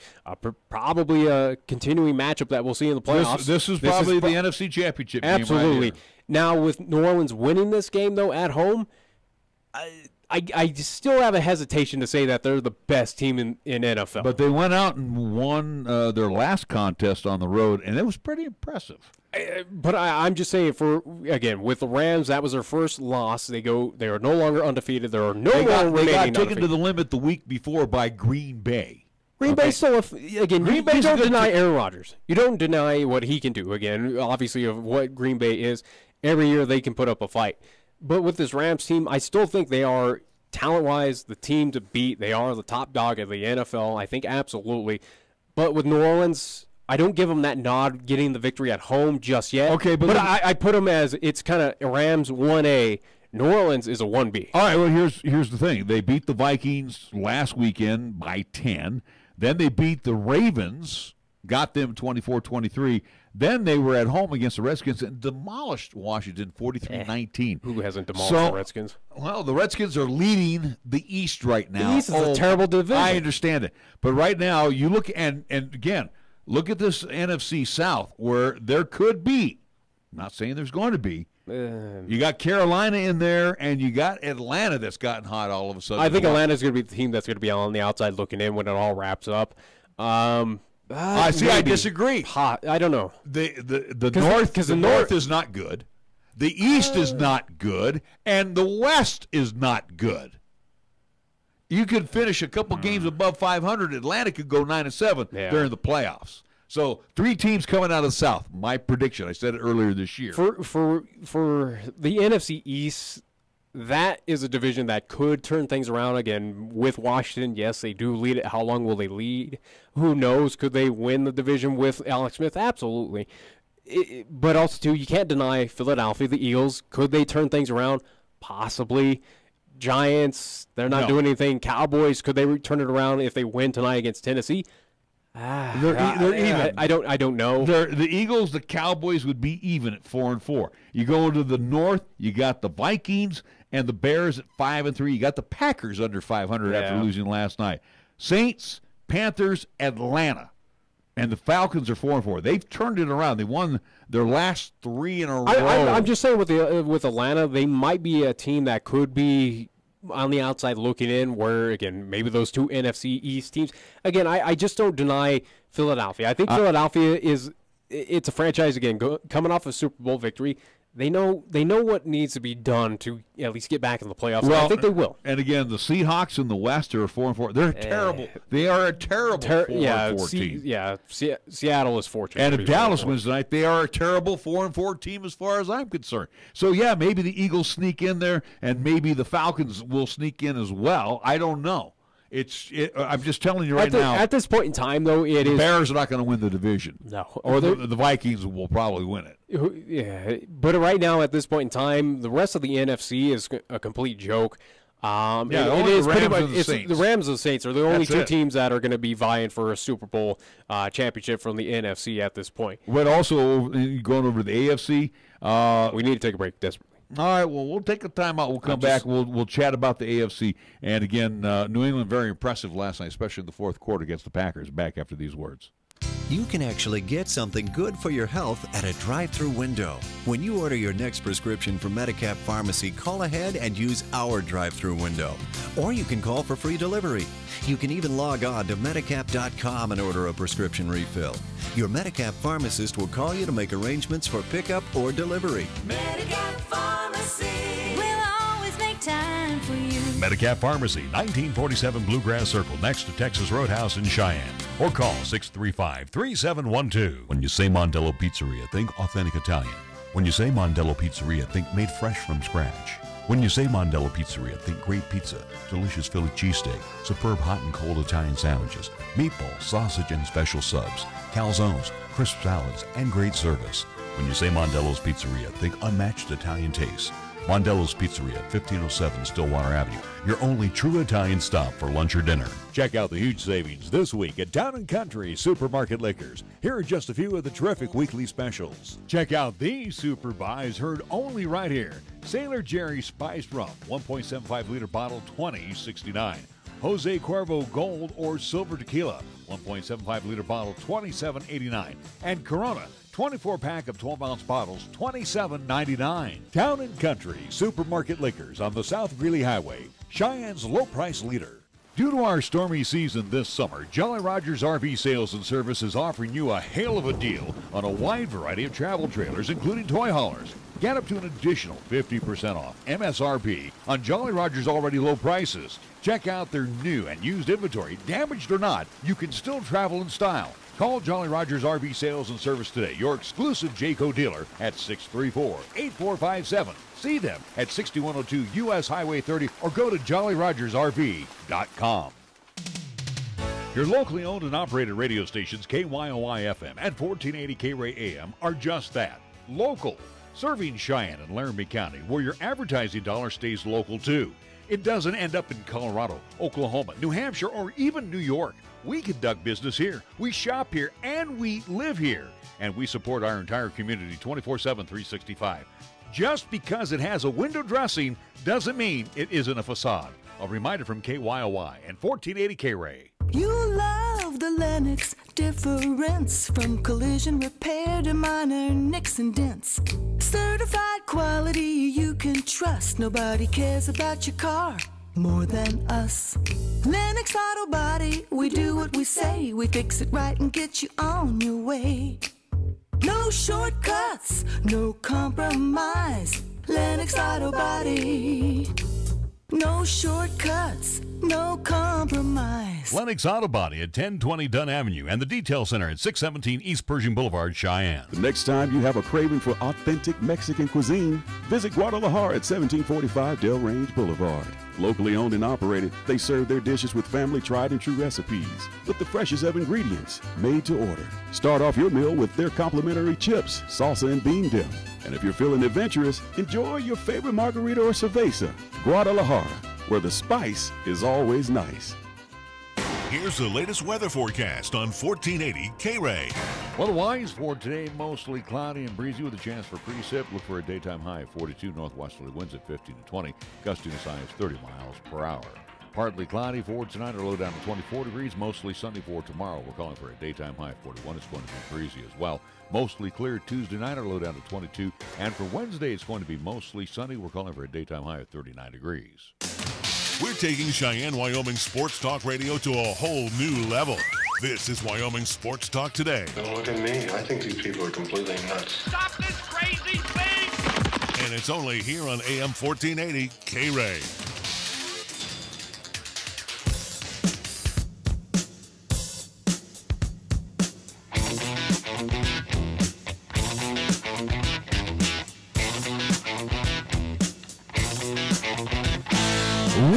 Speaker 3: Probably a continuing matchup that we'll see in the playoffs.
Speaker 2: This is probably the NFC Championship game.
Speaker 3: Absolutely.
Speaker 2: Right here.
Speaker 3: Now, with New Orleans winning this game, though, at home, I still have a hesitation to say that they're the best team in NFL.
Speaker 2: But they went out and won their last contest on the road, and it was pretty impressive.
Speaker 3: But I'm just saying, with the Rams, that was their first loss. They are no longer undefeated. There are
Speaker 2: They got taken to the limit the week before by Green Bay.
Speaker 3: Green Bay still, you don't deny Aaron Rodgers. You don't deny what he can do. Again, obviously, of what Green Bay is. Every year they can put up a fight. But with this Rams team, I still think they are, talent-wise, the team to beat. They are the top dog of the NFL. I think absolutely. But with New Orleans, I don't give them that nod getting the victory at home just yet.
Speaker 2: Okay, but
Speaker 3: I put them as it's kind of Rams 1A. New Orleans is a 1B.
Speaker 2: All right, well, here's the thing. They beat the Vikings last weekend by 10. Then they beat the Ravens, got them 24-23. Then they were at home against the Redskins and demolished Washington 43-19.
Speaker 3: Who hasn't demolished the Redskins?
Speaker 2: Well, the Redskins are leading the East right now.
Speaker 3: The East is a terrible division.
Speaker 2: I understand it. But right now, you look, and again, look at this NFC South where there could be, I'm not saying there's going to be, you got Carolina in there, and you got Atlanta that's gotten hot all of a sudden.
Speaker 3: I think Atlanta's going to be the team that's going to be on the outside looking in when it all wraps up.
Speaker 2: I disagree.
Speaker 3: I don't know.
Speaker 2: The North is not good. The East is not good, and the West is not good. You could finish a couple games above 500. Atlanta could go 9-7 during the playoffs. So 3 teams coming out of the South. My prediction. I said it earlier this year.
Speaker 3: For the NFC East, that is a division that could turn things around again with Washington. Yes, they do lead it. How long will they lead? Who knows? Could they win the division with Alex Smith? Absolutely. But also, too, you can't deny Philadelphia, the Eagles. Could they turn things around? Possibly. Giants, they're not doing anything. Cowboys, could they turn it around if they win tonight against Tennessee?
Speaker 2: They're even.
Speaker 3: I don't know.
Speaker 2: The Eagles, the Cowboys would be even at 4-4. You go into the North, you got the Vikings and the Bears at 5-3. You got the Packers under 500 after losing last night. Saints, Panthers, Atlanta, and the Falcons are 4-4. They've turned it around. They won their last 3 in a row.
Speaker 3: I'm just saying with Atlanta, they might be a team that could be on the outside looking in, where, again, maybe those 2 NFC East teams. Again, I just don't deny Philadelphia. I think Philadelphia it's a franchise, again, coming off a Super Bowl victory. They know what needs to be done to at least get back in the playoffs. Well, I think they will.
Speaker 2: And again, the Seahawks in the West are 4-4. They're terrible. They are a terrible 4-4 team.
Speaker 3: Yeah, Seattle is fortunate.
Speaker 2: And if Dallas wins tonight, they are a terrible 4-4 team as far as I'm concerned. So, yeah, maybe the Eagles sneak in there, and maybe the Falcons will sneak in as well. I don't know. I'm just telling you right now.
Speaker 3: At this point in time, though, the
Speaker 2: Bears are not going to win the division.
Speaker 3: No.
Speaker 2: Or the Vikings will probably win it.
Speaker 3: Yeah, but right now, at this point in time, the rest of the NFC is a complete joke.
Speaker 2: Only the Rams and the Saints.
Speaker 3: The Rams and the Saints are the only 2 teams that are going to be vying for a Super Bowl championship from the NFC at this point.
Speaker 2: But also, going over to the AFC,
Speaker 3: we need to take a break desperately.
Speaker 2: All right, well, we'll take a timeout. We'll come back. We'll chat about the AFC. And, again, New England very impressive last night, especially in the fourth quarter against the Packers. Back after these words.
Speaker 7: You can actually get something good for your health at a drive-thru window. When you order your next prescription from Medicap Pharmacy, call ahead and use our drive-thru window. Or you can call for free delivery. You can even log on to Medicap.com and order a prescription refill. Your Medicap pharmacist will call you to make arrangements for pickup or delivery.
Speaker 8: Medicap Pharmacy will always make time for you.
Speaker 9: Medicap Pharmacy, 1947 Bluegrass Circle, next to Texas Roadhouse in Cheyenne. Or call 635-3712. When you say Mondello Pizzeria, think authentic Italian. When you say Mondello Pizzeria, think made fresh from scratch. When you say Mondello Pizzeria, think great pizza, delicious Philly cheesesteak, superb hot and cold Italian sandwiches, meatballs, sausage, and special subs, calzones, crisp salads, and great service. When you say Mondello's Pizzeria, think unmatched Italian taste. Mondello's Pizzeria, 1507 Stillwater Avenue, your only true Italian stop for lunch or dinner.
Speaker 18: Check out the huge savings this week at Town & Country Supermarket Liquors. Here are just a few of the terrific weekly specials. Check out these super buys heard only right here. Sailor Jerry Spiced Rum, 1.75-liter bottle, $20.69. Jose Cuervo Gold or Silver Tequila, 1.75-liter bottle, $27.89. And Corona, 24-pack of 12-ounce bottles, $27.99. Town & Country Supermarket Liquors on the South Greeley Highway, Cheyenne's low-price leader. Due to our stormy season this summer, Jolly Rogers RV Sales and Service is offering you a hail of a deal on a wide variety of travel trailers, including toy haulers. Get up to an additional 50% off MSRP on Jolly Rogers' already low prices. Check out their new and used inventory. Damaged or not, you can still travel in style. Call Jolly Rogers RV Sales and Service today, your exclusive Jayco dealer, at 634-8457. See them at 6102 U.S. Highway 30 or go to jollyrogersrv.com. Your locally owned and operated radio stations, KYOI-FM and 1480 KRAE AM, are just that, local. Serving Cheyenne and Laramie County, where your advertising dollar stays local too. It doesn't end up in Colorado, Oklahoma, New Hampshire, or even New York. We conduct business here, we shop here, and we live here. And we support our entire community 24/7, 365. Just because it has a window dressing doesn't mean it isn't a facade. A reminder from KYOI and 1480 KRAE.
Speaker 8: You love the Lennox difference, from collision repair to minor nicks and dents. Certified quality you can trust. Nobody cares about your car more than us. Lennox Auto Body, we do what we say. We fix it right and get you on your way. No shortcuts, no compromise. Lennox Auto Body. No shortcuts, no compromise.
Speaker 9: Lennox Auto Body at 1020 Dunn Avenue and the Detail Center at 617 East Pershing Boulevard, Cheyenne.
Speaker 19: The next time you have a craving for authentic Mexican cuisine, visit Guadalajara at 1745 Del Range Boulevard. Locally owned and operated, they serve their dishes with family tried and true recipes with the freshest of ingredients, made to order. Start off your meal with their complimentary chips, salsa, and bean dip. And if you're feeling adventurous, enjoy your favorite margarita or cerveza. Guadalajara, where the spice is always nice.
Speaker 1: Here's the latest weather forecast on 1480 KRAE.
Speaker 2: Otherwise, for today, mostly cloudy and breezy with a chance for precip. Look for a daytime high of 42, northwesterly winds at 15 to 20, gusting as high as 30 miles per hour. Partly cloudy for tonight, or low down to 24 degrees. Mostly sunny for tomorrow. We're calling for a daytime high of 41. It's going to be breezy as well. Mostly clear Tuesday night, or low down to 22. And for Wednesday, it's going to be mostly sunny. We're calling for a daytime high of 39 degrees.
Speaker 1: We're taking Cheyenne, Wyoming Sports Talk Radio to a whole new level. This is Wyoming Sports Talk Today.
Speaker 20: Don't look at me. I think these people are completely nuts.
Speaker 14: Stop this crazy thing!
Speaker 1: And it's only here on AM 1480 KRAE.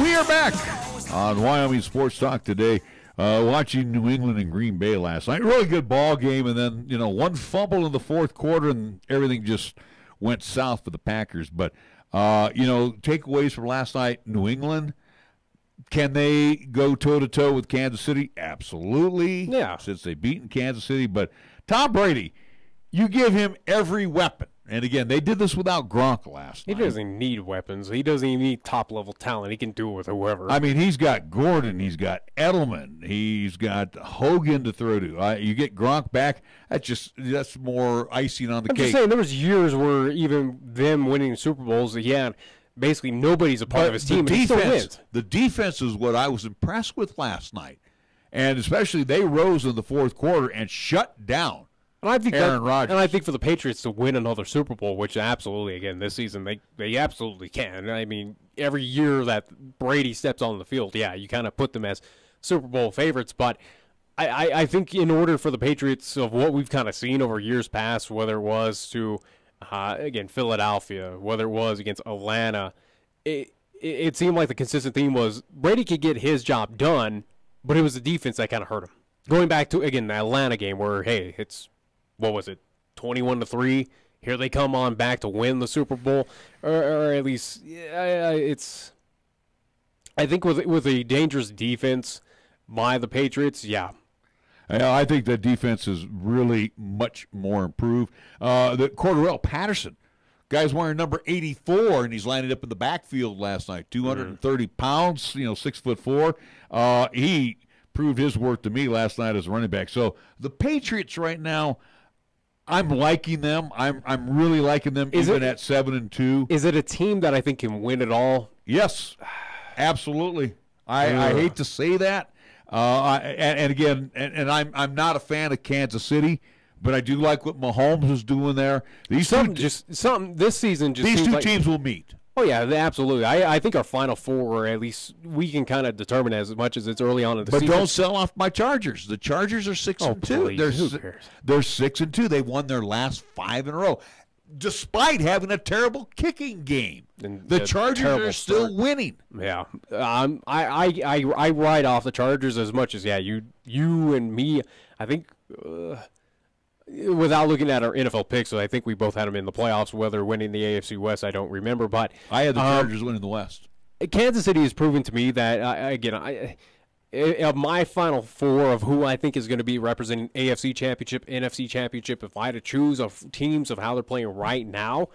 Speaker 2: We are back on Wyoming Sports Talk today. Watching New England and Green Bay last night. Really good ball game, and then, one fumble in the fourth quarter, and everything just went south for the Packers. But, takeaways from last night, New England, can they go toe-to-toe with Kansas City? Absolutely.
Speaker 3: Yeah.
Speaker 2: Since they've beaten Kansas City. But Tom Brady, you give him every weapon. And again, they did this without Gronk last night.
Speaker 3: He doesn't need weapons. He doesn't even need top-level talent. He can do it with whoever.
Speaker 2: I mean, he's got Gordon. He's got Edelman. He's got Hogan to throw to. You get Gronk back, that's more icing on the cake.
Speaker 3: I'm just saying, there was years where even them winning Super Bowls, basically nobody's a part of his team, and he still wins.
Speaker 2: The defense is what I was impressed with last night. And especially they rose in the fourth quarter and shut down Aaron Rodgers.
Speaker 3: And I think for the Patriots to win another Super Bowl, which absolutely, again, this season, they absolutely can. I mean, every year that Brady steps on the field, you kind of put them as Super Bowl favorites. But I think in order for the Patriots, of what we've kind of seen over years past, whether it was to, again, Philadelphia, whether it was against Atlanta, it seemed like the consistent theme was Brady could get his job done, but it was the defense that kind of hurt him. Going back to, again, the Atlanta game where, hey, it's, what was it, 21-3? here they come on back to win the Super Bowl, or at least it's. I think with a dangerous defense by the Patriots, yeah.
Speaker 2: I think the defense is really much more improved. The Cordarrelle Patterson, guy's wearing number 84, and he's lining up in the backfield last night. 230 pounds, 6'4". He proved his worth to me last night as a running back. So the Patriots right now, I'm liking them. I'm really liking them at 7-2.
Speaker 3: Is it a team that I think can win it all?
Speaker 2: Yes, absolutely. I hate to say that. And again, I'm not a fan of Kansas City, but I do like what Mahomes is doing there.
Speaker 3: This season just
Speaker 2: these
Speaker 3: seems
Speaker 2: two
Speaker 3: like,
Speaker 2: teams will meet.
Speaker 3: Oh yeah, absolutely. I think our Final Four, or at least we can kind of determine as much as it's early on in the season.
Speaker 2: But don't sell off my Chargers. The Chargers are 6-2.
Speaker 3: Please. Who cares?
Speaker 2: They're 6-2. They won their last 5 in a row, despite having a terrible kicking game.
Speaker 3: And
Speaker 2: the Chargers are still winning.
Speaker 3: Yeah, I ride off the Chargers as much as you and me. I think without looking at our NFL picks, so I think we both had them in the playoffs. Whether winning the AFC West, I don't remember, but
Speaker 2: I had the Chargers winning the West.
Speaker 3: Kansas City has proven to me that of my Final Four of who I think is going to be representing AFC Championship, NFC Championship, if I had to choose of teams of how they're playing right now,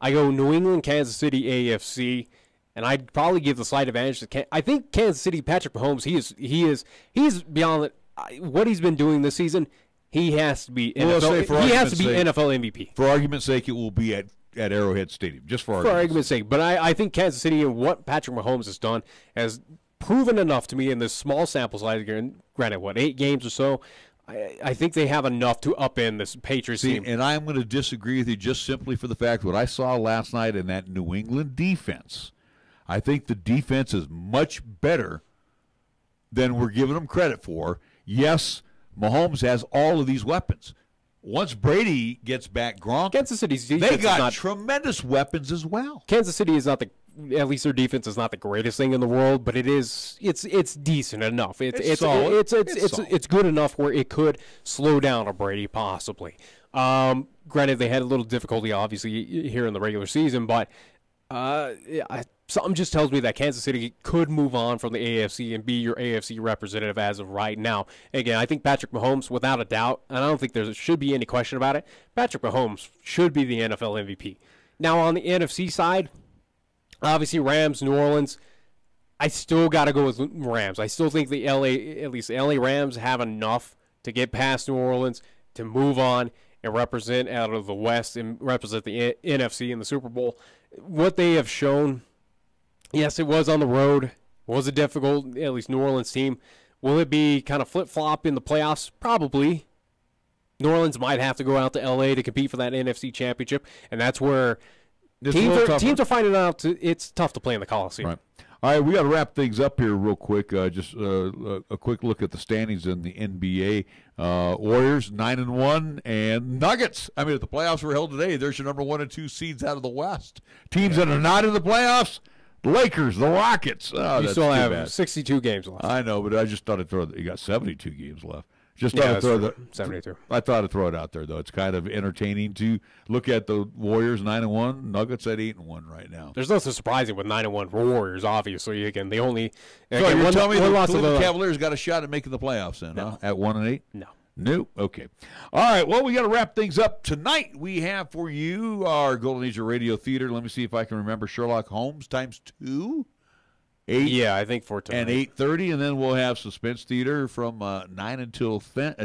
Speaker 3: I go New England, Kansas City, AFC, and I'd probably give the slight advantage to I think Kansas City, Patrick Mahomes, he's beyond what he's been doing this season. He has to be NFL. NFL MVP.
Speaker 2: For argument's sake, it will be at Arrowhead Stadium, just for
Speaker 3: argument's sake. But I think Kansas City and what Patrick Mahomes has done has proven enough to me in this small sample size. Granted, 8 games or so. I think they have enough to upend this Patriots team.
Speaker 2: And I'm going to disagree with you just simply for the fact what I saw last night in that New England defense. I think the defense is much better than we're giving them credit for. Yes, Mahomes has all of these weapons. Once Brady gets back, Gronk,
Speaker 3: Kansas City's defense
Speaker 2: they got tremendous weapons as well.
Speaker 3: Kansas City is not at least their defense is not the greatest thing in the world, but it's decent enough. It's solid. It's good enough where it could slow down a Brady possibly. Granted, they had a little difficulty obviously here in the regular season, but something just tells me that Kansas City could move on from the AFC and be your AFC representative as of right now. Again, I think Patrick Mahomes, without a doubt, and I don't think there should be any question about it, Patrick Mahomes should be the NFL MVP. Now, on the NFC side, obviously Rams, New Orleans, I still got to go with Rams. I still think the LA Rams have enough to get past New Orleans, to move on and represent out of the West and represent the NFC in the Super Bowl. What they have shown, yes, it was on the road. Was a difficult, at least New Orleans team. Will it be kind of flip-flop in the playoffs? Probably. New Orleans might have to go out to L.A. to compete for that NFC championship, and that's where teams are finding out it's tough to play in the Coliseum.
Speaker 2: Right. All right, we got to wrap things up here real quick. Just a quick look at the standings in the NBA. Warriors 9-1, and Nuggets. I mean, if the playoffs were held today, there's your number 1 and 2 seeds out of the West. Teams that are not in the playoffs: the Lakers, the Rockets. Oh,
Speaker 3: you still have 62 games left.
Speaker 2: I know, but I just thought you got 72 games left. Just
Speaker 3: thought
Speaker 2: I'd throw
Speaker 3: 72.
Speaker 2: I thought I'd throw it out there, though. It's kind of entertaining to look at the Warriors 9-1, Nuggets at 8-1 right now.
Speaker 3: There's nothing surprising with 9-1 for Warriors. Obviously, again, they only.
Speaker 2: So you're telling me the Cleveland Cavaliers got a shot at making the playoffs then?
Speaker 3: No.
Speaker 2: Huh? At 1-8?
Speaker 3: No.
Speaker 2: No? Okay. All right. Well, we got to wrap things up tonight. We have for you our Golden Age of Radio Theater. Let me see if I can remember Sherlock Holmes times 2. 8,
Speaker 3: yeah, I think for tonight.
Speaker 2: And 8:30, and then we'll have Suspense Theater from 9 until 10.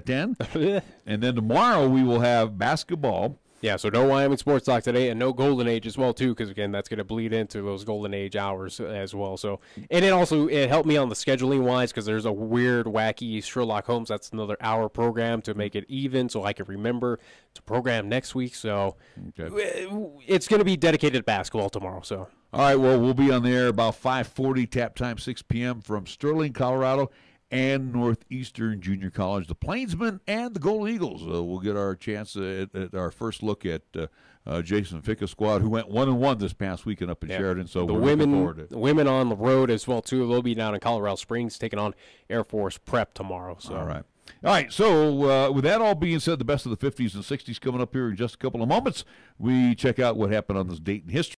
Speaker 2: And then tomorrow we will have basketball.
Speaker 3: Yeah, so no Wyoming Sports Talk today, and no Golden Age as well, too, because, again, that's going to bleed into those Golden Age hours as well. So, and it helped me on the scheduling-wise because there's a weird, wacky Sherlock Holmes. That's another hour program to make it even so I can remember to program next week. So it's going to be dedicated to basketball tomorrow. So.
Speaker 2: All right, well, we'll be on the air about 5:40, tap time 6 p.m. from Sterling, Colorado, and Northeastern Junior College, the Plainsmen and the Golden Eagles. We'll get our chance at our first look at Jason Ficka's squad, who went 1-1 this past weekend up in Sheridan. So
Speaker 3: the
Speaker 2: we're looking forward to it.
Speaker 3: The women on the road as well, too. They'll be down in Colorado Springs taking on Air Force Prep tomorrow. So.
Speaker 2: All right. All right, so with that all being said, the best of the 50s and 60s coming up here in just a couple of moments. We check out what happened on this date in history.